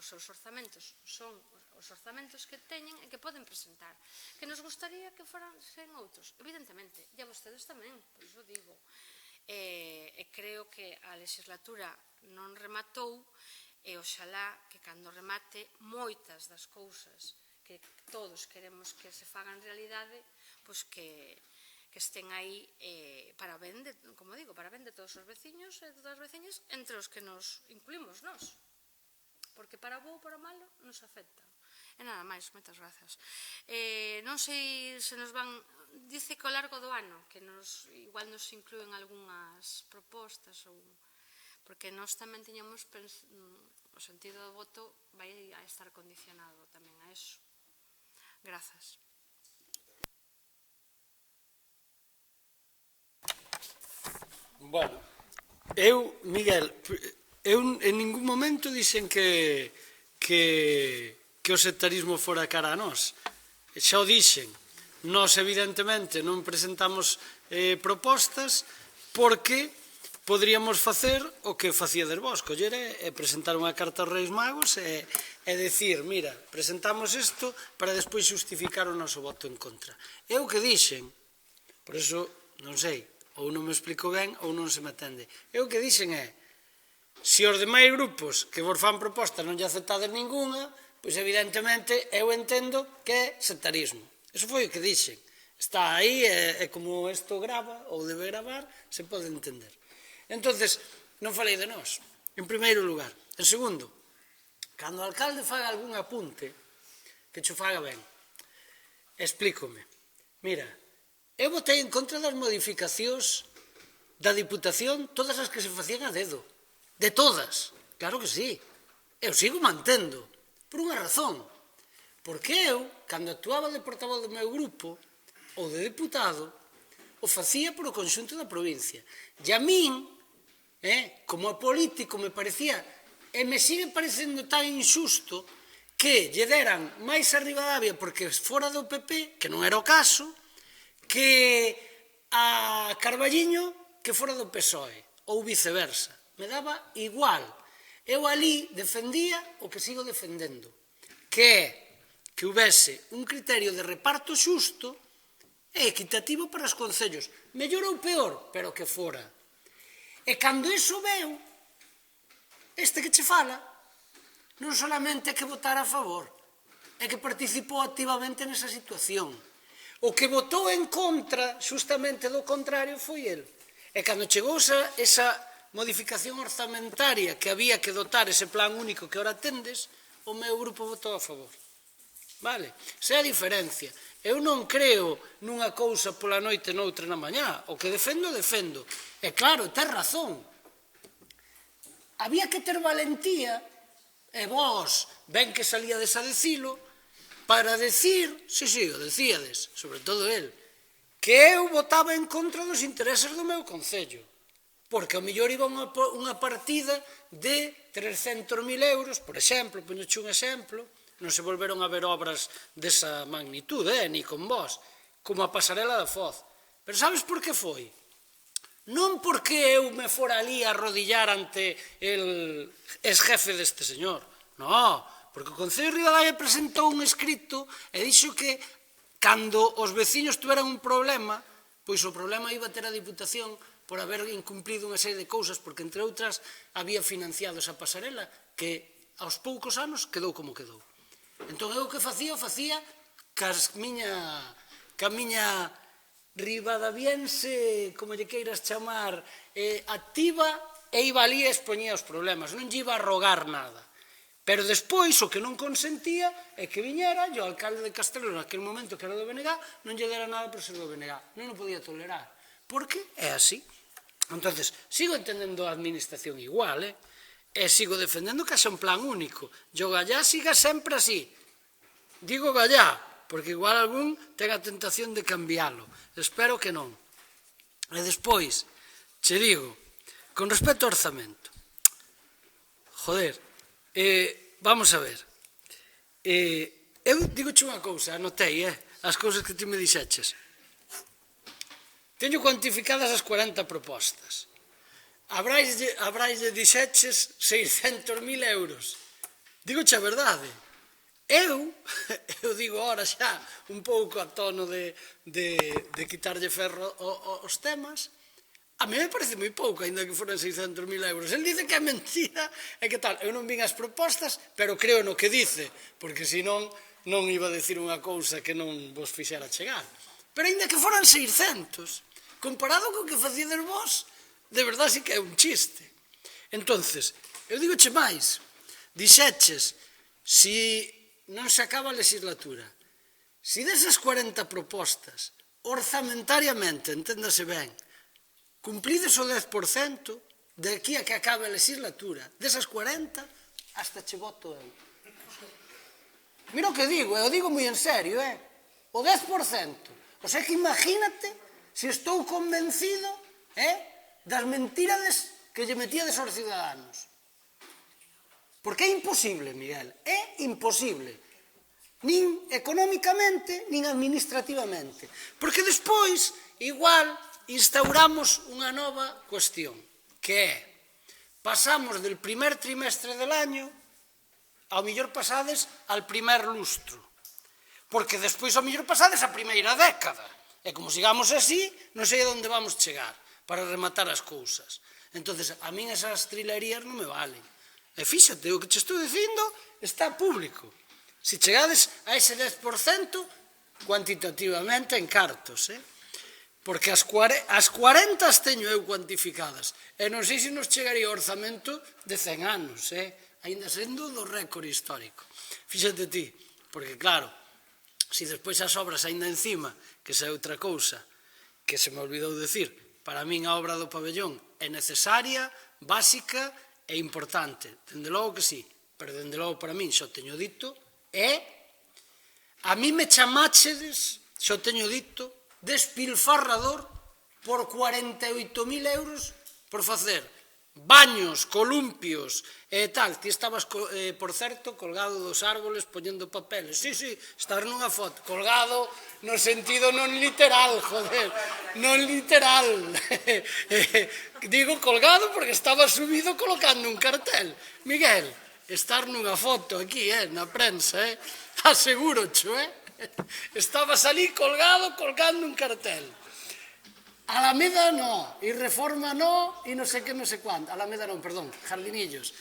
H: os seus orzamentos son os orzamentos que teñen e que poden presentar. Que nos gustaría que foran outros, evidentemente, e a vostedes tamén, por iso digo. E creo que a legislatura non rematou e oxalá que cando remate moitas das cousas que todos queremos que se fagan realidade, pois que estén aí para ben de, como digo, para ben de todos os veciños e todas as veciñas, entre os que nos incluímos nós. Porque para bo ou para malo nos afecta. E nada máis, moitas grazas. Non sei se nos van... Dice que ao largo do ano, que igual nos inclúen algunhas propostas, porque nós tamén tiñamos o sentido do voto vai a estar condicionado tamén a eso. Grazas.
I: Bueno, Miguel, en ningún momento dixen que o sectarismo fora cara a nós. Xa o dixen. Nós, evidentemente, non presentamos propostas porque poderíamos facer o que facíades vos, coller e presentar unha carta aos Reis Magos e decir, mira, presentamos isto para despois justificar o noso voto en contra. É o que dixen, por iso, non sei, ou non me explico ben ou non se me atende. É o que dixen é, se os demais grupos que vos fan propostas non lle aceptades ninguna, pois evidentemente eu entendo que é sectarismo. Eso foi o que dixen. Está aí e como isto grava ou debe gravar, se pode entender. Entonces, non falei de nós, en primeiro lugar. En segundo, cando o alcalde faga algún apunte, que cho faga ben, explícome. Mira, eu votei en contra das modificacións da Diputación, todas as que se facían a dedo. De todas, claro que sí. Eu sigo mantendo, por unha razón. Porque eu, cando actuaba de portavoz do meu grupo, ou de deputado, o facía por o conxunto da provincia. E a min, como político, me parecía, e me sigue parecendo tan injusto, que lle deran máis a Ribadavia porque fora do PP, que non era o caso, que a Carballiño que fora do PSOE, ou viceversa. Me daba igual. Eu ali defendía o que sigo defendendo, que é que houvese un criterio de reparto xusto e equitativo para os concellos. Mellor ou peor, pero que fora. E cando iso veu, este que che fala, non solamente é que votara a favor, é que participou activamente nesa situación. O que votou en contra, justamente do contrario, foi el. E cando chegou esa modificación orzamentaria que había que dotar ese plan único que ora tendes, o meu grupo votou a favor. Vale? Esa é a diferencia. Eu non creo nunha cousa pola noite e noutra na mañá. O que defendo, defendo. E claro, ten razón. Había que ter valentía, e vos, ben que salíades a decilo, para decir, sí, o decíades, sobre todo el, que eu votaba en contra dos intereses do meu concello. Porque ao mellor iba unha partida de 300.000 euros, por exemplo, poñoche un exemplo, non se volveron a ver obras desa magnitude, ni con vos, como a pasarela da Foz. Pero sabes por que foi? Non porque eu me fora ali a arrodillar ante el ex-jefe deste señor, non, porque o Concello de Ribadavia presentou un escrito e dixo que cando os veciños tuveran un problema, pois o problema iba a ter a Diputación por haber incumplido unha serie de cousas, porque entre outras había financiado esa pasarela que aos poucos anos quedou como quedou. Entón, eu o que facía, ca miña ribadaviense, como lle queiras chamar, activa, e iba ali e expoñía os problemas, non lle iba a rogar nada. Pero despois o que non consentía é que viñera e o alcalde de Castelo naquele momento que era do BNG non lle dera nada por ser do BNG. Non o podía tolerar. Porque é así. Entonces, sigo entendendo a administración igual, e sigo defendendo que haxa un plan único. E o Gallá siga sempre así. Digo Gallá, porque igual algún ten a tentación de cambiálo. Espero que non. E despois, che digo, con respecto ao orzamento, joder, vamos a ver, eu digo-che unha cousa, anotei, as cousas que ti me dixeches. Teño cuantificadas as 40 propostas. A Brais lle dixeches 600.000 euros. Digo-che a verdade. Eu digo ahora xa un pouco a tono de quitarlle ferro aos temas. A mí me parece moi pouco, ainda que foran 600.000 euros. El dice que é mentira e que tal. Eu non vin as propostas, pero creo no que dice, porque senón non iba a decir unha cousa que non vos fixera chegar. Pero ainda que foran 600, comparado co que facíades vos, de verdade sí que é un chiste. Entonces, eu digoche máis, dixeches, si non se acaba a legislatura, si desas 40 propostas, orzamentariamente, enténdase ben, cumplides o 10%, de aquí a que acabe a legislatura, desas 40, hasta che voto eu. Mira o que digo, eu digo moi en serio, o 10%. O sea que imagínate se estou convencido das mentiras que lle metíades aos ciudadanos. Porque é imposible, Miguel, é imposible. Nin económicamente, nin administrativamente. Porque despois, igual, instauramos unha nova cuestión, que é, pasamos del primer trimestre del año, ao mellor pasades al primer lustro. Porque despois ao mellor pasades a primeira década. E como sigamos así, non sei a onde vamos chegar para rematar as cousas. Entonces, a min esas trilerías non me valen. E fíxate, o que che estou dicindo está público. Se chegades a ese 10%, cuantitativamente en cartos, porque as 40 as teño eu cuantificadas. E non sei se nos chegaría o orzamento de 100 anos, ainda sendo do récord histórico. Fíxate ti, porque claro, se despois as obras ainda encima, que xa é outra cousa, que se me olvidou decir, para min a obra do pabellón é necesaria, básica e importante. Dende logo que sí, pero dende logo para min, xa o teño dito, a mí me chamáchedes, xa o teño dito, despilfarrador por 48.000 euros por facer baños, columpios e tal. Ti estabas, por certo, colgado dos árboles poñendo papeles. Sí, estar nunha foto. Colgado no sentido non literal, joder. Non literal. Digo colgado porque estaba subido colocando un cartel. Miguel, estar nunha foto aquí, na prensa, asegúrocho, Estabas ali colgado colgando un cartel. Alameda no, e Reforma no, e non sei que, non sei cuánto. Alameda non, perdón, Jardinillos.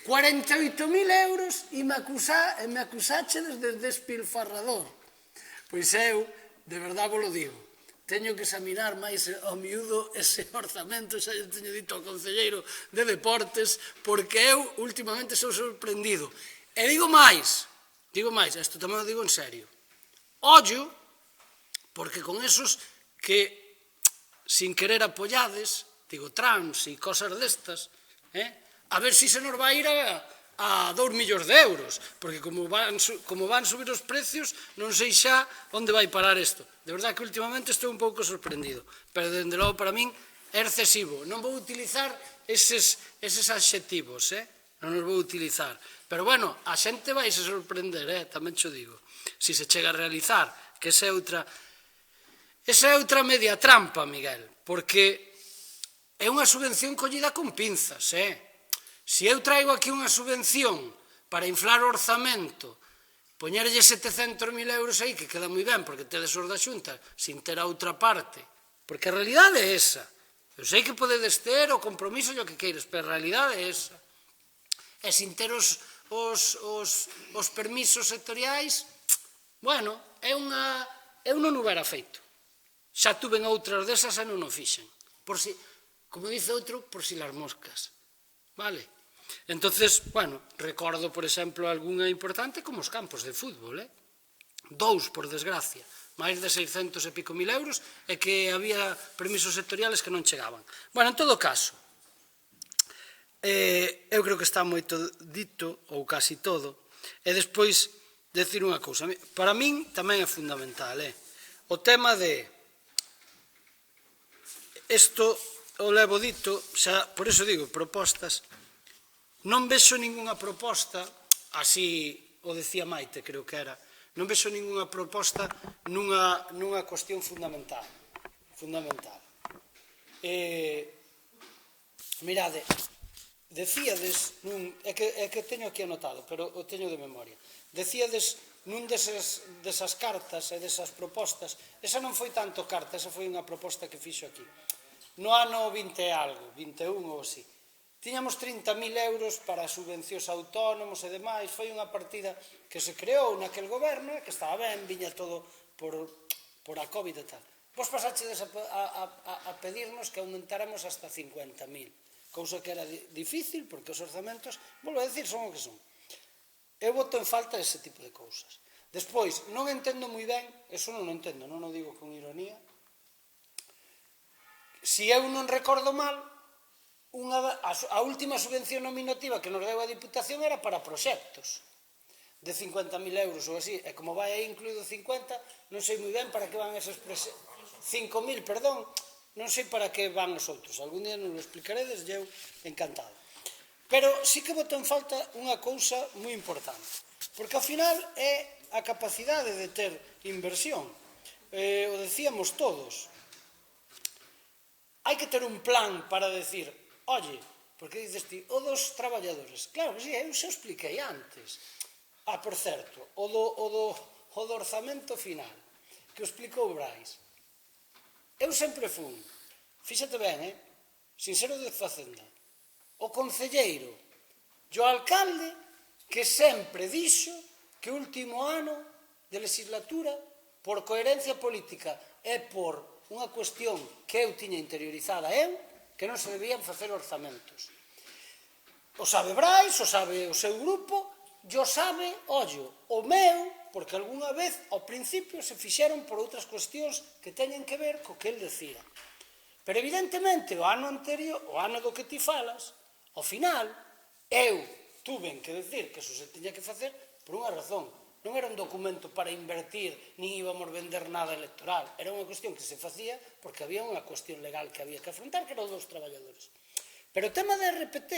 I: 48.000 euros e me acusachedes de despilfarrador. Pois eu, de verdade vos lo digo, teño que examinar máis ao miúdo ese orzamento, xa teño dito ao concelleiro de Deportes, porque eu últimamente sou sorprendido. E digo máis, isto tamén o digo en serio. Ollo, porque con esos que sin querer apoyades, digo, trans e cosas destas, a ver se nos vai ir a 2 millóns de euros, porque como van subir os precios, non sei xa onde vai parar isto. De verdade que últimamente estou un pouco sorprendido, pero dende logo para min é excesivo. Non vou utilizar eses adxetivos, non os vou utilizar. Pero bueno, a xente vai se sorprender, tamén xo digo, se se chega a realizar, que esa é outra media trampa, Miguel, porque é unha subvención collida con pinzas, Se eu traigo aquí unha subvención para inflar o orzamento, poñerlle 700.000 euros aí, que queda moi ben, porque tedes os da Xunta, sin ter a outra parte, porque a realidade é esa. Eu sei que podedes ter o compromiso e o que queires, pero a realidade é esa. E sin ter os permisos sectoriais, bueno, eu non o hubiera feito. Xa tuven outras desas e non o fixen. Por si, como dice outro, por si las moscas. Vale? Entonces, bueno, recordo, por exemplo, algunha importante como os campos de fútbol, dous, por desgracia, máis de 600 e pico mil euros, e que había permisos sectoriales que non chegaban. Bueno, en todo caso, eu creo que está moito dito, ou casi todo, e despois decir unha cousa. Para min tamén é fundamental, o tema de isto o levo dito, xa, por iso digo, propostas, non vexo ningunha proposta, así o decía Maite, creo que era, non vexo ningunha proposta nunha cuestión fundamental. Mirade, decíades, é que teño aquí anotado, pero o teño de memoria, decíades nun desas cartas e desas propostas, esa non foi tanto carta, esa foi unha proposta que fixo aquí, no ano 20 e algo, 21 ou así, tiñamos 30.000 euros para subvencións a autónomos e demais, foi unha partida que se creou naquel goberno e que estaba ben, viña todo por a COVID e tal. Vos pasachedes a pedirnos que aumentáramos hasta 50.000, cousa que era difícil porque os orzamentos, volvo a decir, son o que son. Eu boto en falta ese tipo de cousas. Despois, non entendo moi ben, eso non o entendo, non o digo con ironía, si eu non recordo mal, a última subvención nominativa que nos deu a Diputación era para proxectos de 50.000 euros ou así, e como vai aí incluído 50, non sei moi ben para que van esos 5.000, perdón, non sei para que van os outros, algún día non lo explicaredes, eu encantado. Pero sí que boto en falta unha cousa moi importante, porque ao final é a capacidade de ter inversión, o decíamos todos, hai que ter un plan para decir, oye, porque dices ti, o dos traballadores, claro que sí, eu xa expliquei antes. Por certo, o do orzamento final, que o explicou Brais. Eu sempre fui, fíxate ben, sin ser o de Facenda, o concelleiro e o alcalde que sempre dixo que o último ano de legislatura, por coherencia política e por unha cuestión que eu tiña interiorizada que non se debían facer orzamentos. O sabe Brais, o sabe o seu grupo, e o sabe, ollo, o meu, porque algunha vez ao principio se fixeron por outras cuestións que teñen que ver co que el decía. Pero evidentemente o ano anterior, o ano do que ti falas, ao final, eu tuven que decir que eso se tiña que facer por unha razón. Non era un documento para invertir, nin íbamos vender nada electoral. Era unha cuestión que se facía porque había unha cuestión legal que había que afrontar, que era o dos traballadores. Pero o tema da RPT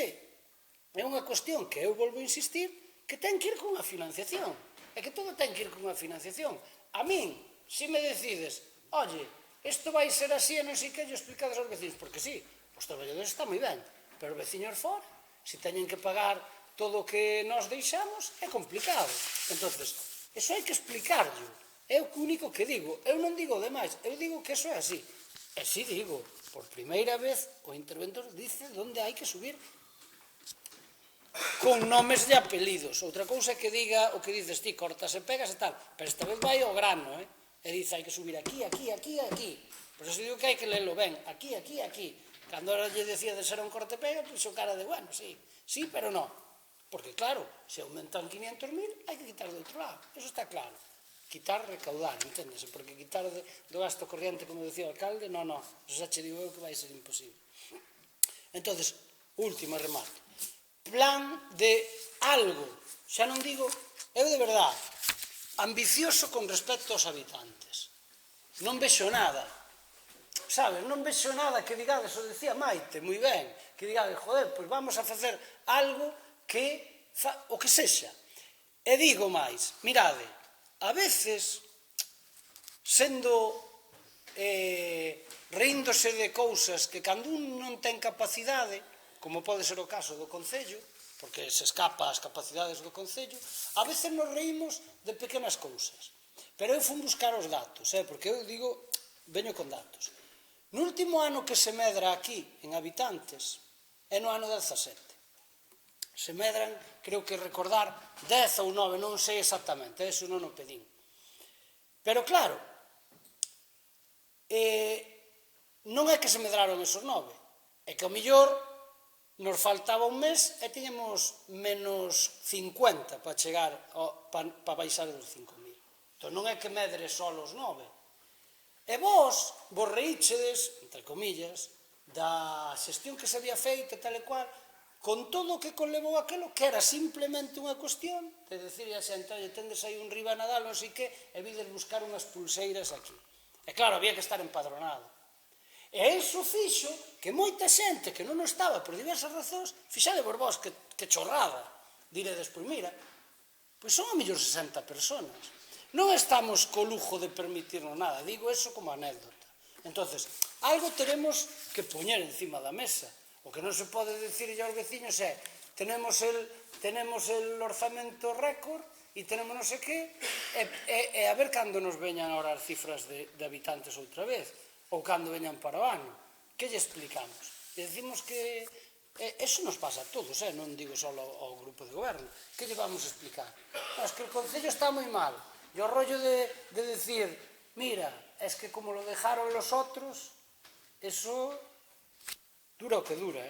I: é unha cuestión que eu volvo a insistir que ten que ir con unha financiación. É que todo ten que ir con unha financiación. A min, se me decides, oye, isto vai ser así e non sei que, yo explicades aos vecinos, porque sí, os traballadores están moi ben, pero os veciños fora, se teñen que pagar todo o que nos deixamos, é complicado. Entonces, eso hai que explicarlo. É o único que digo. Eu non digo demais, eu digo que eso é así. E si digo, por primeira vez, o interventor dice onde hai que subir con nomes e apelidos. Outra cousa é que diga o que dices ti, cortas e pegas e tal, pero esta vez vai ao grano, e dice hai que subir aquí, aquí, aquí, aquí. Por eso digo que hai que lelo ben, aquí, aquí, aquí. Cando ahora lle decía de ser un corte e pega, puxo cara de, bueno, sí, sí, pero non. Porque claro, se aumentan 500.000, hai que quitar do outro lado, eso está claro. Quitar, recaudar, enténdese, porque quitar do gasto corriente, como decía o alcalde, non, eso xa che digo eu que vai ser imposible. Entonces, último remate. Plan de algo, xa non digo, eu de verdade, ambicioso con respecto aos habitantes. Non vexo nada, sabes, non vexo nada que digades, o decía Maite, moi ben, que digades, joder, pois vamos a facer algo que, o que sexa. E digo máis, mirade, a veces, sendo, reíndose de cousas que cando un non ten capacidade, como pode ser o caso do Concello, porque se escapa as capacidades do Concello, a veces nos reímos de pequenas cousas. Pero eu fui buscar os datos, porque eu digo, veño con datos. No último ano que se medra aquí, en habitantes, é no ano 17. Se medran, creo que recordar, 10 ou 9, non sei exactamente, eso non o pedín. Pero claro, non é que se medraron esos 9, é que ao mellor nos faltaba un mes e tiñamos menos 50 para chegar, para baixar dos 5.000. Entón non é que medre só os 9. E vos reíchedes, entre comillas, da xestión que se había feito, tal e cual, con todo o que conlevou aquelo, que era simplemente unha cuestión de decir a xente, tendes aí un riba Nadal, non sei que, e vides buscar unhas pulseiras aquí. E claro, había que estar empadronado. E iso fixo que moita xente que non estaba por diversas razóns, fixadevos vos que chorrada, diredes, pois mira, pois son a mellor 60 personas. Non estamos co lujo de permitirnos nada, digo eso como anécdota. Entonces, algo teremos que poñer encima da mesa. O que non se pode dicir aos veciños é tenemos el orzamento récord e tenemos non sei que, e a ver cando nos veñan ahora as cifras de habitantes outra vez, ou cando veñan para o ano. Que lle explicamos? E decimos que eso nos pasa a todos, non digo só ao grupo de goberno. Que lle vamos a explicar? Es que o Concello está moi mal. E o rollo de decir, mira, es que como lo dejaron los otros, eso dura o que dura,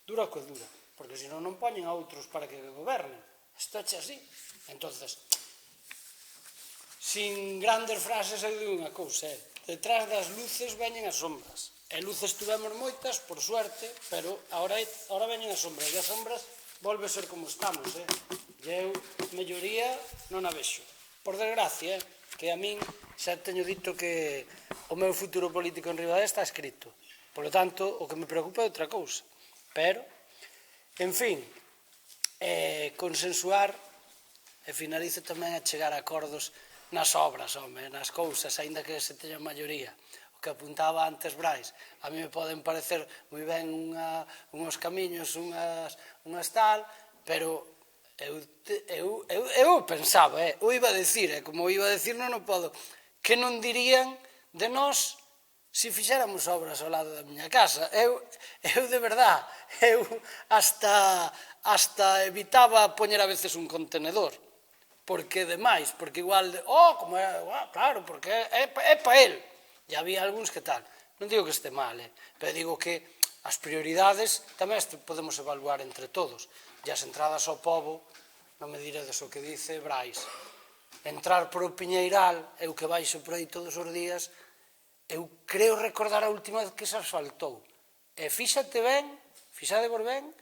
I: dura o que dura. Porque senón non poñen a outros para que gobernen. Isto é así. Entonces, sin grandes frases, eu digo unha cousa, detrás das luces veñen as sombras. E luces tuvemos moitas, por suerte, pero ahora veñen as sombras. E as sombras volve a ser como estamos, E eu, melloría, non a vexo. Por desgracia, que a min xa teño dito que o meu futuro político en Ribadeo está escrito. Por lo tanto, o que me preocupa é outra cousa. Pero, en fin, consensuar e finalizo tamén a chegar a acordos nas obras, nas cousas, aínda que se teña maioría. O que apuntaba antes Brais, a mí me poden parecer moi ben unhos camiños, unhas tal, pero eu pensaba, eu iba a decir, como iba a decir non o podo, que non dirían de nós se fixéramos obras ao lado da miña casa. Eu de verdad, eu hasta evitaba poñer a veces un contenedor, porque demais, porque igual, como é, claro, porque é pa él. E había algúns que tal. Non digo que este mal, pero digo que as prioridades tamén podemos evaluar entre todos. E as entradas ao pobo, non me diredes o que dice Brais. Entrar por o Piñeiral, eu que baixo por aí todos os días, eu creo recordar a última vez que se asfaltou. E fixadevos ben,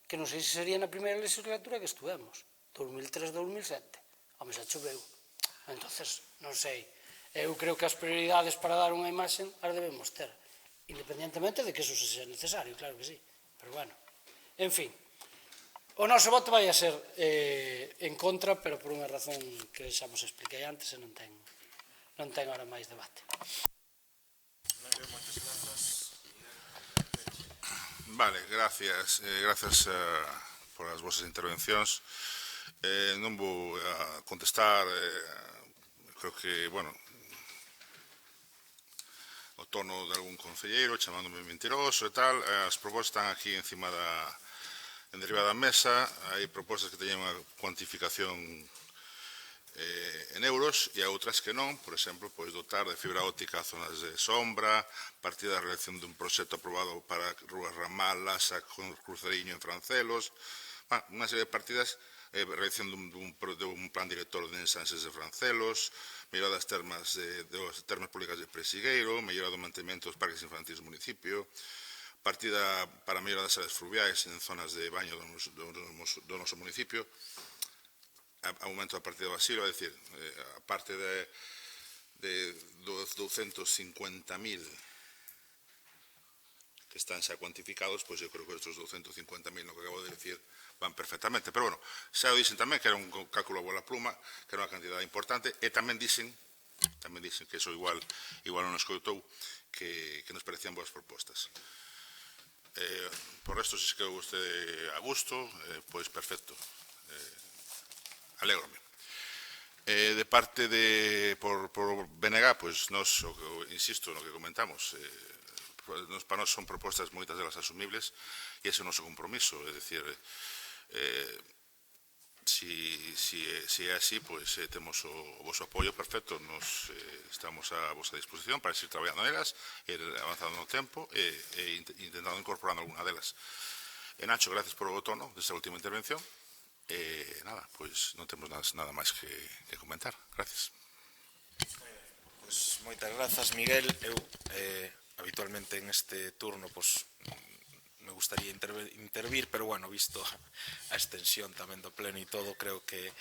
I: que non sei se sería na primeira legislatura que estuvemos, 2003-2007. Home, xa choveu. Entonces, non sei. Eu creo que as prioridades para dar unha imaxe as debemos ter, independentemente de que eso sexa necesario, claro que sí. Pero bueno, en fin, o noso voto vai a ser en contra, pero por unha razón que xa vos expliquei antes e non ten ahora máis debate.
F: Vale, gracias por as vosas intervencións. Non vou contestar, creo que, bueno, o tono de algún concelleiro chamándome mentiroso e tal. As propostas están aquí encima en derivada da mesa. Hai propostas que teñen unha cuantificación en euros e outras que non. Por exemplo, pois dotar de fibra óptica a zonas de sombra, partida da realización dun proxecto aprobado para Rúa Ramal, Lasa, Cruceriño en Francelos, unha serie de partidas, realización dun plan director de ensances de Francelos, mellora das termas públicas de Presigueiro, mellora do mantemento dos parques infantis do municipio, partida para mellora das áreas fluviais en zonas de baño do noso municipio, aumento da partida do asilo, é dicir, a parte dos 250.000 que están xa cuantificados, pois eu creo que estes 250.000 no que acabo de decir van perfectamente. Pero, bueno, xa o dixen tamén que era un cálculo a bola pluma, que era unha cantidad importante, e tamén dixen que eso igual non escoitou, que nos parecían boas propostas. Por resto, se quedou vostede a gusto, pois perfecto. Alégrome. De parte por BNG, pois nos, insisto no que comentamos, para nós son propostas moitas delas asumibles e ese é o noso compromiso, é dicir, si é así, pois temos o vosso apoio perfecto, nos estamos a vosa disposición para seguir traballando nelas, avanzando no tempo e intentando incorporar alguna delas. E Nacho, gracias por o tono desta última intervención. Nada, pois non temos nada máis que comentar. Gracias.
A: Pois moitas grazas, Miguel. Eu habitualmente en este turno me gustaría intervir, pero bueno, visto a extensión tamén do pleno e todo, creo que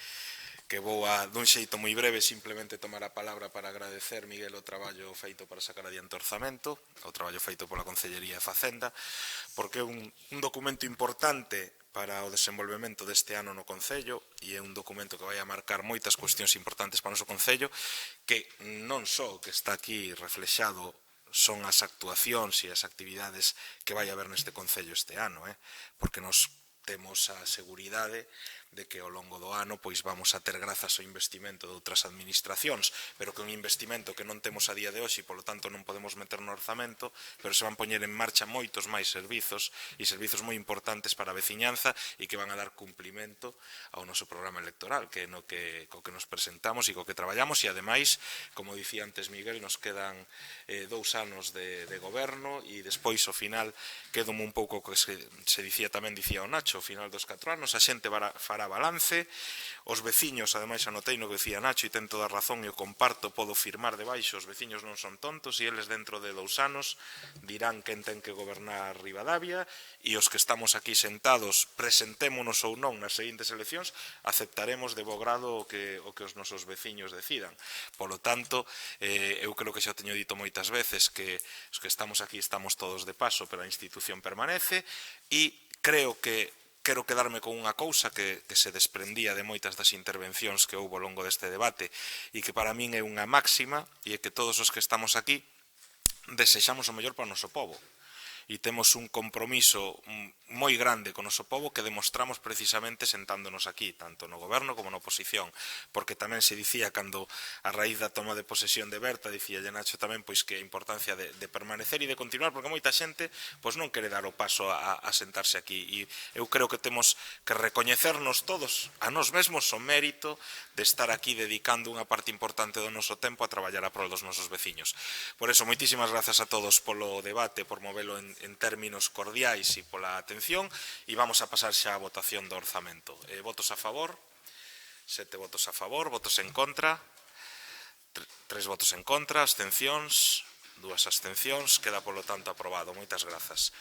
A: vou dun xeito moi breve simplemente tomar a palabra para agradecer, Miguel, o traballo feito para sacar adiante o orzamento, o traballo feito pola Concellería de Facenda, porque é un documento importante para o desenvolvemento deste ano no Concello e é un documento que vai a marcar moitas cuestións importantes para o noso Concello, que non só que está aquí reflexado son as actuacións e as actividades que vai haber neste Concello este ano, porque nos temos a seguridade de que ao longo do ano pois vamos a ter grazas ao investimento de outras administracións, pero que un investimento que non temos a día de hoxe e polo tanto non podemos meter no orzamento, pero se van poñer en marcha moitos máis servizos e servizos moi importantes para a veciñanza e que van a dar cumplimento ao noso programa electoral, que é co que nos presentamos e co que traballamos, e ademais, como dicía antes Miguel, nos quedan 2 anos de goberno e despois ao final quedo un pouco que se dicía tamén, dicía o Nacho, ao final dos 4 anos a xente fará balance, os veciños, ademais anotei no que dicía Nacho e ten toda a razón e o comparto, podo firmar debaixo, os veciños non son tontos e eles dentro de 2 anos dirán quen ten que gobernar Ribadavia e os que estamos aquí sentados, presentémonos ou non nas seguintes eleccións, aceptaremos de bo grado o que os nosos veciños decidan. Polo tanto, eu creo que xa teño dito moitas veces que os que estamos aquí estamos todos de paso, pero a institución permanece e creo que quero quedarme con unha cousa que se desprendía de moitas das intervencións que houve ao longo deste debate e que para min é unha máxima e é que todos os que estamos aquí desexamos o mellor para o noso pobo e temos un compromiso moi grande con o noso pobo que demostramos precisamente sentándonos aquí, tanto no goberno como na oposición, porque tamén se dicía cando a raíz da toma de posesión de Berta, dicía Nacho tamén pois que a importancia de permanecer e de continuar, porque moita xente pois non quere dar o paso a sentarse aquí e eu creo que temos que recoñecernos todos a nós mesmos o mérito de estar aquí dedicando unha parte importante do noso tempo a traballar a prol dos nosos veciños. Por eso, moitísimas grazas a todos polo debate, por movelo en términos cordiais e pola atención e vamos a pasar xa a votación do orzamento. Votos a favor, 7 votos a favor, votos en contra, 3 votos en contra, abstencións, 2 abstencións, queda polo tanto aprobado. Moitas grazas.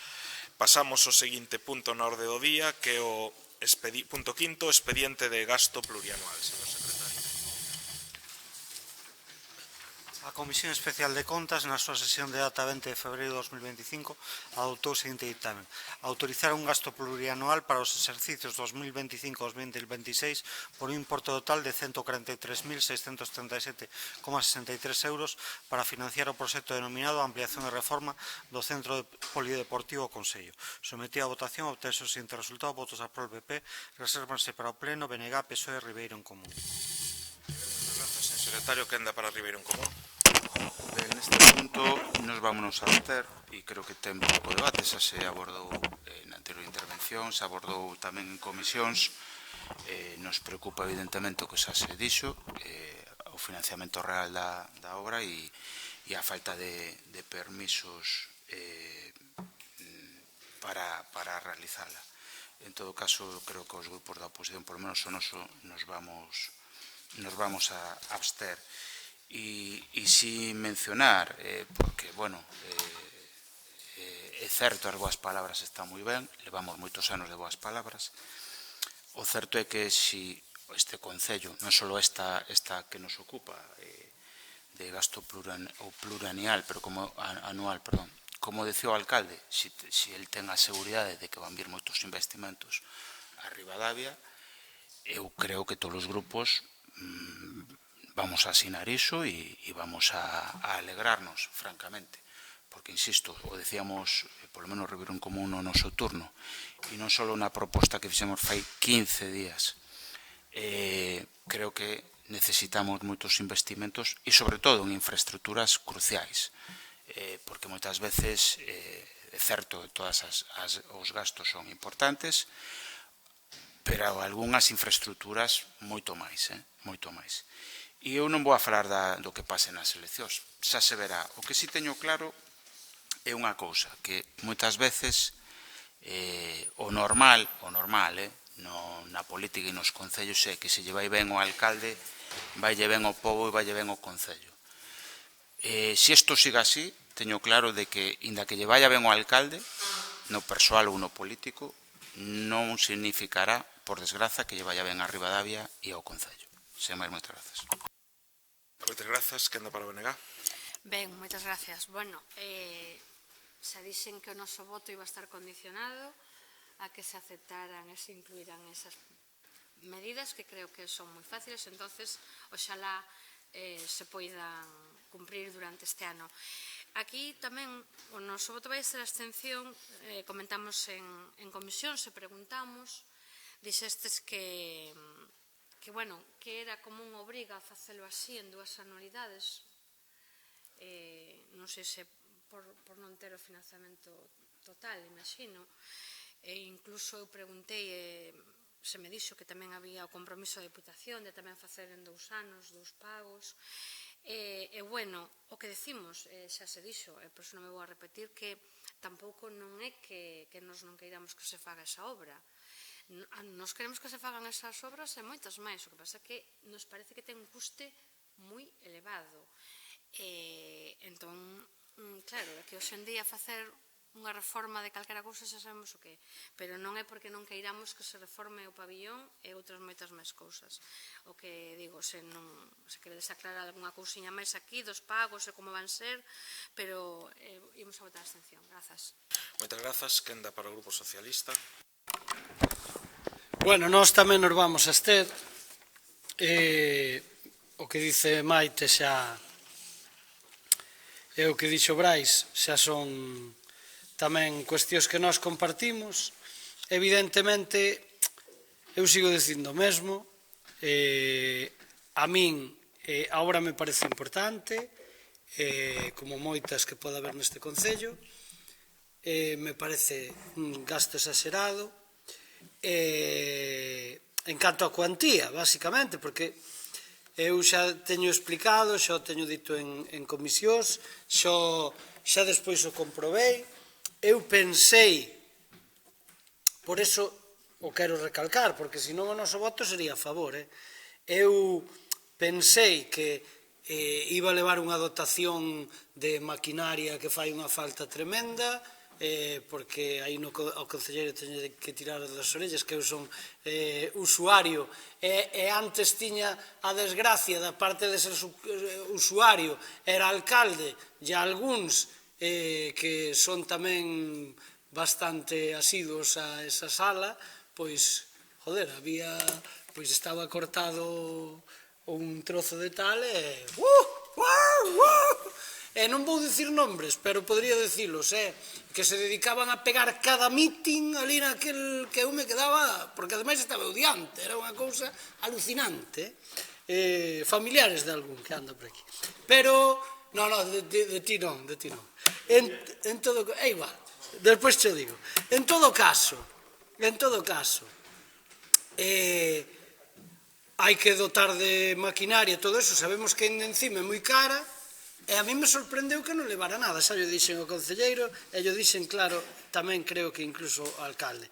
A: Pasamos ao seguinte punto na orde do día, que é o punto quinto, expediente de gasto plurianual. Señor secretario.
B: A Comisión Especial de Contas, na súa sesión de data 20 de febreiro de 2025, adoptou o seguinte dictamen: autorizar un gasto plurianual para os exercicios 2025 e 2026 por un importe total de 143.637,63 euros para financiar o proxecto denominado Ampliación e Reforma do Centro Polideportivo Consello. Sometido a votación, obtense o seguinte resultado: votos a prol PP, resérvanse para o Pleno, BNG, PSOE e Ribeiro en Común.
A: Grazas, señor secretario. Que anda para Ribeiro en Común?
G: Neste punto nos vámonos a abster e creo que ten pouco debate, xa se abordou na anterior intervención, se abordou tamén en comisións. Nos preocupa evidentemente o que xa se dixo, o financiamento real da obra e a falta de permisos para realizala. En todo caso, creo que os grupos da oposición, por lo menos o noso, nos vamos a abster. E si mencionar, porque, bueno, é certo, as boas palabras están moi ben, levamos moitos anos de boas palabras. O certo é que si este Concello, non só esta que nos ocupa, de gasto plurianual, pero como anual, perdón, como decía o alcalde, si el ten a seguridade de que van vir moitos investimentos a Ribadavia, eu creo que todos os grupos vamos a asinar iso e vamos a alegrarnos, francamente, porque, insisto, o decíamos, polo menos Ribeiro en Común no noso turno, e non só na proposta que fixemos fai 15 días. Creo que necesitamos moitos investimentos e, sobre todo, en infraestructuras cruciais, porque moitas veces, é certo, todos os gastos son importantes, pero algunhas infraestructuras moito máis, moito máis. E eu non vou a falar do que pase nas eleccións, xa se verá. O que si teño claro é unha cousa, que moitas veces O normal, na política e nos concellos é que se lle vai ben o alcalde, vaille ben o pobo e vaille ben o concello. Se isto siga así, teño claro de que, inda que lle vaya ben o alcalde, no persoal ou no político, non significará, por desgraza, que lle vaya ben a Ribadavia e ao concello. Sen máis, moitas grazas.
A: Moitas grazas, quenda para o BNG.
H: Ben, moitas gracias. Bueno, xa dixen que o noso voto iba a estar condicionado a que se aceptaran e se incluíran esas medidas que creo que son moi fáciles, entonces oxalá se poidan cumprir durante este ano. Aquí tamén o noso voto vai ser a abstención, comentamos en comisión, se preguntamos, dixestes que era como unha obriga facelo así en 2 anualidades, non sei se por non ter o financiamento total, imagino, e incluso eu preguntei, se me dixo que tamén había o compromiso da Diputación de tamén facer en 2 anos, 2 pagos, e bueno, o que decimos, xa se dixo, e por iso non me vou a repetir, que tampouco non é que nos non queiramos que se faga esa obra. Nos queremos que se fagan esas obras e moitas máis, o que pasa é que nos parece que ten un custe moi elevado. Entón, claro, é que hoxe en día facer unha reforma de calquera cousa xa sabemos o que é, pero non é porque non queiramos que se reforme o pabillón e outras moitas máis cousas. O que digo, se queredes aclarar algunha cousiña máis aquí, dos pagos e como van ser, pero imos a votar a abstención. Grazas.
A: Moitas grazas, quenda para o Grupo Socialista.
I: Bueno, nós tamén nos vamos a abster. O que dice Maite xa e o que dixo Brais xa son tamén cuestións que nós compartimos. Evidentemente, eu sigo dicindo o mesmo. A min a obra me parece importante, como moitas que pode haber neste concello. Me parece un gasto exagerado. En canto a cuantía, basicamente, porque eu xa teño explicado, xa o teño dito en comisións, xa despois o comprobei. Eu pensei, por eso o quero recalcar, porque senón o noso voto sería a favor. Eu pensei que iba a levar unha dotación de maquinaria que fai unha falta tremenda, porque aí ao concelleiro teño que tirar das orellas, que eu son usuario, e antes tiña a desgracia da parte de ser usuario, era alcalde, e algúns que son tamén bastante asiduos a esa sala, pois, joder, estaba cortado un trozo de tal e... E non vou dicir nombres, pero podría dicilos, que se dedicaban a pegar cada mitin ali naquel que eu me quedaba, porque ademais estaba odiante, era unha cousa alucinante, familiares de algún que anda por aquí. Pero, non, de ti non. En todo, é igual, despois te digo. En todo caso, hai que dotar de maquinaria, todo eso, sabemos que encima é moi cara, e a mí me sorprendeu que non levara nada, xa yo dixen ao concelleiro, e yo dixen, claro, tamén creo que incluso ao alcalde.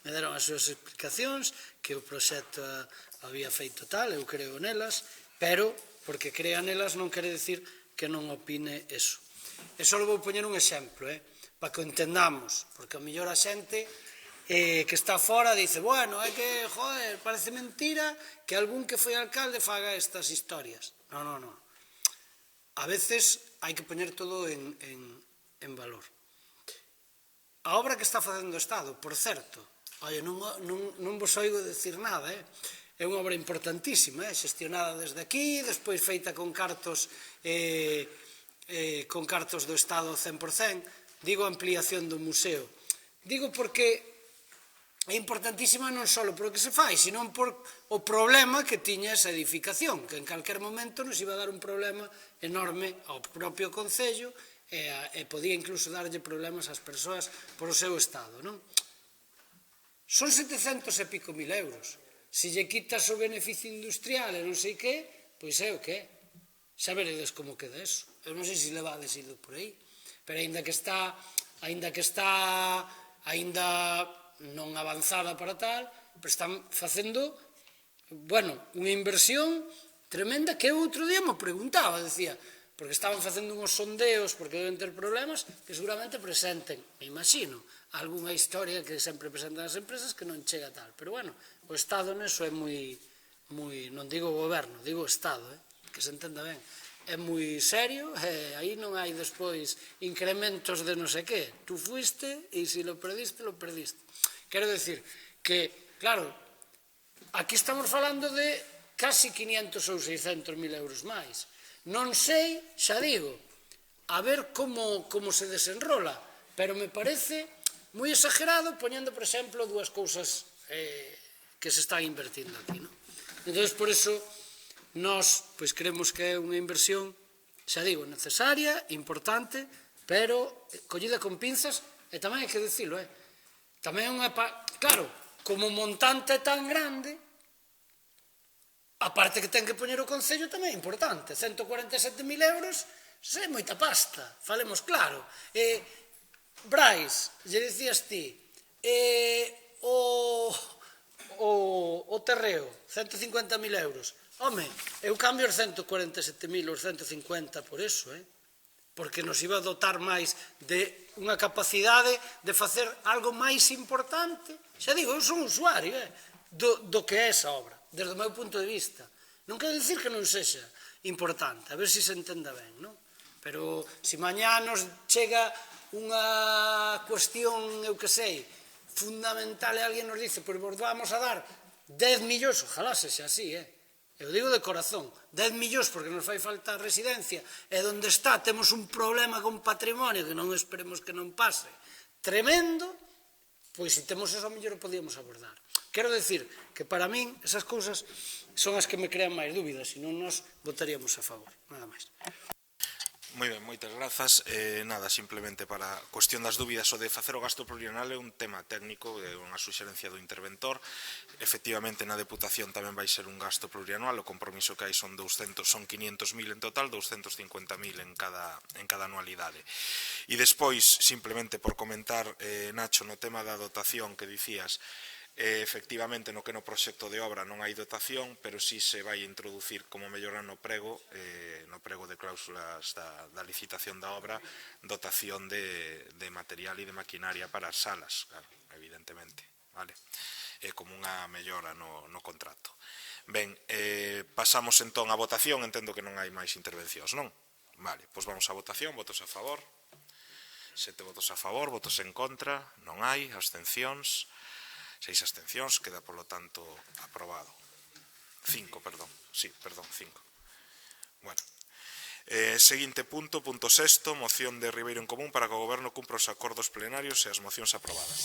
I: Me deron as súas explicacións, que o proxecto había feito tal, eu creo nelas, pero, porque crea nelas non quere dicir que non opine eso. E só vou poñer un exemplo, para que o entendamos, porque a mellor a xente que está fora dice, bueno, é que, joder, parece mentira que algún que foi alcalde faga estas historias. Non. A veces hai que poñer todo en valor. A obra que está facendo o Estado, por certo, non vos oigo decir nada, é unha obra importantísima, xestionada desde aquí, despois feita con cartos do Estado 100%, digo ampliación do museo. Digo porque é importantísima non só por o que se fai, senón por o problema que tiña esa edificación, que en calquer momento nos iba a dar un problema enorme ao propio concello e podía incluso darlle problemas ás persoas por o seu estado. Son 700 e pico mil euros. Se lle quitas o beneficio industrial e non sei que, pois é o que é. Xa veredes como queda eso. Eu non sei se levades ido por aí, pero aínda que está aínda non avanzada para tal, pero están facendo, bueno, unha inversión tremenda que outro día me preguntaba, decía, porque estaban facendo uns sondeos, porque deben ter problemas, que seguramente presenten, me imagino, algunha historia que sempre presentan as empresas que non chega tal. Pero, bueno, o Estado neso é moi, non digo o goberno, digo o Estado, que se entenda ben, é moi serio, e aí non hai despois incrementos de non sei que. Tú fuiste e se lo perdiste, lo perdiste. Quero decir que, claro, aquí estamos falando de casi 500 ou 600.000 euros máis. Non sei, xa digo, a ver como se desenrola, pero me parece moi exagerado poñendo, por exemplo, dúas cousas que se están invertindo aquí, non? Entón, por iso, nós creemos que é unha inversión, xa digo, necesaria, importante, pero collida con pinzas, e tamén hai que dicilo, tamén unha... Claro, como o montante é tan grande, a parte que ten que poñer o Concello tamén é importante. 147.000 euros, é moita pasta, falemos claro. Brais, lle dicías ti, o terreo, 150.000 euros. Home, eu cambio os 147.000 ou os 150 por eso, porque nos iba a dotar máis de unha capacidade de facer algo máis importante. Xa digo, eu son usuario do que é esa obra, desde o meu punto de vista. Non quero dicir que non sexa importante, a ver se se entenda ben, non? Pero se mañá nos chega unha cuestión, eu que sei, fundamental e alguén nos dice, pois vos vamos a dar 10 millóns, ojalá sexa así, eu digo de corazón, 10 millóns porque nos fai falta residencia, e onde está temos un problema con patrimonio que non esperemos que non pase, tremendo, pois se temos eso, mellor o podíamos abordar. Quero decir que para min esas cousas son as que me crean máis dúbidas, senón nós votaríamos a favor, nada máis.
A: Moi ben, moitas grazas. Nada, simplemente para a cuestión das dúbidas, o de facer o gasto plurianual é un tema técnico, é unha suxerencia do interventor. Efectivamente, na Deputación tamén vai ser un gasto plurianual, o compromiso que hai son 500.000 en total, 250.000 en cada anualidade. E despois, simplemente por comentar, Nacho, no tema da dotación que dicías, efectivamente no que no proxecto de obra non hai dotación, pero si se vai introducir como mellora no prego de cláusulas da licitación da obra, dotación de material e de maquinaria para as salas, claro, evidentemente, vale? É como unha mellora no contrato. Ben, pasamos entón a votación, entendo que non hai máis intervencións, non? Vale, pois vamos a votación, votos a favor, 7 votos a favor, votos en contra, non hai, abstencións, 6 abstencións, queda, polo tanto, aprobado. 5, perdón. Sí, perdón, 5. Bueno. Seguinte punto, punto 6, moción de Ribeiro en Común para que o Goberno cumpra os acordos plenarios e as mocións aprobadas.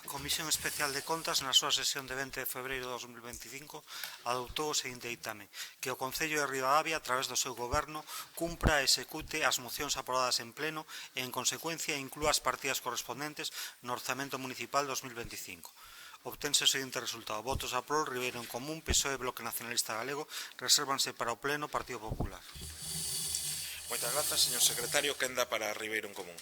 B: A Comisión Especial de Contas, na súa sesión de 20 de febreiro de 2025, adoptou o seguinte ditame, que o Concello de Ribadavia, a través do seu Goberno, cumpra e execute as mocións aprobadas en pleno e, en consecuencia, inclúa as partidas correspondentes no Orzamento Municipal 2025. Obtense o seguinte resultado. Votos a prol, Ribeiro en Común, PSOE e Bloque Nacionalista Galego, resérvanse para o pleno Partido Popular.
A: Moitas grazas, señor secretario. Quenda para Ribeiro en Común.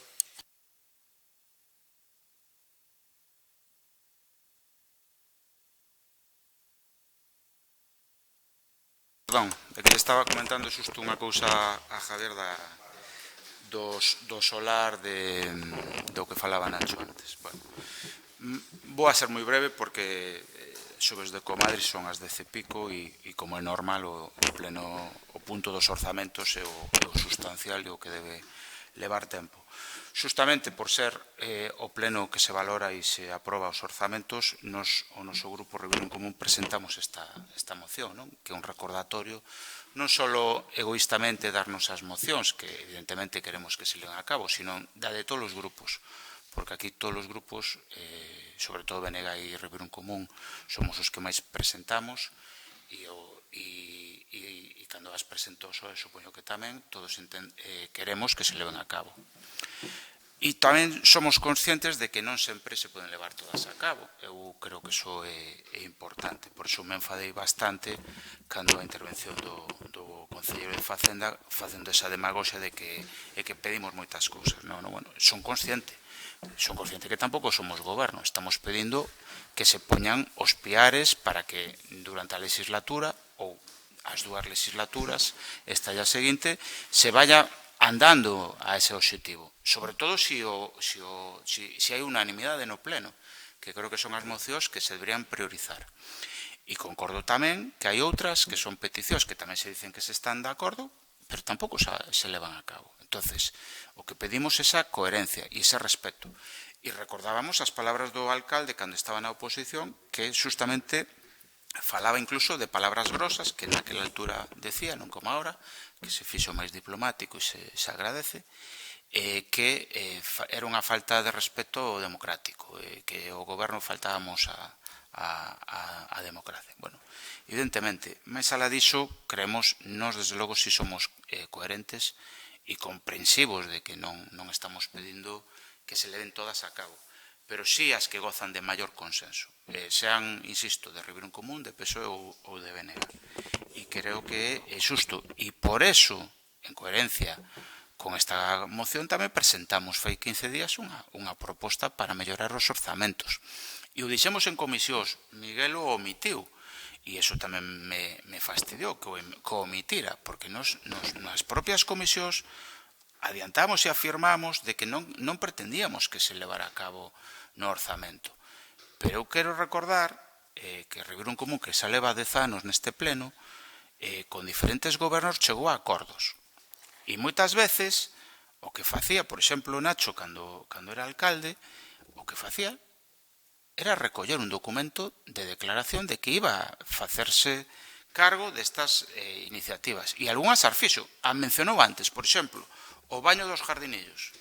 G: Perdón, é que estaba comentando xusto unha cousa a Javier do solar do que falaba Nacho antes. Bueno, vou a ser moi breve porque xobes de comadre son as 10:00 e como é normal o punto dos orzamentos é o sustancial e o que debe levar tempo. Xustamente por ser o pleno que se valora e se aproba os orzamentos, o noso grupo Ribeiro en Común presentamos esta moción, que é un recordatorio non só egoístamente darnos as mocións, que evidentemente queremos que se levan a cabo, sino da de todos os grupos, porque aquí todos os grupos, sobre todo BNG e Ribeiro en Común, somos os que máis presentamos e cando as presento, supoño que tamén todos queremos que se leven a cabo. E tamén somos conscientes de que non sempre se poden levar todas a cabo. Eu creo que iso é importante. Por iso me enfadei bastante cando a intervención do concelleiro de Facenda facendo esa demagoxia de que pedimos moitas cousas. Son consciente que tampouco somos goberno. Estamos pedindo que se poñan os piares para que durante a legislatura ou as dúas legislaturas, esta e a seguinte, se vaya andando a ese obxectivo. Sobre todo se hai unanimidade no pleno, que creo que son as mocións que se deberían priorizar. E concordo tamén que hai outras que son peticións que tamén se dicen que se están de acordo, pero tampouco se levan a cabo. Entonces, o que pedimos é esa coherencia e ese respeto. E recordábamos as palabras do alcalde cando estaba na oposición, que justamente falaba incluso de palabras grosas, que naquela altura decía, non como ahora, que se fixo máis diplomático e se agradece, que era unha falta de respeto democrático, que o goberno faltábamos a democracia. Bueno, evidentemente, máis alá diso, creemos, nós desde logo si somos coherentes e comprensivos de que non estamos pedindo que se leven todas a cabo, pero sí as que gozan de maior consenso, sean, insisto, de Ribeirón Común, de PSOE ou de BNG. E creo que é xusto. E por eso, en coherencia con esta moción, tamén presentamos fai 15 días unha proposta para mellorar os orzamentos. E o dixemos en comisións, Miguel o omitiu, e iso tamén me fastidiou que o omitira, porque nas propias comisións adiantamos e afirmamos de que non pretendíamos que se levara a cabo no orzamento. Pero eu quero recordar que Ribeirón Común, que xa leva 10 anos neste pleno, con diferentes gobernos chegou a acordos. E moitas veces, o que facía, por exemplo, Nacho, cando era alcalde, o que facía era recoller un documento de declaración de que iba a facerse cargo destas iniciativas. E algunhas as fixo. A mencionou antes, por exemplo, o baño dos jardinillos.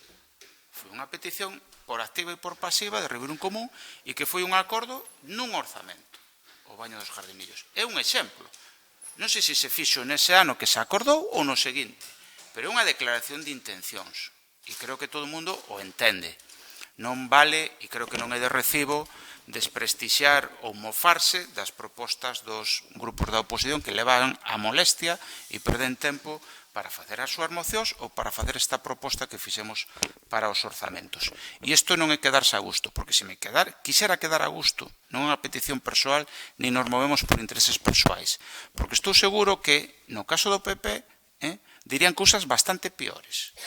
G: Foi unha petición por activa e por pasiva de Ribeirón Común e que foi un acordo nun orzamento. O baño dos jardinillos. É un exemplo. Non sei se se fixo nese ano que se acordou ou no seguinte, pero é unha declaración de intencións. E creo que todo o mundo o entende. Non vale, e creo que non é de recibo, desprestixiar ou mofarse das propostas dos grupos da oposición que levan a molestia e perden tempo para facer as súas mocións ou para facer esta proposta que fixemos para os orzamentos. E isto non é quedarse a gusto, porque se me quixera quedar a gusto, non é unha petición persoal, ni nos movemos por intereses persoais, porque estou seguro que, no caso do PP, dirían cousas bastante piores.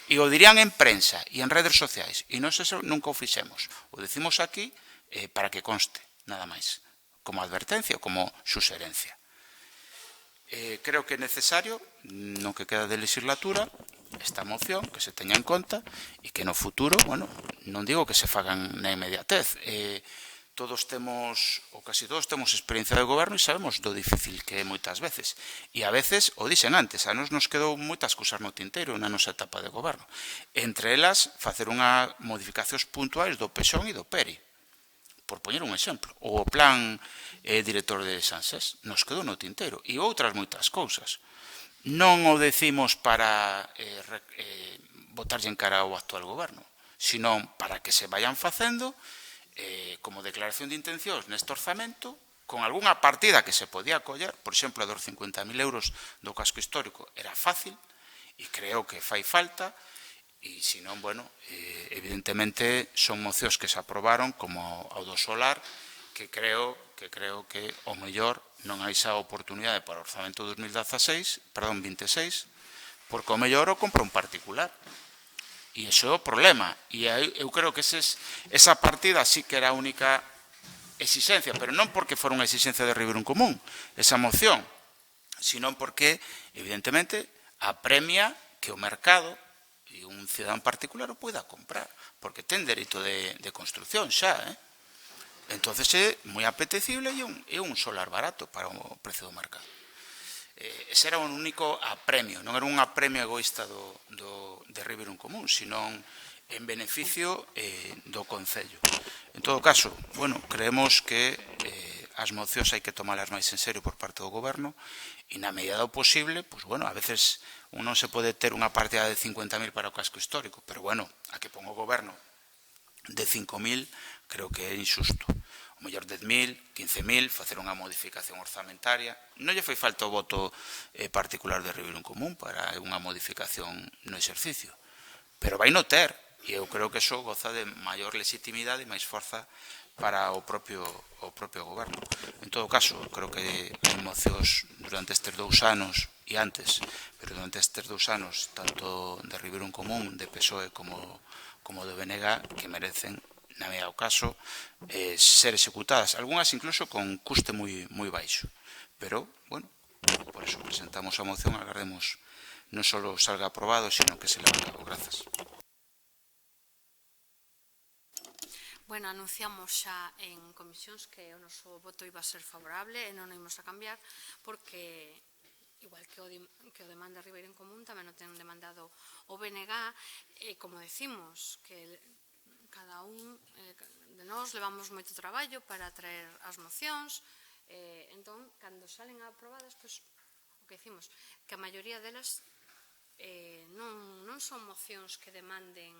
G: E o dirían en prensa e en redes sociais, e non sei se nunca o fixemos. O decimos aquí para que conste, nada máis, como advertencia ou como suxerencia. Creo que é necesario, no que queda de legislatura, esta moción, que se teña en conta e que no futuro, bueno, non digo que se fagan na inmediatez. Todos temos, ou casi todos temos experiencia de goberno e sabemos do difícil que é moitas veces. E a veces, o dixen antes, a nos quedou moitas cousas no tinteiro na nosa etapa de goberno. Entre elas, facer unhas modificacións puntuais do PSOE e do PERI. Por poñer un exemplo, o plan director de Sansés nos quedou no tinteiro e outras moitas cousas. Non o decimos para botarlle en cara ao actual goberno, sino para que se vayan facendo como declaración de intencións neste orzamento, con algunha partida que se podía coller, por exemplo, a dos 50.000 euros do casco histórico era fácil e creo que fai falta. E, se non, bueno, evidentemente son mocións que se aprobaron como ao do solar, que creo que o mellor non hai xa oportunidade para o orzamento 26, porque o mellor o compra un particular. E iso é o problema. E eu creo que esa partida sí que era a única exigencia, pero non porque fora unha exigencia de Ribeirón Común, esa moción, sino porque, evidentemente, apremia que o mercado e un cidadán particular o poida comprar, porque ten dereito de construcción xa, entonces é moi apetecible e é un solar barato para o precio do mercado. Ese era un único apremio, non era un apremio egoísta de Ribeirón Común, sino en beneficio do Concello. En todo caso, bueno, creemos que as mocións hai que tomalas máis en serio por parte do goberno e na medida do posible, pois, bueno, a veces non se pode ter unha partida de 50.000 para o casco histórico, pero, bueno, a que pon o goberno de 5.000 creo que é injusto. O mellor 10.000, 15.000, facer unha modificación orzamentaria. Non lle foi falta o voto particular de Ribeirón Común para unha modificación no exercicio, pero vai no ter, e eu creo que iso goza de maior legitimidade e máis forza para o propio goberno. En todo caso, creo que hai mocións durante estes 2 anos e antes, pero durante estes 2 anos, tanto de Ribeirón Común, de PSOE como de BNG, que merecen, na medida do caso, ser executadas, algunhas incluso con custe moi baixo. Pero, bueno, por eso presentamos a moción, agardemos non só salga aprobado, sino que se leve a cabo. Grazas.
H: Bueno, anunciamos xa en comisións que o noso voto iba a ser favorable e non o imos a cambiar, porque igual que o demanda Ribeirón Común, tamén o ten demandado o BNG, e como decimos, que cada un de nós levamos moito traballo para traer as mocións, entón, cando salen aprobadas, pois, o que decimos, que a maioría delas non son mocións que demanden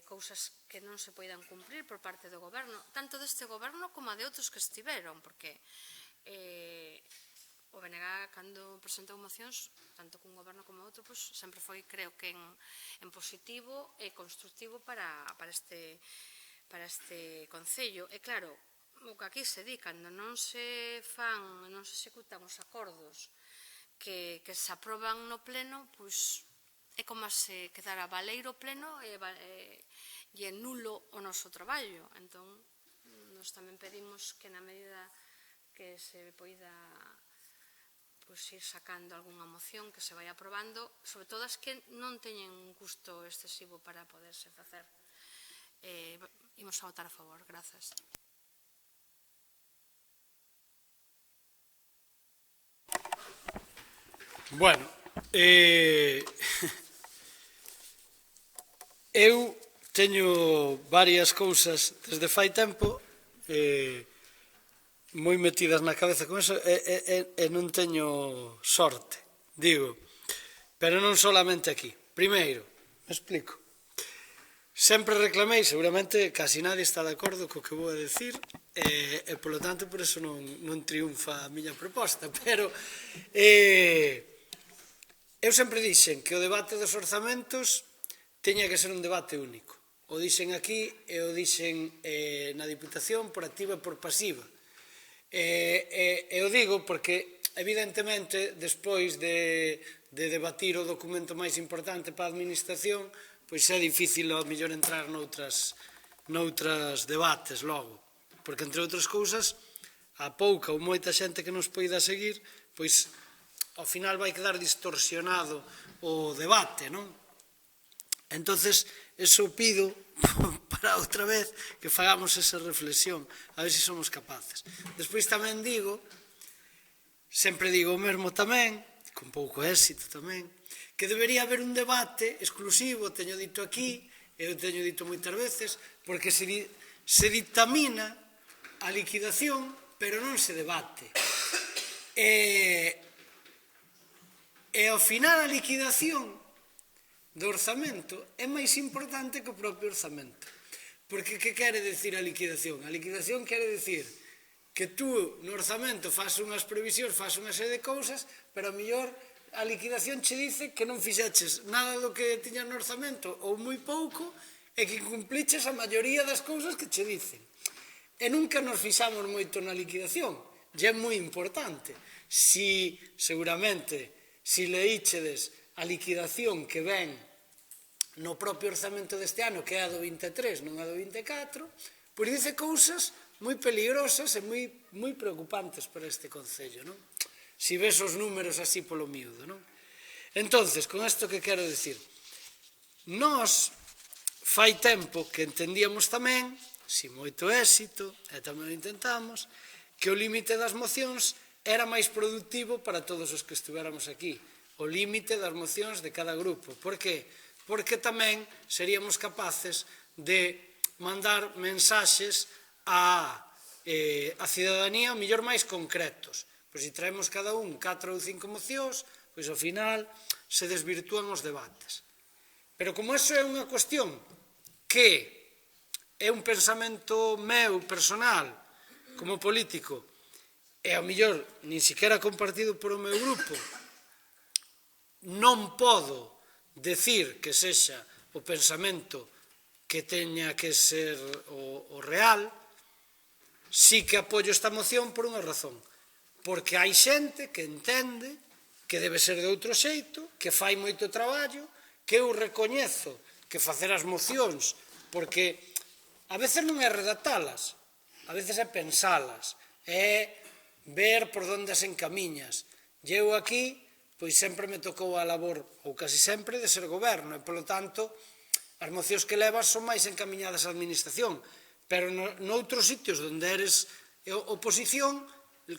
H: cousas que non se poidan cumprir por parte do goberno, tanto deste goberno como de outros que estiveron, porque o BNG, cando presentou mocións, tanto cun goberno como outro, sempre foi, creo que, en positivo e constructivo para este concello. E claro, o que aquí se di, cando non se executan os acordos que se aproban no pleno, pois é como se quedara baleiro pleno e é nulo o noso traballo. Entón, nos tamén pedimos que na medida que se poida ir sacando algunha moción que se vai aprobando, sobre todo as que non teñen un custo excesivo para poderse facer. Imos a votar a favor. Grazas.
I: Bueno, eu teño varias cousas desde fai tempo moi metidas na cabeza con eso e non teño sorte, digo, pero non solamente aquí. Primeiro, me explico, sempre reclamei, seguramente casi nadie está de acordo co que vou a decir e polo tanto por eso non triunfa a miña proposta, pero eu sempre dixen que o debate dos orzamentos teña que ser un debate único. O dixen aquí e o dixen na Diputación por activa e por pasiva. E o digo porque, evidentemente, despois de debatir o documento máis importante para a Administración, pois é difícil ao mellor entrar noutras debates logo. Porque, entre outras cousas, a pouca ou moita xente que nos poida seguir, pois, ao final vai quedar distorsionado o debate, non? Entonces, eso pido para outra vez que fagamos esa reflexión, a ver se somos capaces. Despois tamén digo, sempre digo o mesmo tamén, con pouco éxito tamén, que debería haber un debate exclusivo, teño dito aquí, eu teño dito moitas veces, porque se dictamina a liquidación, pero non se debate. E ao final a liquidación do orzamento é máis importante que o propio orzamento. Porque que quere decir a liquidación? A liquidación quere decir que tú no orzamento faz unhas previsións, faz unha serie de cousas, pero a mellor a liquidación che dice que non fixeches nada do que tiñas no orzamento ou moi pouco e que cumpliches a maioría das cousas que che dicen. E nunca nos fixamos moito na liquidación, e é moi importante. Seguramente, se leíchedes a liquidación que ven no propio orzamento deste ano, que é a do 23, non a do 24, pois dice cousas moi peligrosas e moi preocupantes para este concello, non? Si ves os números así polo miúdo, non? Entonces, con isto que quero dicir, nós fai tempo que entendíamos tamén, si moito éxito, e tamén o intentamos, que o límite das mocións era máis productivo para todos os que estuéramos aquí, o límite das mocións de cada grupo. Por que? Porque tamén seríamos capaces de mandar mensaxes a a cidadanía, ao mellor máis concretos. Pois se traemos cada un 4 ou 5 mocións, pois ao final se desvirtúan os debates. Pero como iso é unha cuestión que é un pensamento meu, personal, como político, e ao mellor nin siquiera compartido por o meu grupo, non podo decir que sexa o pensamento que teña que ser o real, sí que apoio esta moción por unha razón, porque hai xente que entende que debe ser de outro xeito, que fai moito traballo, que eu recoñezo que facer as mocións, porque a veces non é redactalas, a veces é pensalas, é ver por onde as encamiñas. E eu aquí, pois sempre me tocou a labor, ou casi sempre, de ser goberno, e polo tanto, as mocións que levas son máis encamiñadas á administración, pero noutros sitios onde eres oposición,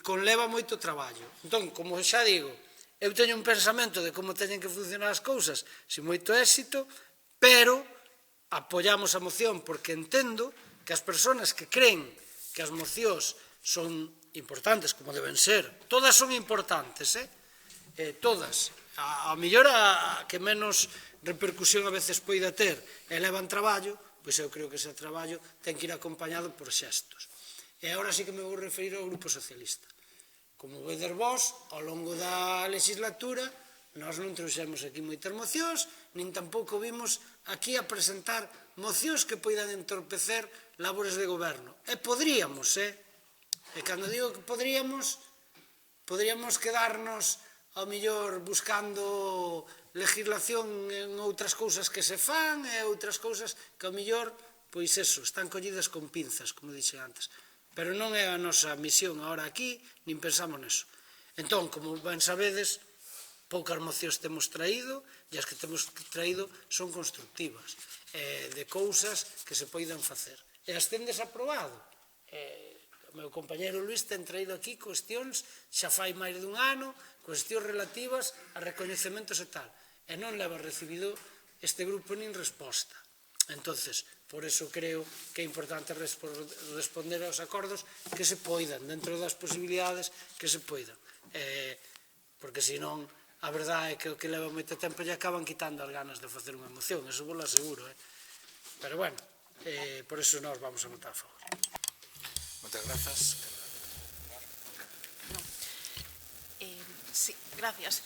I: conleva moito traballo. Entón, como xa digo, eu teño un pensamento de como teñen que funcionar as cousas, sin moito éxito, pero apoiamos a moción porque entendo que as persoas que creen que as mocións son importantes, como deben ser, todas son importantes, todas, a mellor a que menos repercusión a veces poida ter e levan traballo, pois eu creo que ese traballo ten que ir acompañado por xestos. E agora sí que me vou referir ao Grupo Socialista. Como vedes vos, ao longo da legislatura, nós non trouxemos aquí moitas mocións, nin tampouco vimos aquí a presentar mocións que poidan entorpecer labores de goberno. E poderíamos, E cando digo que poderíamos quedarnos ao mellor buscando legislación en outras cousas que se fan e outras cousas que ao mellor, pois eso, están collidas con pinzas, como dixe antes. Pero non é a nosa misión agora aquí, nin pensamos neso. Entón, como ben sabedes, poucas mocións temos traído e as que temos traído son constructivas, de cousas que se poidan facer. E as ten desaprobado. O meu compañero Luís ten traído aquí cuestións, xa fai máis dun ano, cuestións relativas a recoñecementos e tal. E non leva recibido este grupo nin resposta. Entonces, por eso creo que é importante responder aos acordos que se poidan, dentro das posibilidades que se poidan. Porque senón, a verdade é que o que leva moito tempo lle acaban quitando as ganas de facer unha moción, eso vos lo aseguro. Pero bueno, por eso nós vamos a votar a favor.
A: Moitas grazas.
J: Sí, gracias.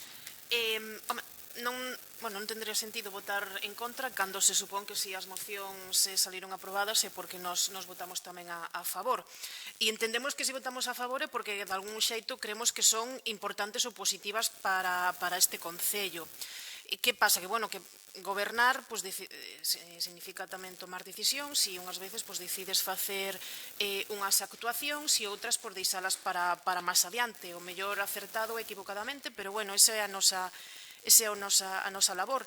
J: Non tendría sentido votar en contra cando se supón que se as mocións saliron aprobadas é porque nos votamos tamén a favor. E entendemos que se votamos a favor é porque de algún xeito creemos que son importantes ou positivas para este Concello. E que pasa? Que, bueno, que gobernar significa tamén tomar decisións e unhas veces decides facer unhas actuacións e outras deixalas para máis adiante, o mellor acertado ou equivocadamente, pero bueno, esa é a nosa labor.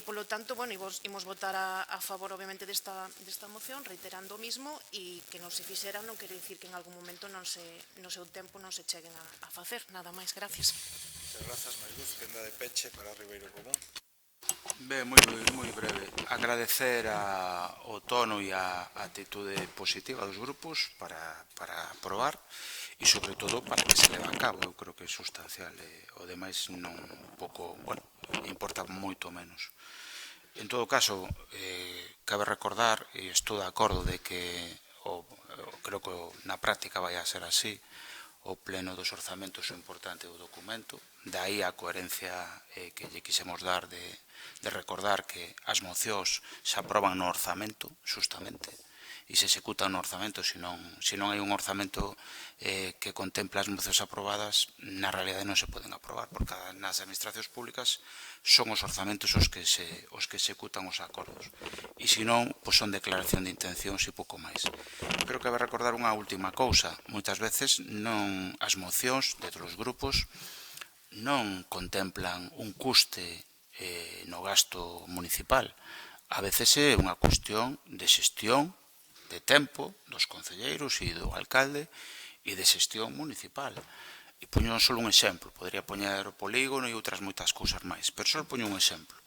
J: Polo tanto, imos votar a favor, obviamente, desta moción, reiterando o mismo, e que non se fixera non quere dicir que en algún momento no seu tempo non se cheguen a facer. Nada máis, gracias.
A: Moitas grazas, Mariluz, quenda de peche para Ribeiro Común.
G: Ben, moi breve. Agradecer o tono e a atitude positiva dos grupos para aprobar e, sobre todo, para que se leve a cabo. Eu creo que é sustancial. O demais non pouco, bueno, importa moito menos. En todo caso, cabe recordar, e estou de acordo de que, creo que na práctica vai a ser así, o pleno dos orzamentos é importante do documento, dai a coherencia que lle quixemos dar de recordar que as mocións se aproban no orzamento, justamente, e se executan no orzamento, se non hai un orzamento que contempla as mocións aprobadas, na realidade non se poden aprobar, porque nas administracións públicas son os orzamentos os que executan os acordos, e se non, son declaración de intencións e pouco máis. Pero cabe recordar unha última cousa, moitas veces as mocións de outros grupos non contemplan un custe no gasto municipal. A veces é unha cuestión de xestión de tempo dos concelleiros e do alcalde e de xestión municipal. E poño só un exemplo, podría poñer o polígono e outras moitas cousas máis, pero só poño un exemplo.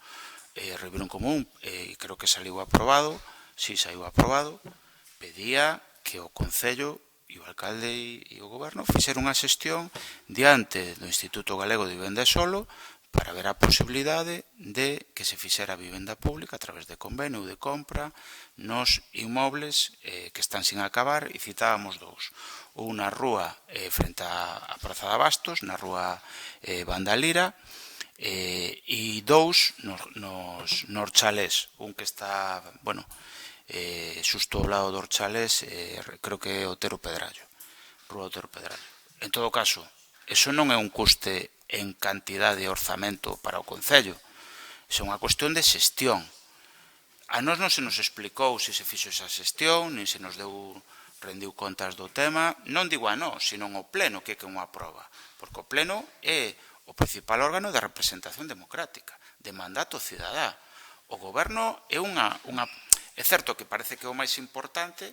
G: Ribeiro Común, e creo que saiu aprobado, pedía que o Concello e o alcalde e o goberno fixeron unha xestión diante do Instituto Galego de Vivenda e Solo para ver a posibilidade de que se fixera vivenda pública a través de convenio ou de compra nos inmobles que están sin acabar, e citábamos dous. Un na rúa frente á Praza de Abastos, na rúa Vandalira, e dous nos chalés. Un que está, xusto ao lado dos chalés, creo que é Otero Pedrallo, rúa Otero Pedrallo. En todo caso, eso non é un custe en cantidad de orzamento para o Concello, é unha cuestión de xestión. A nós non se nos explicou se se fixo esa xestión, nin se nos rendiu contas do tema, non digo a nós, sino ao Pleno, que é que unha aproba, porque o Pleno é o principal órgano de representación democrática, de mandato cidadá. O goberno é é certo que parece que é o máis importante,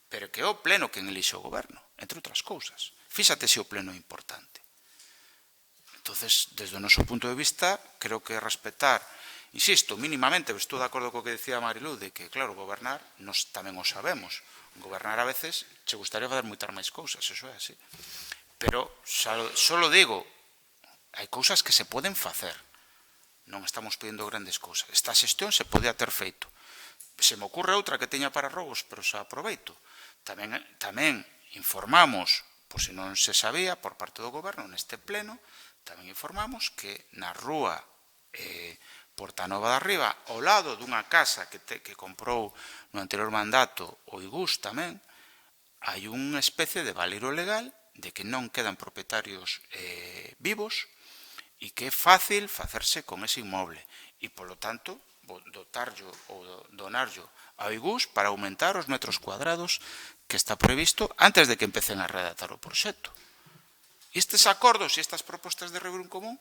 G: pero que é o Pleno quen elixe o goberno, entre outras cousas. Fíxate se o Pleno é importante. Entonces, desde o noso punto de vista, creo que respetar, insisto, mínimamente, estou de acordo co que decía Marilu, de que, claro, gobernar, nos tamén o sabemos. Gobernar a veces, che gustaría fazer moitas máis cousas, eso é así. Pero, só lo digo, hai cousas que se poden facer. Non estamos pedindo grandes cousas. Esta xestión se podía ter feito. Se me ocurre outra que teña para robos, pero xa aproveito. Tamén informamos, pois se non se sabía, por parte do goberno, neste pleno, tamén informamos que na rúa Portanova de Arriba, ao lado dunha casa que comprou no anterior mandato o IGUS tamén, hai unha especie de valero legal de que non quedan propietarios vivos e que é fácil facerse con ese inmoble e, polo tanto, dotarlo ou donarlo ao IGUS para aumentar os metros cuadrados que está previsto antes de que empecen a redactar o proxecto. Estes acordos e estas propostas de reunión común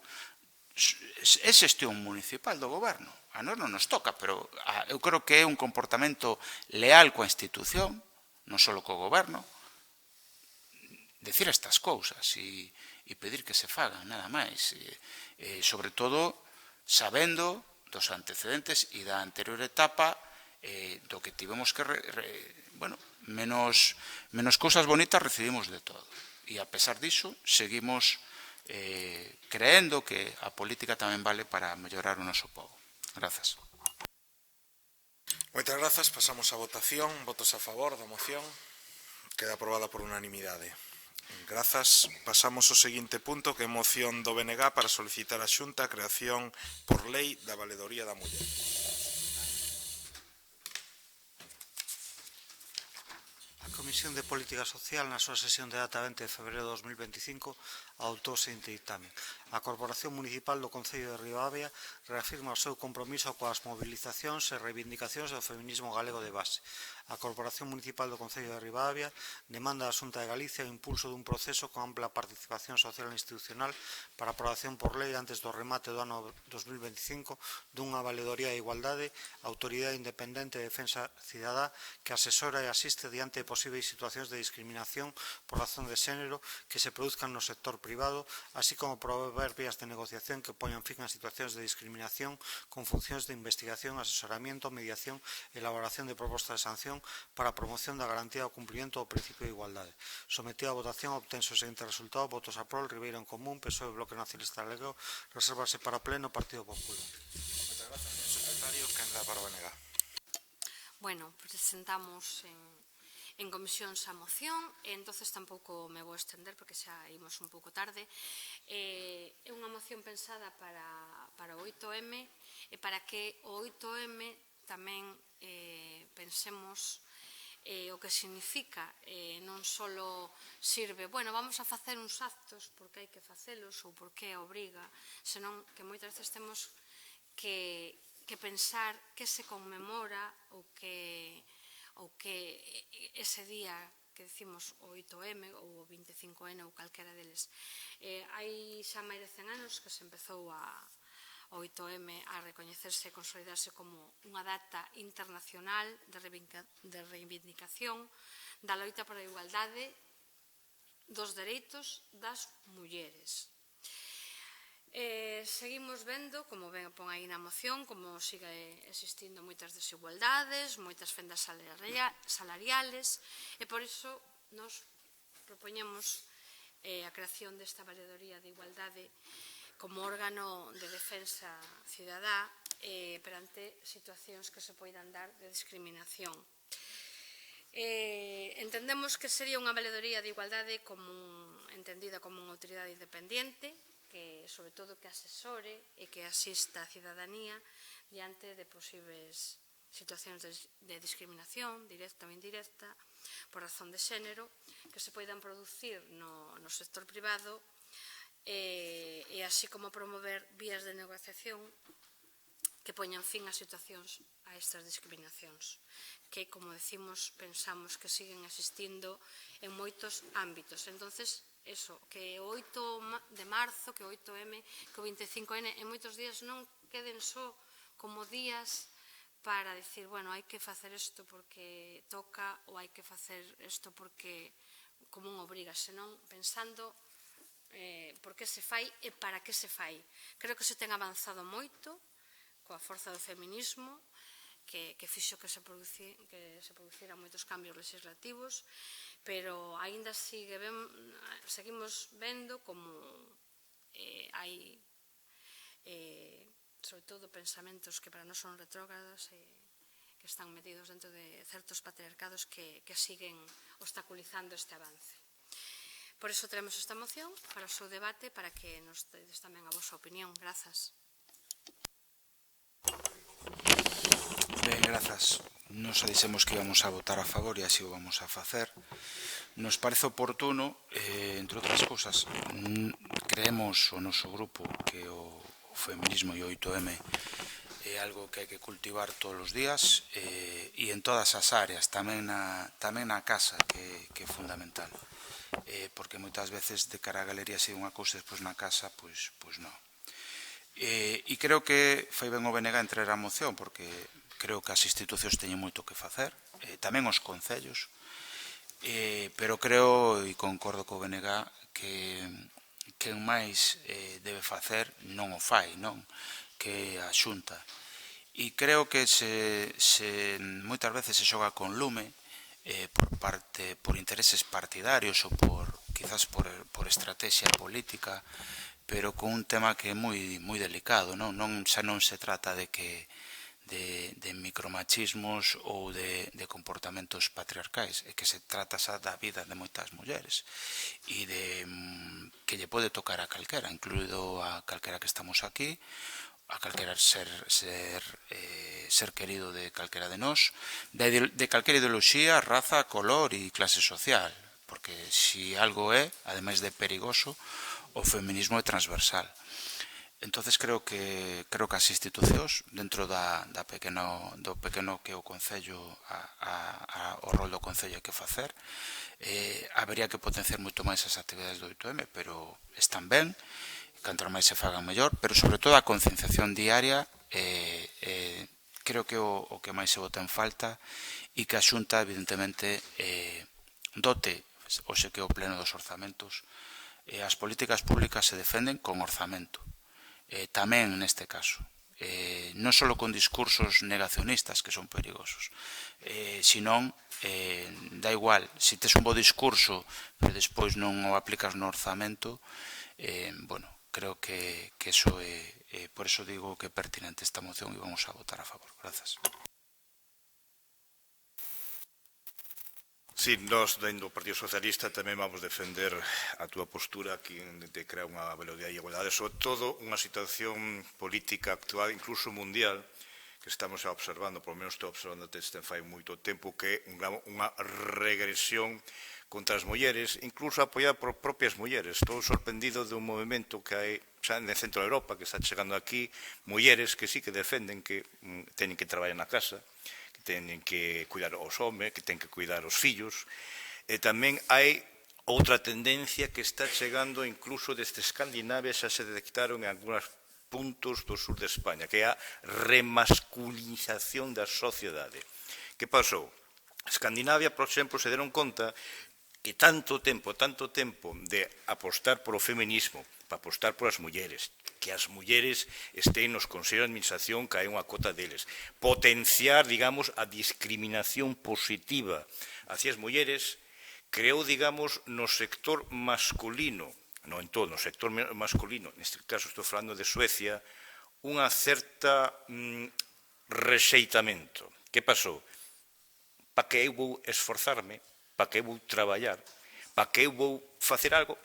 G: é xestión municipal do goberno. A nós non nos toca, pero eu creo que é un comportamento leal coa institución, non só co goberno, decir estas cousas e pedir que se fagan, nada máis. Sobre todo, sabendo dos antecedentes e da anterior etapa do que tivemos que... menos cousas bonitas recibimos de todo. E a pesar diso, seguimos creendo que a política tamén vale para mellorar o noso povo. Grazas.
A: Moitas grazas. Pasamos a votación. Votos a favor da moción. Queda aprobada por unanimidade. Grazas. Pasamos ao seguinte punto, que é moción do BNG para solicitar a Xunta a creación por lei da Valedoría da Muller.
B: A Comisión de Política Social, na súa sesión de data 20 de febreiro de 2025, adoptou o seguinte ditame. A Corporación Municipal do Concello de Ribadavia reafirma o seu compromiso coas movilizacións e reivindicacións do feminismo galego de base. A Corporación Municipal do Concello de Ribadavia demanda á Xunta de Galicia o impulso dun proceso con ampla participación social e institucional para aprobación por lei antes do remate do ano 2025 dunha valedoría de igualdade, autoridade independente de defensa cidadá que asesora e asiste diante de posibles situacións de discriminación por razón de xénero que se produzcan no sector privado, así como promover vías de negociación que poñan fin a situacións de discriminación con funcións de investigación, asesoramiento, mediación e elaboración de propostas de sanción para a promoción da garantía do cumprimento do principio de igualdade. Sometido a votación, obtense o seguinte resultado: votos a prol, Ribeiro en Común, PSOE, Bloque Nacionalista Galego, resérvase para pleno, Partido Popular.
A: Moitas grazas, señor secretario. Quen dá para o BNG?
H: Bueno, presentamos en comisión esa moción, e entonces tampouco me vou estender porque xa imos un pouco tarde. É unha moción pensada para o 8M e para que o 8M tamén pensemos o que significa, non só sirve, vamos a facer uns actos porque hai que facelos ou porque obriga, senón que moitas veces temos que pensar que se conmemora ou que ese día que decimos o 8M ou o 25N ou calquera deles. Hai xa máis de 100 anos que se empezou o 8M a recoñecerse e consolidarse como unha data internacional de reivindicación da loita por a igualdade dos dereitos das mulleres. Seguimos vendo, como ben pon aí na moción, como sigue existindo moitas desigualdades, moitas fendas salariales, e por iso nos propoñemos a creación desta Valedoría de Igualdade como órgano de defensa cidadá perante situacións que se poidan dar de discriminación. Entendemos que sería unha valedoría de igualdade entendida como unha autoridade independiente, que, sobre todo, que asesore e que asista a cidadanía diante de posibles situacións de discriminación, directa ou indirecta, por razón de xénero, que se poidan producir no sector privado e así como promover vías de negociación que poñan fin a situacións a estas discriminacións, que, como decimos, pensamos que siguen existindo en moitos ámbitos. Entonces, que o 8 de marzo, que o 8M, que o 25N, en moitos días non queden só como días para dicir, bueno, hai que facer isto porque toca ou hai que facer isto porque como un obriga, senón pensando por que se fai e para que se fai. Creo que se ten avanzado moito coa forza do feminismo, que fixo que se produciran moitos cambios legislativos, pero aínda seguimos vendo como hai, sobre todo, pensamentos que para nós son retrógrados e que están metidos dentro de certos patriarcados que siguen obstaculizando este avance. Por iso traemos esta moción para o seu debate, para que nos dedes tamén a vosa opinión. Grazas.
G: Ben, grazas. Nos dixemos que íbamos a votar a favor e así o vamos a facer. Nos parece oportuno, entre outras cousas, creemos o noso grupo que o feminismo e o 8M é algo que hai que cultivar todos os días e en todas as áreas, tamén na casa, que é fundamental. Porque moitas veces de cara a galería se unha cousa e despois na casa, pois non. E creo que foi ben o BNG entrar a moción, porque creo que as institucións teñen moito que facer, tamén os concellos, pero creo e concordo co BNG que quen máis debe facer non o fai, non? Que a Xunta. E creo que moitas veces se xoga con lume por intereses partidarios ou quizás por estrategia política, pero con un tema que é moi delicado, non? Xa non se trata de micromachismos ou de comportamentos patriarcais, é que se trata xa da vida de moitas mulleres e que lle pode tocar a calquera, incluído a calquera que estamos aquí, a calquera ser querido de calquera de nós, de calquera ideoloxía, raza, color e clase social, porque se algo é, ademais de perigoso, o feminismo é transversal. Entonces creo que as institucións, dentro do pequeno que o Concello, o rol do Concello hai que facer, habería que potenciar moito máis as actividades do 8M, pero están ben, canto máis se fagan mellor, pero sobre todo a concienciación diaria creo que o que máis se bota en falta e que a Xunta evidentemente dote, hoxe que o pleno dos orzamentos, as políticas públicas se defenden con orzamento. Tamén neste caso, non só con discursos negacionistas que son perigosos, senón, da igual, se tes un bo discurso pero despois non o aplicas no orzamento, bueno, creo que iso é, por iso digo que é pertinente esta moción e vamos a votar a favor. Grazas.
K: Sí, nós, dentro do Partido Socialista, tamén vamos defender a túa postura aquí de crear unha valoridade de igualdade, sobre todo unha situación política actual, incluso mundial, que estamos observando, por lo menos estou observando desde fai moito tempo, que é unha regresión contra as mulleres, incluso apoiada por propias mulleres. Estou sorprendido de un movimento que hai xa en centro de Europa, que está chegando aquí, mulleres que sí que defenden que teñen que traballar na casa, teñen que cuidar os homes, que teñen que cuidar os fillos. E tamén hai outra tendencia que está chegando incluso desde Escandinavia, xa se detectaron en algúns puntos do sur de España, que é a remasculinización da sociedade. Que pasou? Escandinavia, por exemplo, se deron conta que tanto tempo de apostar polo feminismo, para apostar polas mulleres, que as mulleres estén nos consellos de administración, que hai unha cota deles, potenciar, digamos, a discriminación positiva hacia as mulleres, creou, digamos, no sector masculino, non en todo, no sector masculino, neste caso estou falando de Suecia, unha certa rexeitamento. Que pasou? Para que eu vou esforzarme, para que eu vou traballar, para que eu vou facer algo,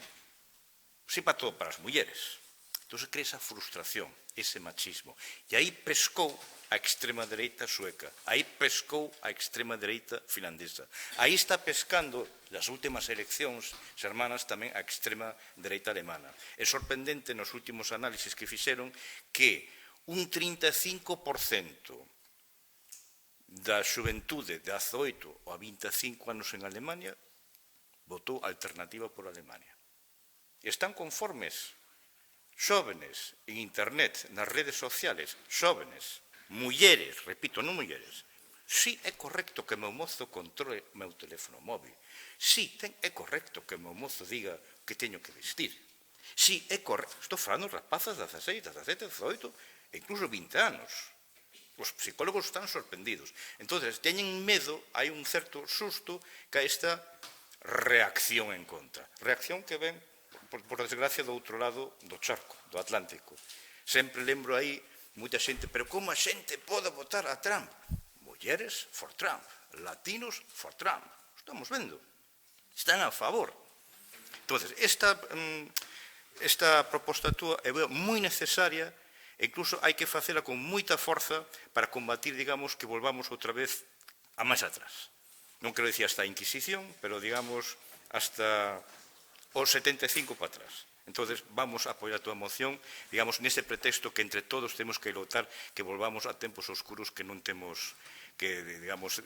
K: si para todo, para as mulleres. Entón, se crea esa frustración, ese machismo. E aí pescou a extrema dereita sueca, aí pescou a extrema dereita finlandesa. Aí está pescando, nas últimas eleccións xermanas, tamén a extrema dereita alemana. É sorprendente nos últimos análisis que fixeron que un 35% da xuventude de 18 a 25 anos en Alemania votou alternativa por Alemania. E están conformes, xóvenes, en internet, nas redes sociales, xóvenes, mulleres, repito, non mulleres. Si é correcto que meu mozo controle meu teléfono móvil. Si é correcto que meu mozo diga que teño que vestir. Si é correcto. Estou falando de rapazas de 16, 17, 18, e incluso 20 anos. Os psicólogos están sorprendidos. Entón, teñen medo, hai un certo susto que a esta reacción en contra. Reacción que ven, por desgracia, do outro lado do charco, do Atlántico. Sempre lembro aí moita xente, pero como a xente pode votar a Trump? Mulleres for Trump, latinos for Trump. Estamos vendo. Están a favor. Entón, esta proposta túa é moi necesaria, e incluso hai que facela con moita forza para combatir, digamos, que volvamos outra vez a máis atrás. Non quero dicir hasta a Inquisición, pero, digamos, hasta o 75 para atrás. Entón, vamos a apoiar a túa moción, digamos, nese pretexto que entre todos temos que lotar, que volvamos a tempos oscuros que non temos, que, digamos,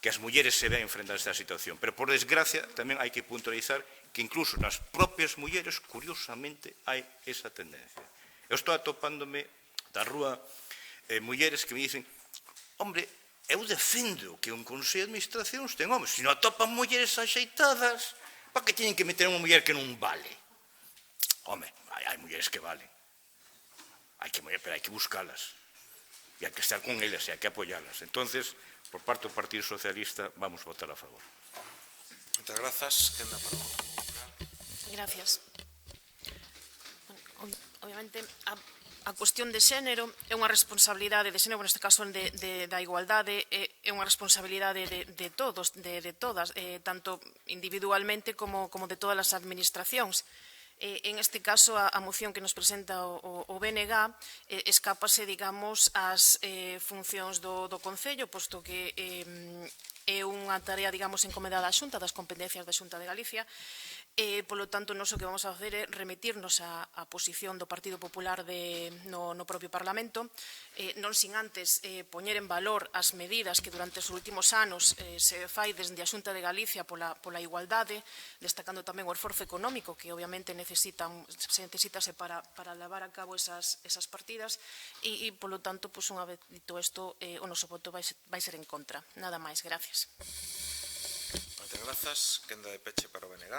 K: que as mulleres se vean enfrentar esta situación. Pero, por desgracia, tamén hai que puntualizar que incluso nas propias mulleres, curiosamente, hai esa tendencia. Eu estou atopándome da rúa mulleres que me dicen, hombre, eu defendo que un consello de administracións ten homes, se non atopan mulleres axeitadas, para que teñen que meter unha muller que non vale? Home, hai mulleres que valen. Pero hai que buscalas. E hai que estar con elas e hai que apoialas. Entonces, por parte do Partido Socialista, vamos votar a favor.
A: Moitas grazas. Quenda para o...
J: Gracias. Obviamente, a cuestión de xénero é unha responsabilidade de xénero, neste caso da igualdade, é unha responsabilidade de todos, de todas, tanto individualmente como de todas as administracións. En este caso, a moción que nos presenta o BNG escápase, digamos, ás funcións do Concello, posto que é unha tarea, digamos, encomendada á Xunta, das competencias da Xunta de Galicia. Polo tanto, nós o que vamos a facer é remitirnos á posición do Partido Popular no propio Parlamento, non sin antes poñer en valor as medidas que durante os últimos anos se fai desde a Xunta de Galicia pola igualdade, destacando tamén o esforzo económico que obviamente necesítase para levar a cabo esas partidas e, polo tanto, unha vez dito isto, o noso voto vai ser en contra. Nada máis, gracias.
A: Moitas grazas. Quenda de peche para o BNG.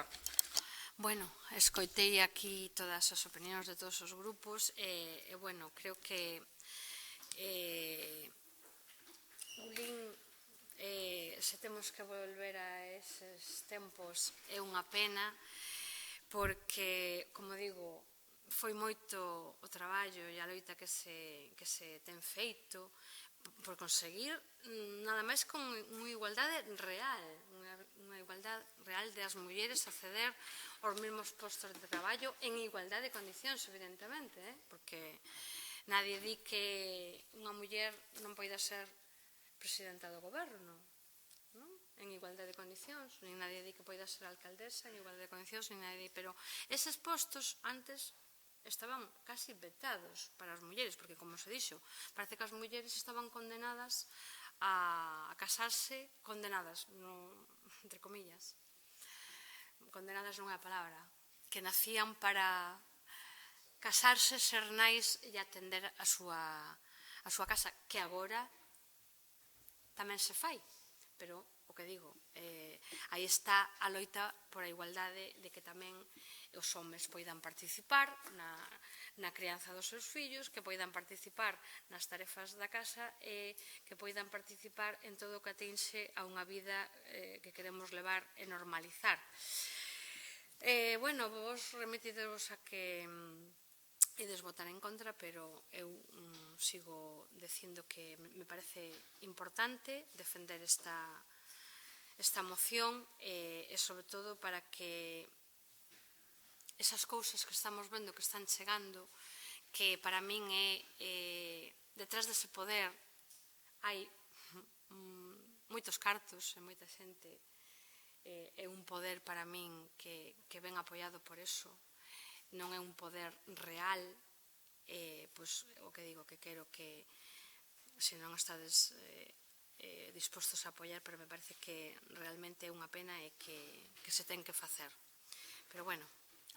H: Bueno, escoitei aquí todas as opinións de todos os grupos e, bueno, creo que se temos que volver a eses tempos é unha pena porque, como digo, foi moito o traballo e a loita que se ten feito por conseguir nada máis con unha igualdade real, unha igualdade real de as mulleres acceder aos mesmos postos de traballo en igualdade de condicións, evidentemente, porque nadie di que unha muller non poida ser presidenta do goberno, en igualdade de condicións, nin nadie di que poida ser alcaldesa en igualdade de condicións, nin nadie di, pero eses postos antes estaban casi vetados para as mulleres, porque, como se dixo, parece que as mulleres estaban condenadas a casarse, condenadas, entre comillas, condenadas non é a palabra, que nacían para casarse, ser nais e atender a súa casa, que agora tamén se fai, pero o que digo, aí está a loita por a igualdade de que tamén os homes poidan participar na crianza dos seus fillos, que poidan participar nas tarefas da casa e que poidan participar en todo o que atinxe a unha vida que queremos levar e normalizar. Bueno, vos remitideros a que ides votar en contra, pero eu sigo dicindo que me parece importante defender esta moción e sobre todo para que esas cousas que estamos vendo que están chegando, que para min é detrás dese poder hai moitos cartos e moita xente, é un poder para min que ven apoiado por eso, non é un poder real, pois o que digo que quero que se non estades dispostos a apoiar, pero me parece que realmente é unha pena e que se ten que facer. Pero bueno,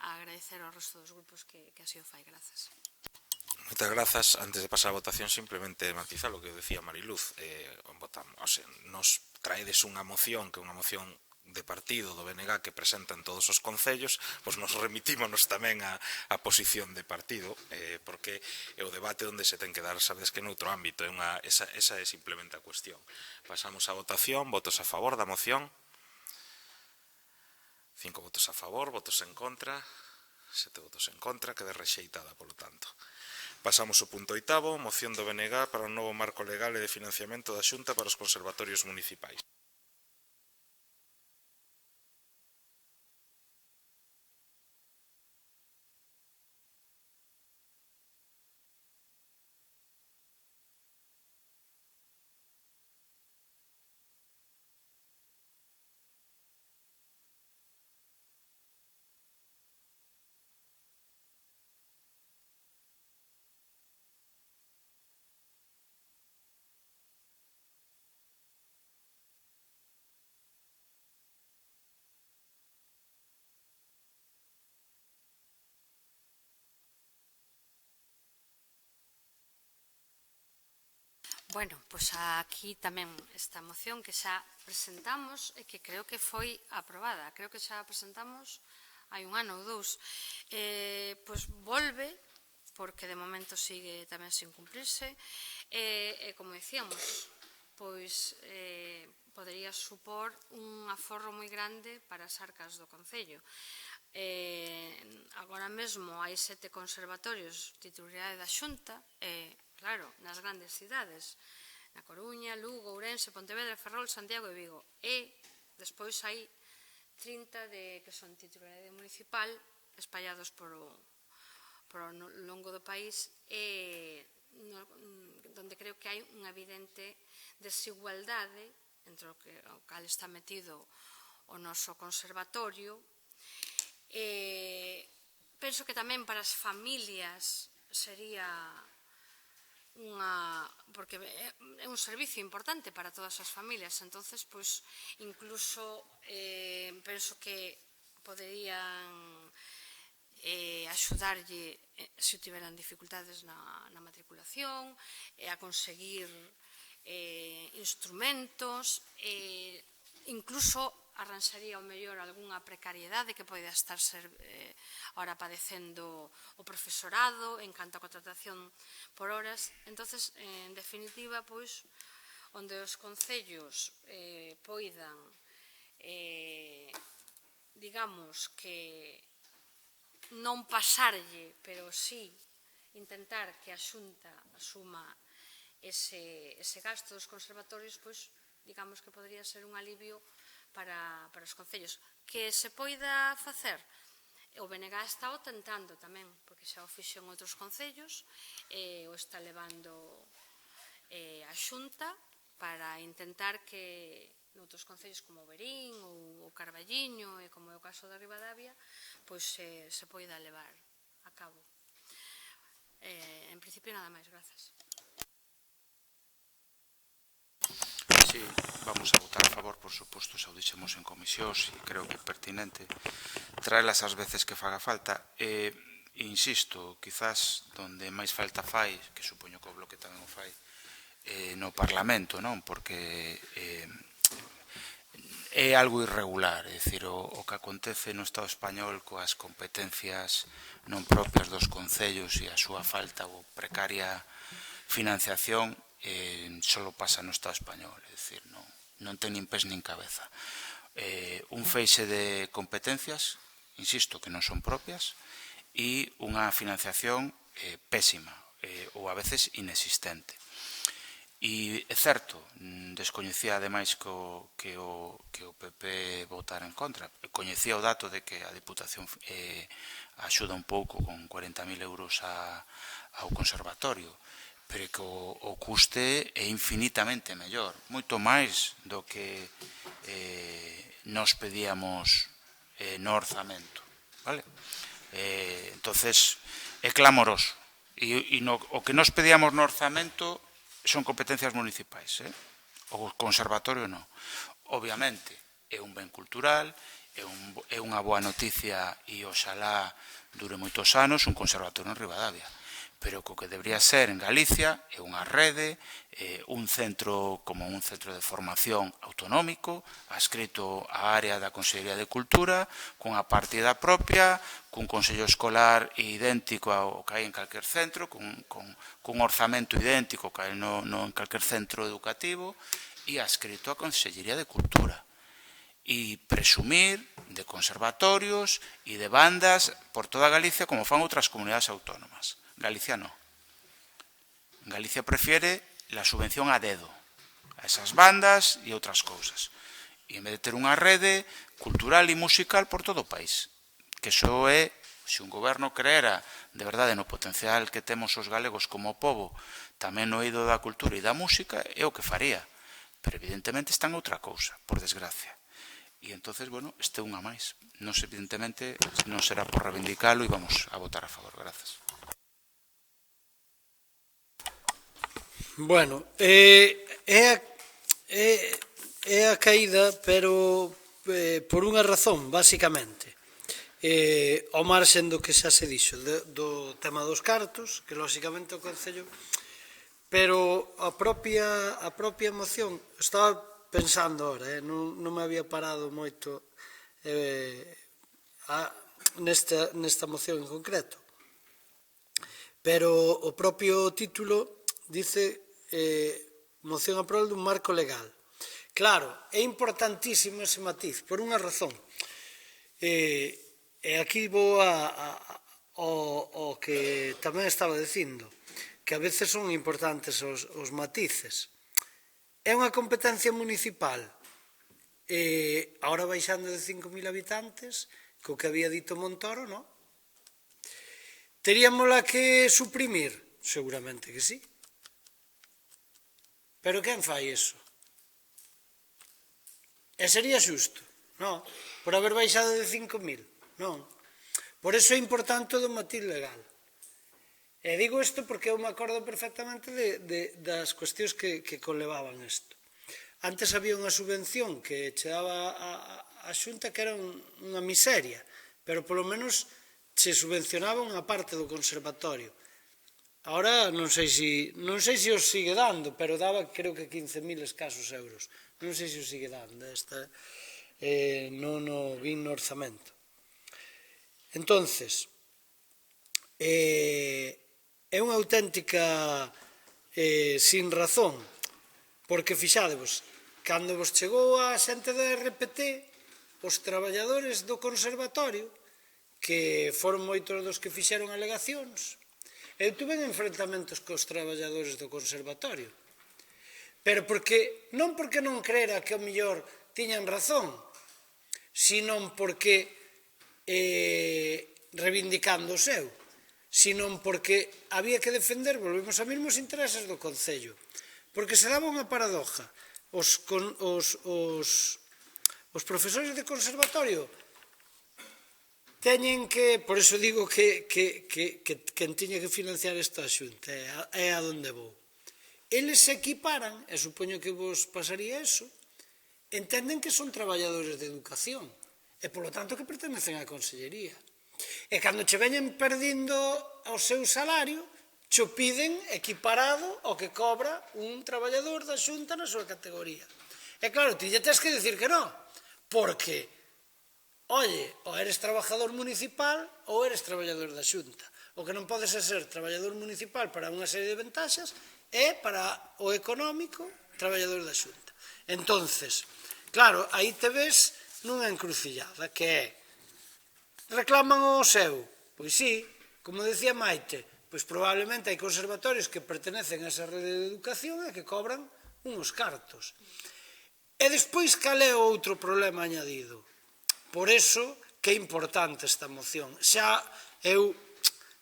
H: a agradecer ao resto dos grupos que así o fai. Grazas.
A: Moitas grazas. Antes de pasar a votación, simplemente matizar o que decía Mariluz. Nos traedes unha moción, que é unha moción de partido do BNG que presentan todos os concellos, pois nos remitímonos tamén a posición de partido, porque é o debate onde se ten que dar, sabes que noutro ámbito, esa é simplemente a cuestión. Pasamos a votación. Votos a favor da moción? 5 votos a favor, votos en contra, 7 votos en contra, queda rexeitada, polo tanto. Pasamos ao punto 8, moción do BNG para un novo marco legal e de financiamento da Xunta para os conservatorios municipais.
H: Bueno, pois aquí tamén esta moción que xa presentamos e que creo que foi aprobada. Creo que xa a presentamos hai un ano ou dous. Pois volve, porque de momento sigue tamén sin cumplirse. E como dicíamos, pois podería supor un aforro moi grande para as arcas do Concello. Agora mesmo hai 7 conservatorios titularidade da Xunta e, claro, nas grandes cidades, na Coruña, Lugo, Ourense, Pontevedra, Ferrol, Santiago e Vigo. E despois hai 30 que son titularidade municipal espallados por o longo do país e onde creo que hai unha evidente desigualdade entre o cal está metido o noso conservatorio. Penso que tamén para as familias sería porque é un servicio importante para todas as familias, entonces, pois, incluso penso que poderían axudarlle se tiveran dificultades na matriculación, a conseguir instrumentos, incluso arranxaría o mellor algunha precariedade que poida estar ahora padecendo o profesorado en canto a contratación por horas. Entonces, en definitiva, pois, onde os concellos poidan, digamos que non pasarlle, pero sí intentar que a Xunta asuma ese gasto dos conservatorios, pois, digamos que podría ser un alivio para os concellos. Que se poida facer? O BNG está o tentando tamén, porque xa o fixo en outros concellos, o está levando a Xunta para intentar que noutros concellos como Verín ou Carballiño e como é o caso da Ribadavia, pois se poida levar a cabo. En principio nada máis, grazas.
G: Sí, vamos a votar a favor, por suposto, xa o dixemos en comisións e creo que é pertinente traelas as veces que faga falta. Insisto, quizás donde máis falta fai, que supoño que o Bloque tamén o fai, no Parlamento, non? Porque é algo irregular, é dicir, o que acontece no Estado español coas competencias non propias dos concellos e a súa falta ou precaria financiación só pasa no Estado español, é dicir, non ten nin pés nin cabeza. Un feixe de competencias, insisto, que non son propias, e unha financiación pésima, ou a veces inexistente. E é certo, descoñecía ademais que o PP votara en contra. Coñecía o dato de que a Diputación axuda un pouco con 40.000 euros ao conservatorio, pero que o custe é infinitamente mellor, moito máis do que nos pedíamos no orzamento. Entonces, é clamoroso. E o que nos pedíamos no orzamento son competencias municipais, o conservatorio non. Obviamente, é un ben cultural, é unha boa noticia e oxalá dure moitos anos un conservatorio en Ribadavia, pero o que debería ser en Galicia é unha rede, un centro como un centro de formación autonómico, adscrito á área da Consellería de Cultura, cunha partida propia, cun consello escolar idéntico ao que hai en calquer centro, cun orzamento idéntico que hai en calquer centro educativo, e adscrito á Consellería de Cultura. E presumir de conservatorios e de bandas por toda Galicia como fan outras comunidades autónomas. Galicia no. Galicia prefiere la subvención a dedo a esas bandas e outras cousas. E en vez de ter unha rede cultural e musical por todo o país. Que iso é, se un goberno creera de verdade no potencial que temos os galegos como pobo, tamén no eido da cultura e da música, é o que faría. Pero evidentemente está en outra cousa, por desgracia. E entonces, bueno, este unha máis. Nos, evidentemente, non será por reivindicalo e vamos a votar a favor. Grazas.
I: Bueno, é a caída, pero por unha razón, basicamente. Ao marxen do que xa se dixo, do tema dos cartos, que lóxicamente o Concello, pero a propia moción, estaba pensando ahora, non me había parado moito nesta moción en concreto, pero o propio título dice moción a prol dun marco legal. Claro, é importantísimo ese matiz, por unha razón. E aquí vou ao que tamén estaba dicindo, que a veces son importantes os matices. É unha competencia municipal, agora baixando de 5.000 habitantes, co que había dito Montoro, non? Teríamola que suprimir? Seguramente que sí. Pero quen fai iso? E sería xusto? Non. Por haber baixado de 5.000? Non. Por iso é importante o do matiz legal. E digo isto porque eu me acordo perfectamente das cuestións que conlevaban isto. Antes había unha subvención que che daba a Xunta que era unha miseria, pero polo menos se subvencionaba unha parte do conservatorio. Ahora non sei se os sigue dando, pero daba creo que 15.000 escasos euros. Non sei se os sigue dando, non o vin no orzamento. Entonces, é unha auténtica sin razón, porque fixadevos, cando vos chegou a xente da RPT, os traballadores do conservatorio, que foron moitos dos que fixeron alegacións, eu tuve enfrentamentos cos traballadores do conservatorio, pero non porque non crera que ao mellor tiñan razón, sino porque reivindicando o seu, sino porque había que defender, volvemos aos mesmos intereses do Concello, porque se daba unha paradoja, os profesores de conservatorio teñen que, por iso digo que quen tiña que financiar esta Xunta é a donde vou. Eles se equiparan, e supoño que vos pasaría eso, entenden que son traballadores de educación, e polo tanto que pertenecen á Consellería. E cando che veñen perdindo o seu salario, che o piden equiparado ao que cobra un traballador da Xunta na súa categoría. E claro, ti lle tens que dicir que non, porque, oye, ou eres trabajador municipal ou eres traballador da Xunta. O que non podes é ser traballador municipal para unha serie de ventaxas e para o económico traballador da Xunta. Entonces, claro, aí te ves nunha encrucillada que é reclaman o seu? Pois sí, como decía Maite, pois probablemente hai conservatorios que pertenecen a esa rede de educación e que cobran uns cartos. E despois, cal é o outro problema añadido? Por eso que é importante esta moción. Xa eu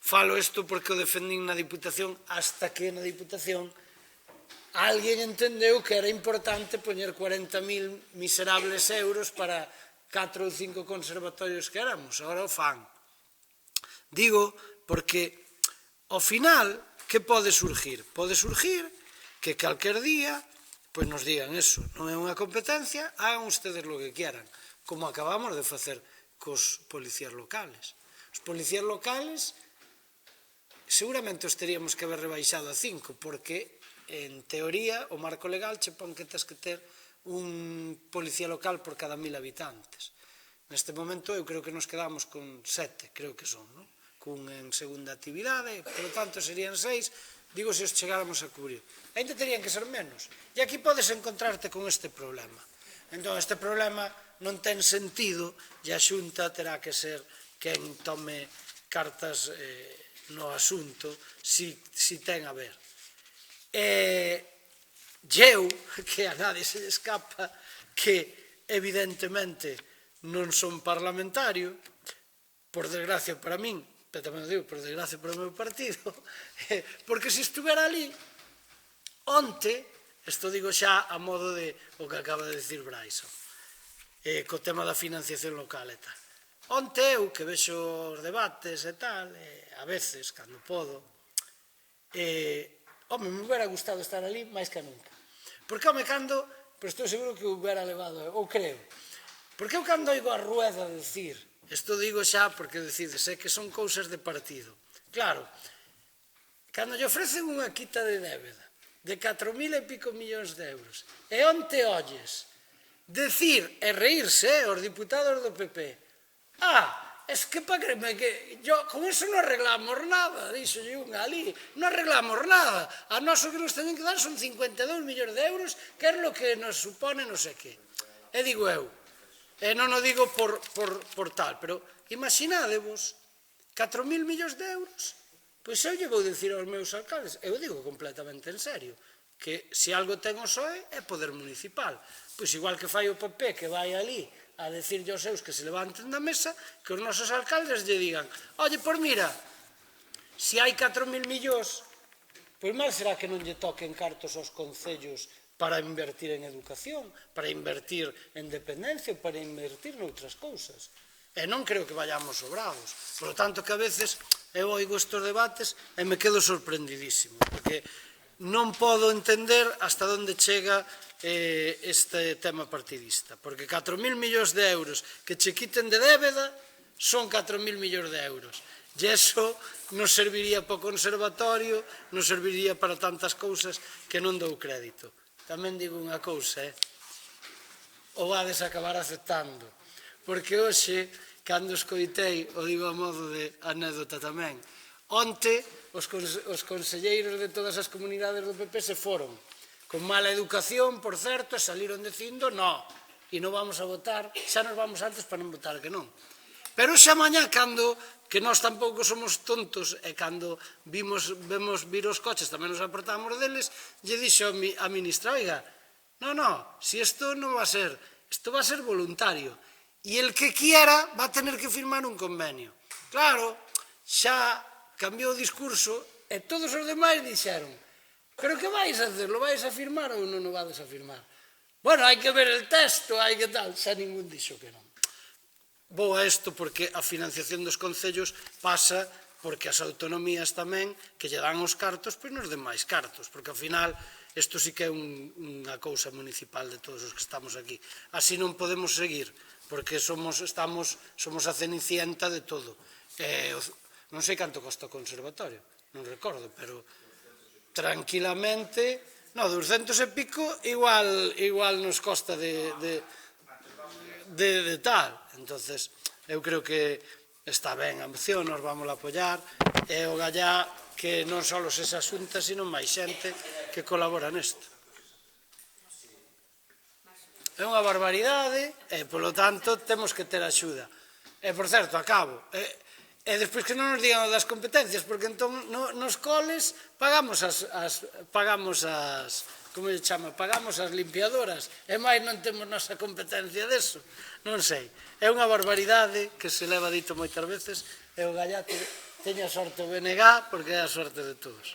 I: falo isto porque o defendín na Diputación, hasta que na Diputación alguén entendeu que era importante poñer 40.000 miserables euros para 4 ou 5 conservatorios que éramos. Agora o fan. Digo porque, ao final, que pode surgir? Pode surgir que calquer día pois nos digan eso, non é unha competencia, hagan ustedes lo que quieran, como acabamos de facer cos policías locales. Os policías locales seguramente os teríamos que haber rebaixado a 5, porque en teoría o marco legal che pon que tens que ter un policía local por cada 1000 habitantes. Neste momento eu creo que nos quedamos con 7, creo que son, non? Cun en segunda actividade, por lo tanto serían 6, digo se os chegáramos a cubrir. Ainda terían que ser menos. E aquí podes encontrarte con este problema. Entón, este problema non ten sentido e a Xunta terá que ser quen tome cartas no asunto si ten a ver. E eu, que a nadie se escapa, que evidentemente non son parlamentario, por desgracia para min, pero tamén o digo, por desgracia para o meu partido, porque se estuvera ali, onte, isto digo xa a modo de o que acaba de decir Bryson, co tema da financiación local e tal. Onte eu, que vexo os debates e tal, a veces, cando podo, home, me hubiera gustado estar ali máis que nunca. Porque, home, cando, pero estou seguro que o hubiera levado, ou creo, porque eu cando oigo a Rueda decir, isto digo xa porque decides, que son cousas de partido. Claro, cando lle ofrecen unha quita de débeda de 4.000 e pico millóns de euros, e onte olles decir e reírse os diputados do PP, es que para creerme que con eso non arreglamos nada, dixolle unha ali, non arreglamos nada, a nós o que nos teñen que dar son 52 millóns de euros, que é o que nos supone non sei que. E digo eu, e non o digo por tal, pero imaginádevos 4.000 millóns de euros, pois eu lle vou dicir aos meus alcaldes, eu digo completamente en serio, que se algo ten o PSOE é poder municipal, pois igual que fai o PP que vai ali a decirlle aos seus que se levanten da mesa, que os nosos alcaldes lle digan, oye, pois mira, se hai 4.000 millóns, pois mal será que non lle toquen cartos aos concellos para invertir en educación, para invertir en dependencia, para invertir noutras cousas. E non creo que vayamos sobrados. Por lo tanto, que a veces eu oigo estes debates e me quedo sorprendidísimo, porque non podo entender hasta onde chega este tema partidista, porque 4.000 millóns de euros que che quiten de débeda son 4.000 millóns de euros. E iso non serviría para o conservatorio, non serviría para tantas cousas que non dou crédito. Tamén digo unha cousa, o vades acabar aceptando, porque hoxe, cando escoitei, o digo a modo de anécdota tamén, onte os conselleiros de todas as comunidades do PP se foron, con mala educación, por certo, saliron dicindo, no, e non vamos a votar, xa nos vamos antes para non votar que non. Pero xa mañá, cando, que nós tampouco somos tontos, e cando vemos vir os coches, tamén nos apartamos deles, lle dixo a ministra, oiga, no, si isto non va a ser, isto va a ser voluntario, e el que quiera va a tener que firmar un convenio. Claro, xa cambiou o discurso, e todos os demais dixeron, pero que vais a hacer, lo vais a firmar ou non o vais a firmar? Bueno, hai que ver el texto, hai que tal, xa ningún dixo que non. Vou a isto porque a financiación dos concellos pasa porque as autonomías tamén que lle dan os cartos, pois nos den máis cartos, porque ao final isto sí que é unha cousa municipal de todos os que estamos aquí. Así non podemos seguir, porque somos a cenicienta de todo. Non sei canto costa o conservatorio, non recordo, pero tranquilamente, 200 e pico, igual nos costa de de tal. Entonces, eu creo que está ben a moción, nos vamos a apoiar, e o gallá que non só se asunta, sino máis xente que colabora nesto. É unha barbaridade e, polo tanto, temos que ter axuda. E, por certo, acabo. E despois que non nos digan das competencias, porque entón nos coles pagamos as como se chama, pagamos as limpiadoras, e máis non temos nosa competencia deso. Non sei. É unha barbaridade que se leva dito moitas veces, e o gallá teña sorte o BNG, porque é a sorte de todos.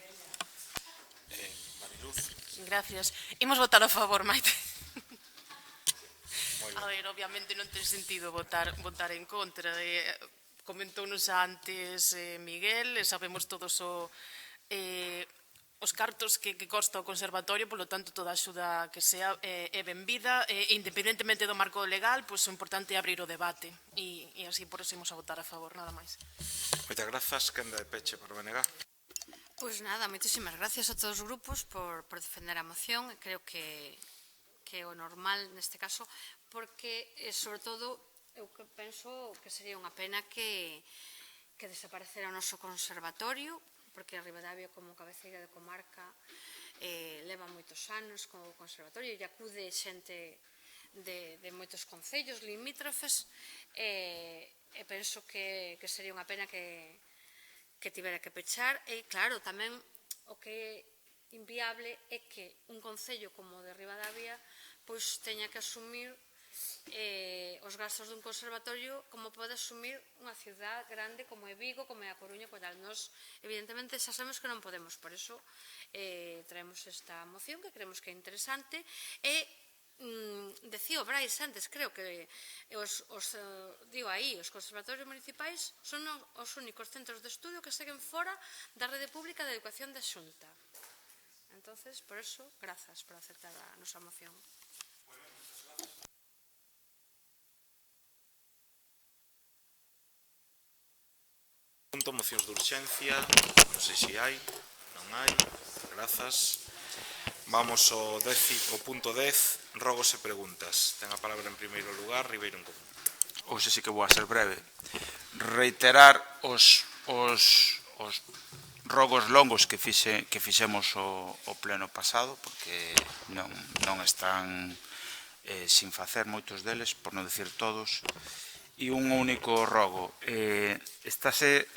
J: Gracias. Imos votar a favor, Maite. A ver, obviamente non ten sentido votar en contra. Comentounos antes Miguel, sabemos todos os cartos que costa o conservatorio, polo tanto, toda a axuda que sea é benvida. Independentemente do marco legal, o importante é abrir o debate. E así, por eso, imos a votar a favor, nada máis.
A: Moitas grazas, quenda de peche para o BNG.
H: Pois nada, moitísimas gracias a todos os grupos por defender a moción. Creo que é o normal neste caso, porque, sobre todo, eu penso que sería unha pena que desaparecera o noso conservatorio, porque a Ribadavia, como cabeceira de comarca, leva moitos anos con o conservatorio e acude xente de moitos concellos limítrofes, e penso que sería unha pena que tivera que pechar. E, claro, tamén o que é inviable é que un concello como o de Ribadavia pois teña que asumir os gastos dun conservatorio como pode asumir unha ciudad grande como é Vigo, como é a Coruña, Nos, evidentemente, xa sabemos que non podemos, por eso traemos esta moción que creemos que é interesante. E decía o Brais antes, creo que os conservatorios municipais son os únicos centros de estudio que seguen fora da rede pública de educación da Xunta. Entonces, por eso, grazas por aceptar a nosa moción.
A: Mocións de urxencia, non sei se hai, non hai, grazas. Vamos ao punto 10, rogos e preguntas. Ten a palabra en primeiro lugar Ribeiro en Común.
G: Hoxe sí que vou a ser breve. Reiterar os rogos longos que fixemos o pleno pasado, porque non están sin facer moitos deles, por non dicir todos, e un único rogo. Estáse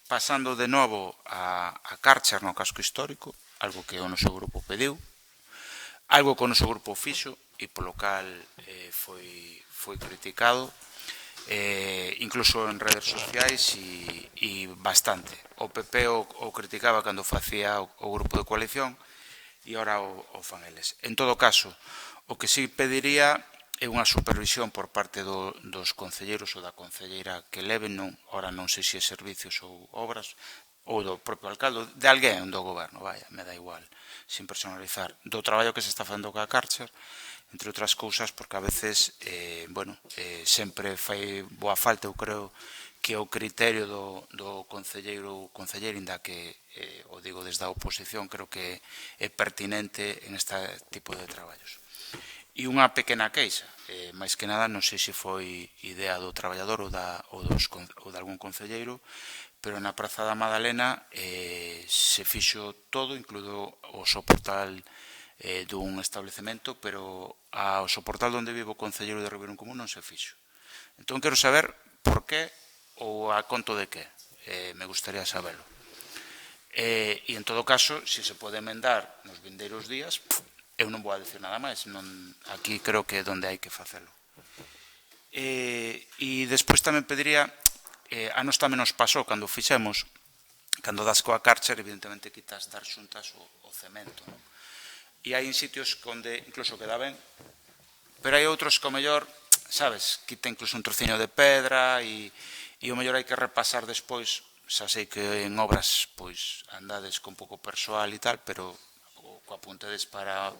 G: pasando de novo a Cárcher no casco histórico, algo que o noso grupo pediu, algo que o noso grupo fixo e polo cal foi criticado, incluso en redes sociais e bastante. O PP o criticaba cando facía o grupo de coalición e ora o fan eles. En todo caso, o que sí pediría é unha supervisión por parte dos concelleiros ou da concelleira que leven, ora non sei se é servicios ou obras, ou do propio alcalde, de alguén do goberno, me dá igual, sin personalizar, do traballo que se está facendo ca Cárcher, entre outras cousas, porque a veces, sempre fai boa falta, eu creo, que o criterio do concelleiro ou concelleira, inda que o digo desde a oposición, creo que é pertinente en este tipo de traballos. E unha pequena queixa, máis que nada, non sei se foi idea do traballador ou de algún concelleiro, pero na Praza da Madalena se fixo todo, incluído o soportal dun establecemento, pero ao soportal onde vive o concelleiro de Ribeiro en Común non se fixo. Entón, quero saber por qué ou a conto de que. Me gustaría saberlo. E, en todo caso, se se pode emendar nos vindeiros días, eu non vou a dicir nada máis. Aquí creo que é onde hai que facelo. E despois tamén pediría, a nos tamén nos pasou cando fixemos, cando das coa Cárcher, evidentemente quitas dar xuntas o cemento. E hai en sitios onde incluso queda ben, pero hai outros que o mellor, sabes, quita incluso un trociño de pedra e o mellor hai que repasar despois. Xa sei que en obras andades con pouco persoal e tal, pero coa puntedes para,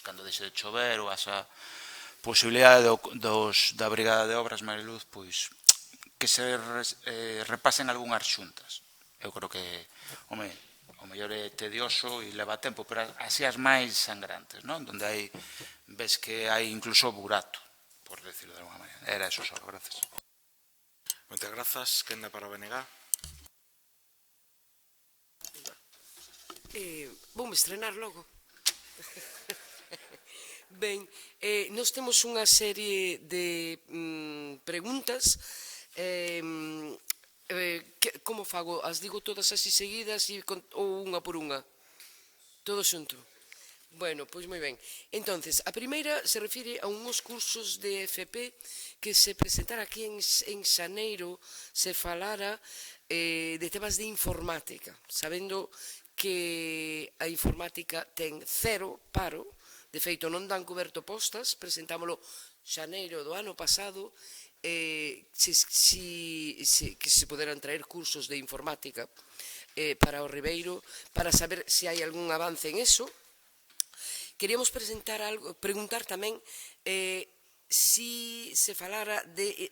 G: cando deixe de chover ou esa posibilidade da Brigada de Obras Mariluz, que se repasen algunhas xuntas. Eu creo que, o mellor é tedioso e leva tempo, pero así as máis sangrantes, onde ves que hai incluso burato, por decirlo de alguma maneira. Era eso só, gracias.
A: Moitas grazas. Quenda para o BNG.
C: Voume estrenar logo. Ben, nós temos unha serie de preguntas. Como fago? As digo todas así seguidas ou unha por unha? Todo xunto. Bueno, pois moi ben. Entonces, a primeira se refire a uns cursos de FP que se presentara aquí en Xaneiro, se falara de temas de informática, sabendo que a informática ten cero paro, de feito non dan coberto postas, presentámolo Xaneiro do ano pasado, que se poderan traer cursos de informática para o Ribeiro, para saber se hai algún avance en eso. Queríamos preguntar tamén si se falara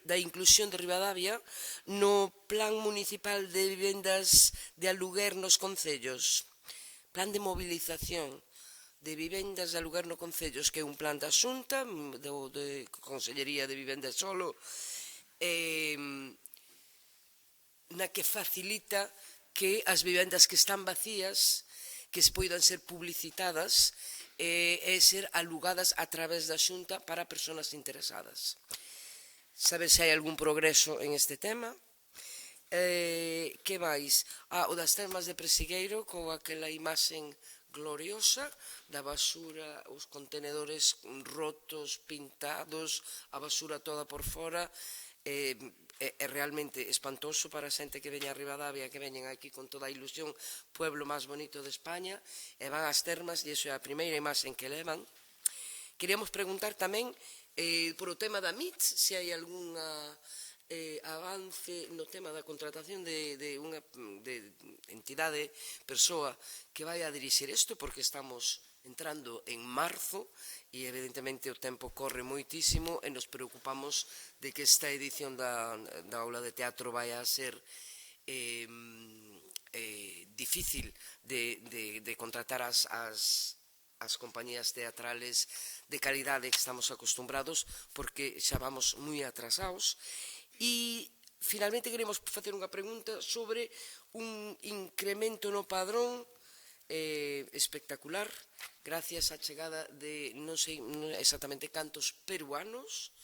C: da inclusión de Ribadavia no Plan Municipal de Vivendas de Aluguer nos concellos. Plan de movilización de vivendas de aluguer no concellos, que é un plan da Xunta, de Consellería de Vivenda solo, na que facilita que as vivendas que están vacías, que poidan ser publicitadas e ser alugadas a través da Xunta para persoas interesadas. Saber se hai algún progreso en este tema. Que máis? O das termas de Presigueiro, con aquela imaxen gloriosa da basura, os contenedores rotos, pintados, a basura toda por fora. É realmente espantoso para a xente que veña a Ribadavia, que veñen aquí con toda a ilusión, pueblo máis bonito de España, e van ás termas, e iso é a primeira imaxen que levan. Queríamos preguntar tamén por o tema da MIT, se hai algún avance no tema da contratación de unha entidade, persoa que vai a dirixir isto, porque estamos entrando en marzo e evidentemente o tempo corre moitísimo e nos preocupamos de que esta edición da aula de teatro vai a ser difícil de contratar as compañías teatrales de calidade que estamos acostumbrados, porque xa vamos moi atrasados. E finalmente queremos facer unha pregunta sobre un incremento no padrón espectacular, gracias á chegada de non sei exactamente cantos peruanos.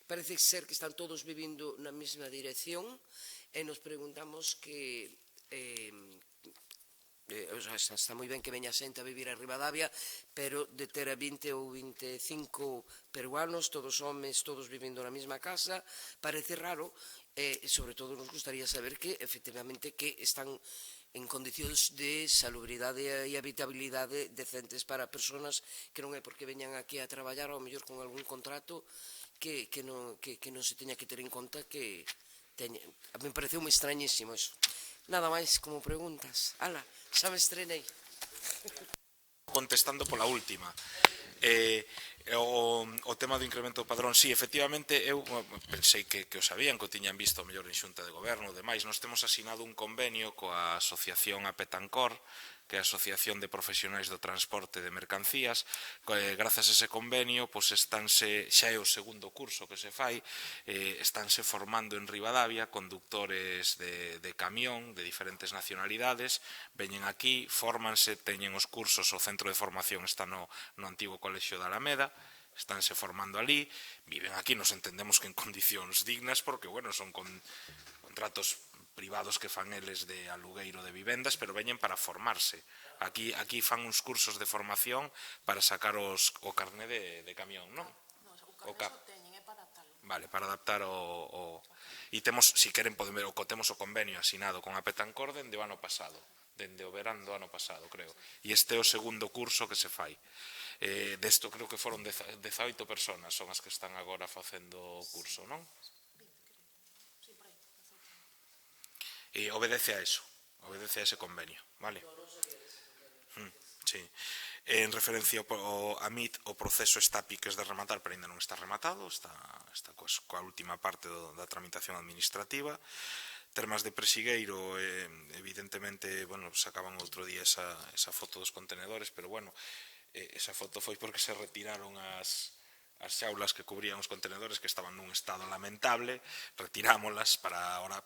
C: Parece ser que están todos vivindo na mesma dirección e nos preguntamos que está moi ben que veña xente a vivir a Ribadavia, pero de ter a 20 ou 25 peruanos, todos homes, todos vivindo na mesma casa, parece raro, e sobre todo nos gustaría saber que efectivamente que están en condicións de salubridade e habitabilidade decentes para persoas que non é porque veñan aquí a traballar, ao mellor con algún contrato que non se teña que ter en conta que a mí me pareceu moi extrañísimo eso. Nada máis como preguntas. Ala, xa me estrenei.
A: Contestando pola última. O tema do incremento do padrón, sí, efectivamente, eu pensei que o sabían, que o tiñan visto mellor en Xunta de Goberno e demais. Nós temos asinado un convenio coa asociación Apetancor, que é a Asociación de Profesionais do Transporte de Mercancías. Grazas a ese convenio, xa é o segundo curso que se fai, estánse formando en Ribadavia conductores de camión de diferentes nacionalidades, veñen aquí, fórmanse, teñen os cursos, o centro de formación está no antigo Colexio de Alameda, estánse formando ali, viven aquí, nos entendemos que en condicións dignas, porque, bueno, son contratos privados que fan eles de alugueiro de vivendas, pero veñen para formarse. Aquí fan uns cursos de formación para sacar o carné de camión, non?
J: Non, o carné só teñen, é para adaptalo. Vale,
A: para adaptar o... E temos, se queren, poden ver, temos o convenio asinado con a Petancor dende o ano pasado, dende o verán do ano pasado, creo. E este é o segundo curso que se fai. Desto creo que foron 18 personas son as que están agora facendo o curso, non? E obedece a eso, obedece a ese convenio, vale? Sí. En referencia a MIT, o proceso está a piques de rematar, pero ainda non está rematado, está coa última parte da tramitación administrativa. Termas de Presigueiro, evidentemente, bueno, sacaban outro día esa foto dos contenedores, pero bueno, esa foto foi porque se retiraron as xaulas que cubrían os contenedores que estaban nun estado lamentable, retirámolas para ahora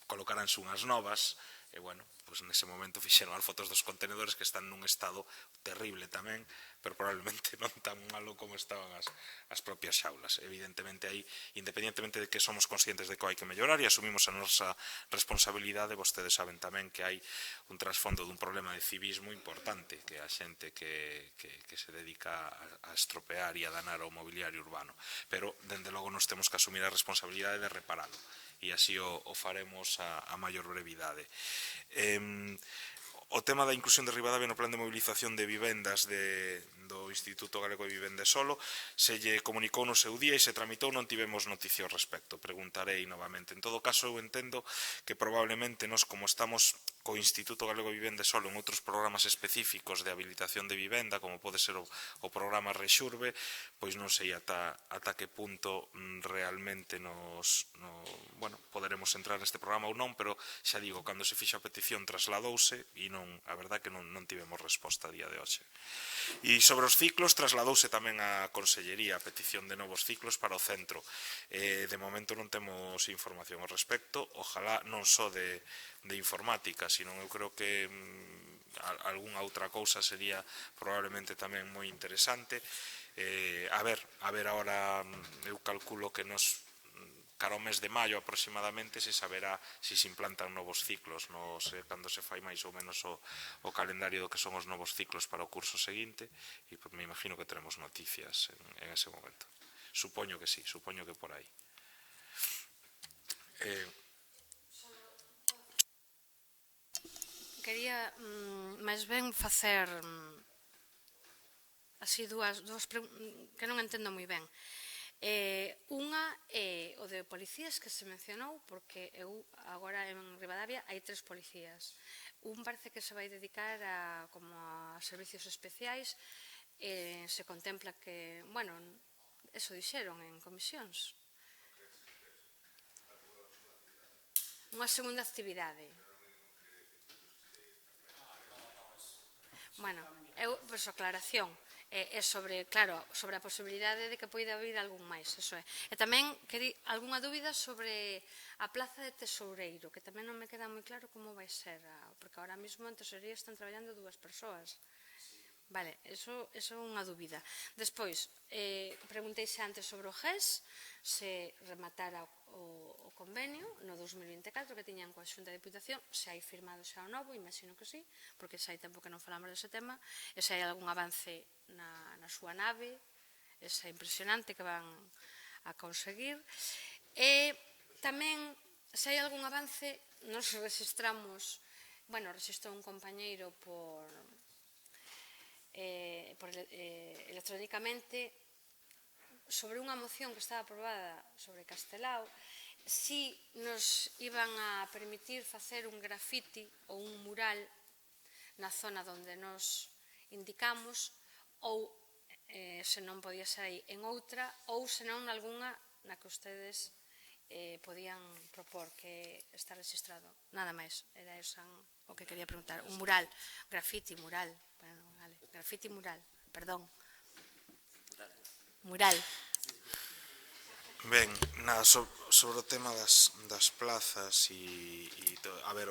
A: colocaranse unhas novas, e, bueno, pois nese momento fixeron as fotos dos contenedores que están nun estado terrible tamén, pero probablemente non tan malo como estaban as propias xaulas. Evidentemente, aí, independentemente de que somos conscientes de que hai que mellorar e asumimos a nosa responsabilidade, vostedes saben tamén que hai un trasfondo dun problema de civismo importante, que é a xente que se dedica a estropear e a danar o mobiliario urbano. Pero, dende logo, nos temos que asumir a responsabilidade de reparalo, e así o faremos a maior brevidade. O tema da inclusión de Ribadavia no plan de mobilización de vivendas do Instituto Galego de Vivenda Solo se lle comunicou no seu día e se tramitou, non tivemos noticia ao respecto. Preguntarei novamente. En todo caso, eu entendo que probablemente nos, como estamos co Instituto Galego de Vivenda Solo en outros programas específicos de habilitación de vivenda, como pode ser o programa Rexurbe, pois non sei ata que punto realmente poderemos entrar neste programa ou non, pero xa digo, cando se fixo a petición trasladouse e a verdad que non tivemos resposta a día de hoxe. E sobre os ciclos, trasladouse tamén a Consellería a petición de novos ciclos para o centro. De momento non temos información ao respecto, ojalá non só de informática, sino eu creo que algunha outra cousa sería probablemente tamén moi interesante. A ver agora, eu calculo que nos cara ao mes de maio aproximadamente se saberá se se implantan novos ciclos, cando se fai máis ou menos o calendario do que son os novos ciclos para o curso seguinte, e me imagino que teremos noticias en ese momento. Supoño que sí, supoño que por aí.
H: Quería máis ben facer así dúas que non entendo moi ben. Unha é o de policías que se mencionou, porque eu agora en Ribadavia hai 3 policías. Un parece que se vai dedicar a servicios especiais, se contempla que, bueno, eso dixeron en comisións. Unha segunda actividade. Bueno, pois aclaración. É sobre, claro, sobre a posibilidade de que poida haber algún máis, eso é. E tamén algunha dúbida sobre a plaza de tesoureiro, que tamén non me queda moi claro como vai ser, porque ahora mesmo en tesorería están traballando 2 persoas. Vale, eso é unha dúbida. Despois, preguntei antes sobre o GES, se rematara o convenio no 2024 que tiñan coa Xunta de Diputación, se hai firmado xa o novo, imagino que sí, porque xa hai tempo que non falamos dese tema, e se hai algún avance na súa nave, esa impresionante que van a conseguir. E tamén, se hai algún avance, nos registramos, registrou un compañeiro electrónicamente sobre unha moción que estaba aprobada sobre Castelao, si nos iban a permitir facer un grafiti ou un mural na zona onde nos indicamos, ou se non podía ser aí en outra, ou se non nalgúna na que ustedes podían propor que está registrado. Nada máis, era eso o que quería preguntar. Un mural, grafiti, mural, grafiti, mural, perdón. Mural.
A: Ben, nada, sobre o tema das plazas e a ver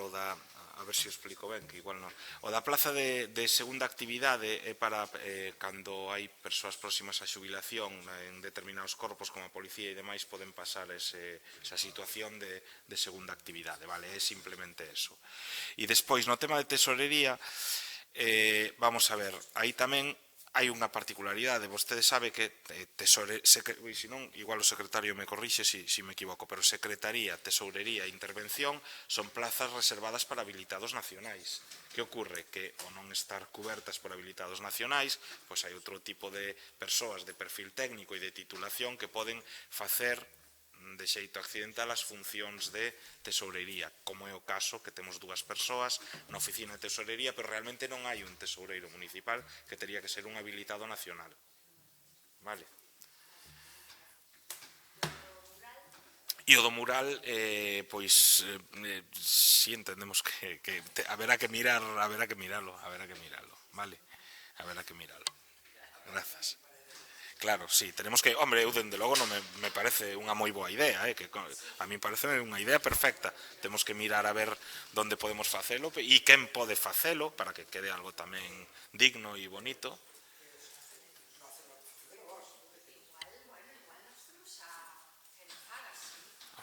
A: se o explico ben, que igual non. O da plaza de segunda actividade é para cando hai persoas próximas á xubilación en determinados corpos como a policía e demais poden pasar esa situación de segunda actividade, vale, é simplemente eso. E despois, no tema de tesorería, vamos a ver, aí tamén hai unha particularidade, vostede sabe que senón, igual o secretario me corrixe se me equivoco, pero secretaría, tesourería e intervención son plazas reservadas para habilitados nacionais. Que ocorre? Que ao non estar cubertas por habilitados nacionais, pois hai outro tipo de persoas de perfil técnico e de titulación que poden facer de xeito accidental as funcións de tesourería, como é o caso que temos 2 persoas na oficina de tesourería, pero realmente non hai un tesoureiro municipal, que teria que ser un habilitado nacional. Vale? E o do mural, pois, si entendemos que haberá que miralo, vale? Haberá que miralo. Grazas. claro, sí, tenemos que, hombre, eu dende logo non me parece unha moi boa idea, que a mí parece unha idea perfecta. Temos que mirar a ver onde podemos facelo e quen pode facelo para que quede algo tamén digno e bonito.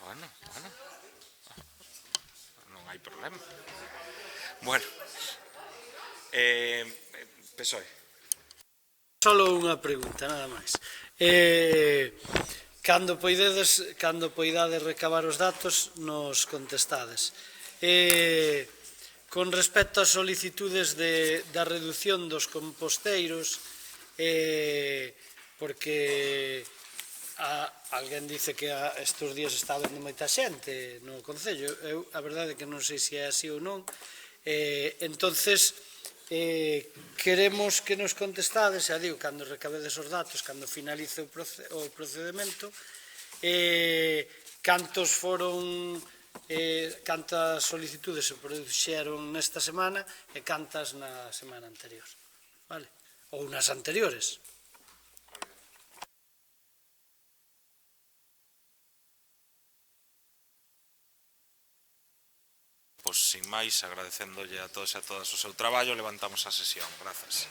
A: Bueno, non hai problema. Bueno, PSOE.
I: Solo unha pregunta, nada máis. Cando poidades recabar os datos, nos contestades. Con respecto ás solicitudes da reducción dos composteiros, porque alguén dice que estes días está habendo moita xente no Concello. A verdade é que non sei se é así ou non. Entonces, queremos que nos contestades, xa digo, cando recabedes os datos, cando finalice o procedimento, cantas solicitudes se produxeron nesta semana e cantas na semana anterior, vale? Ou nas anteriores.
A: Pois, sin máis, agradecéndolle a todos e a todas o seu traballo, levantamos a sesión. Grazas.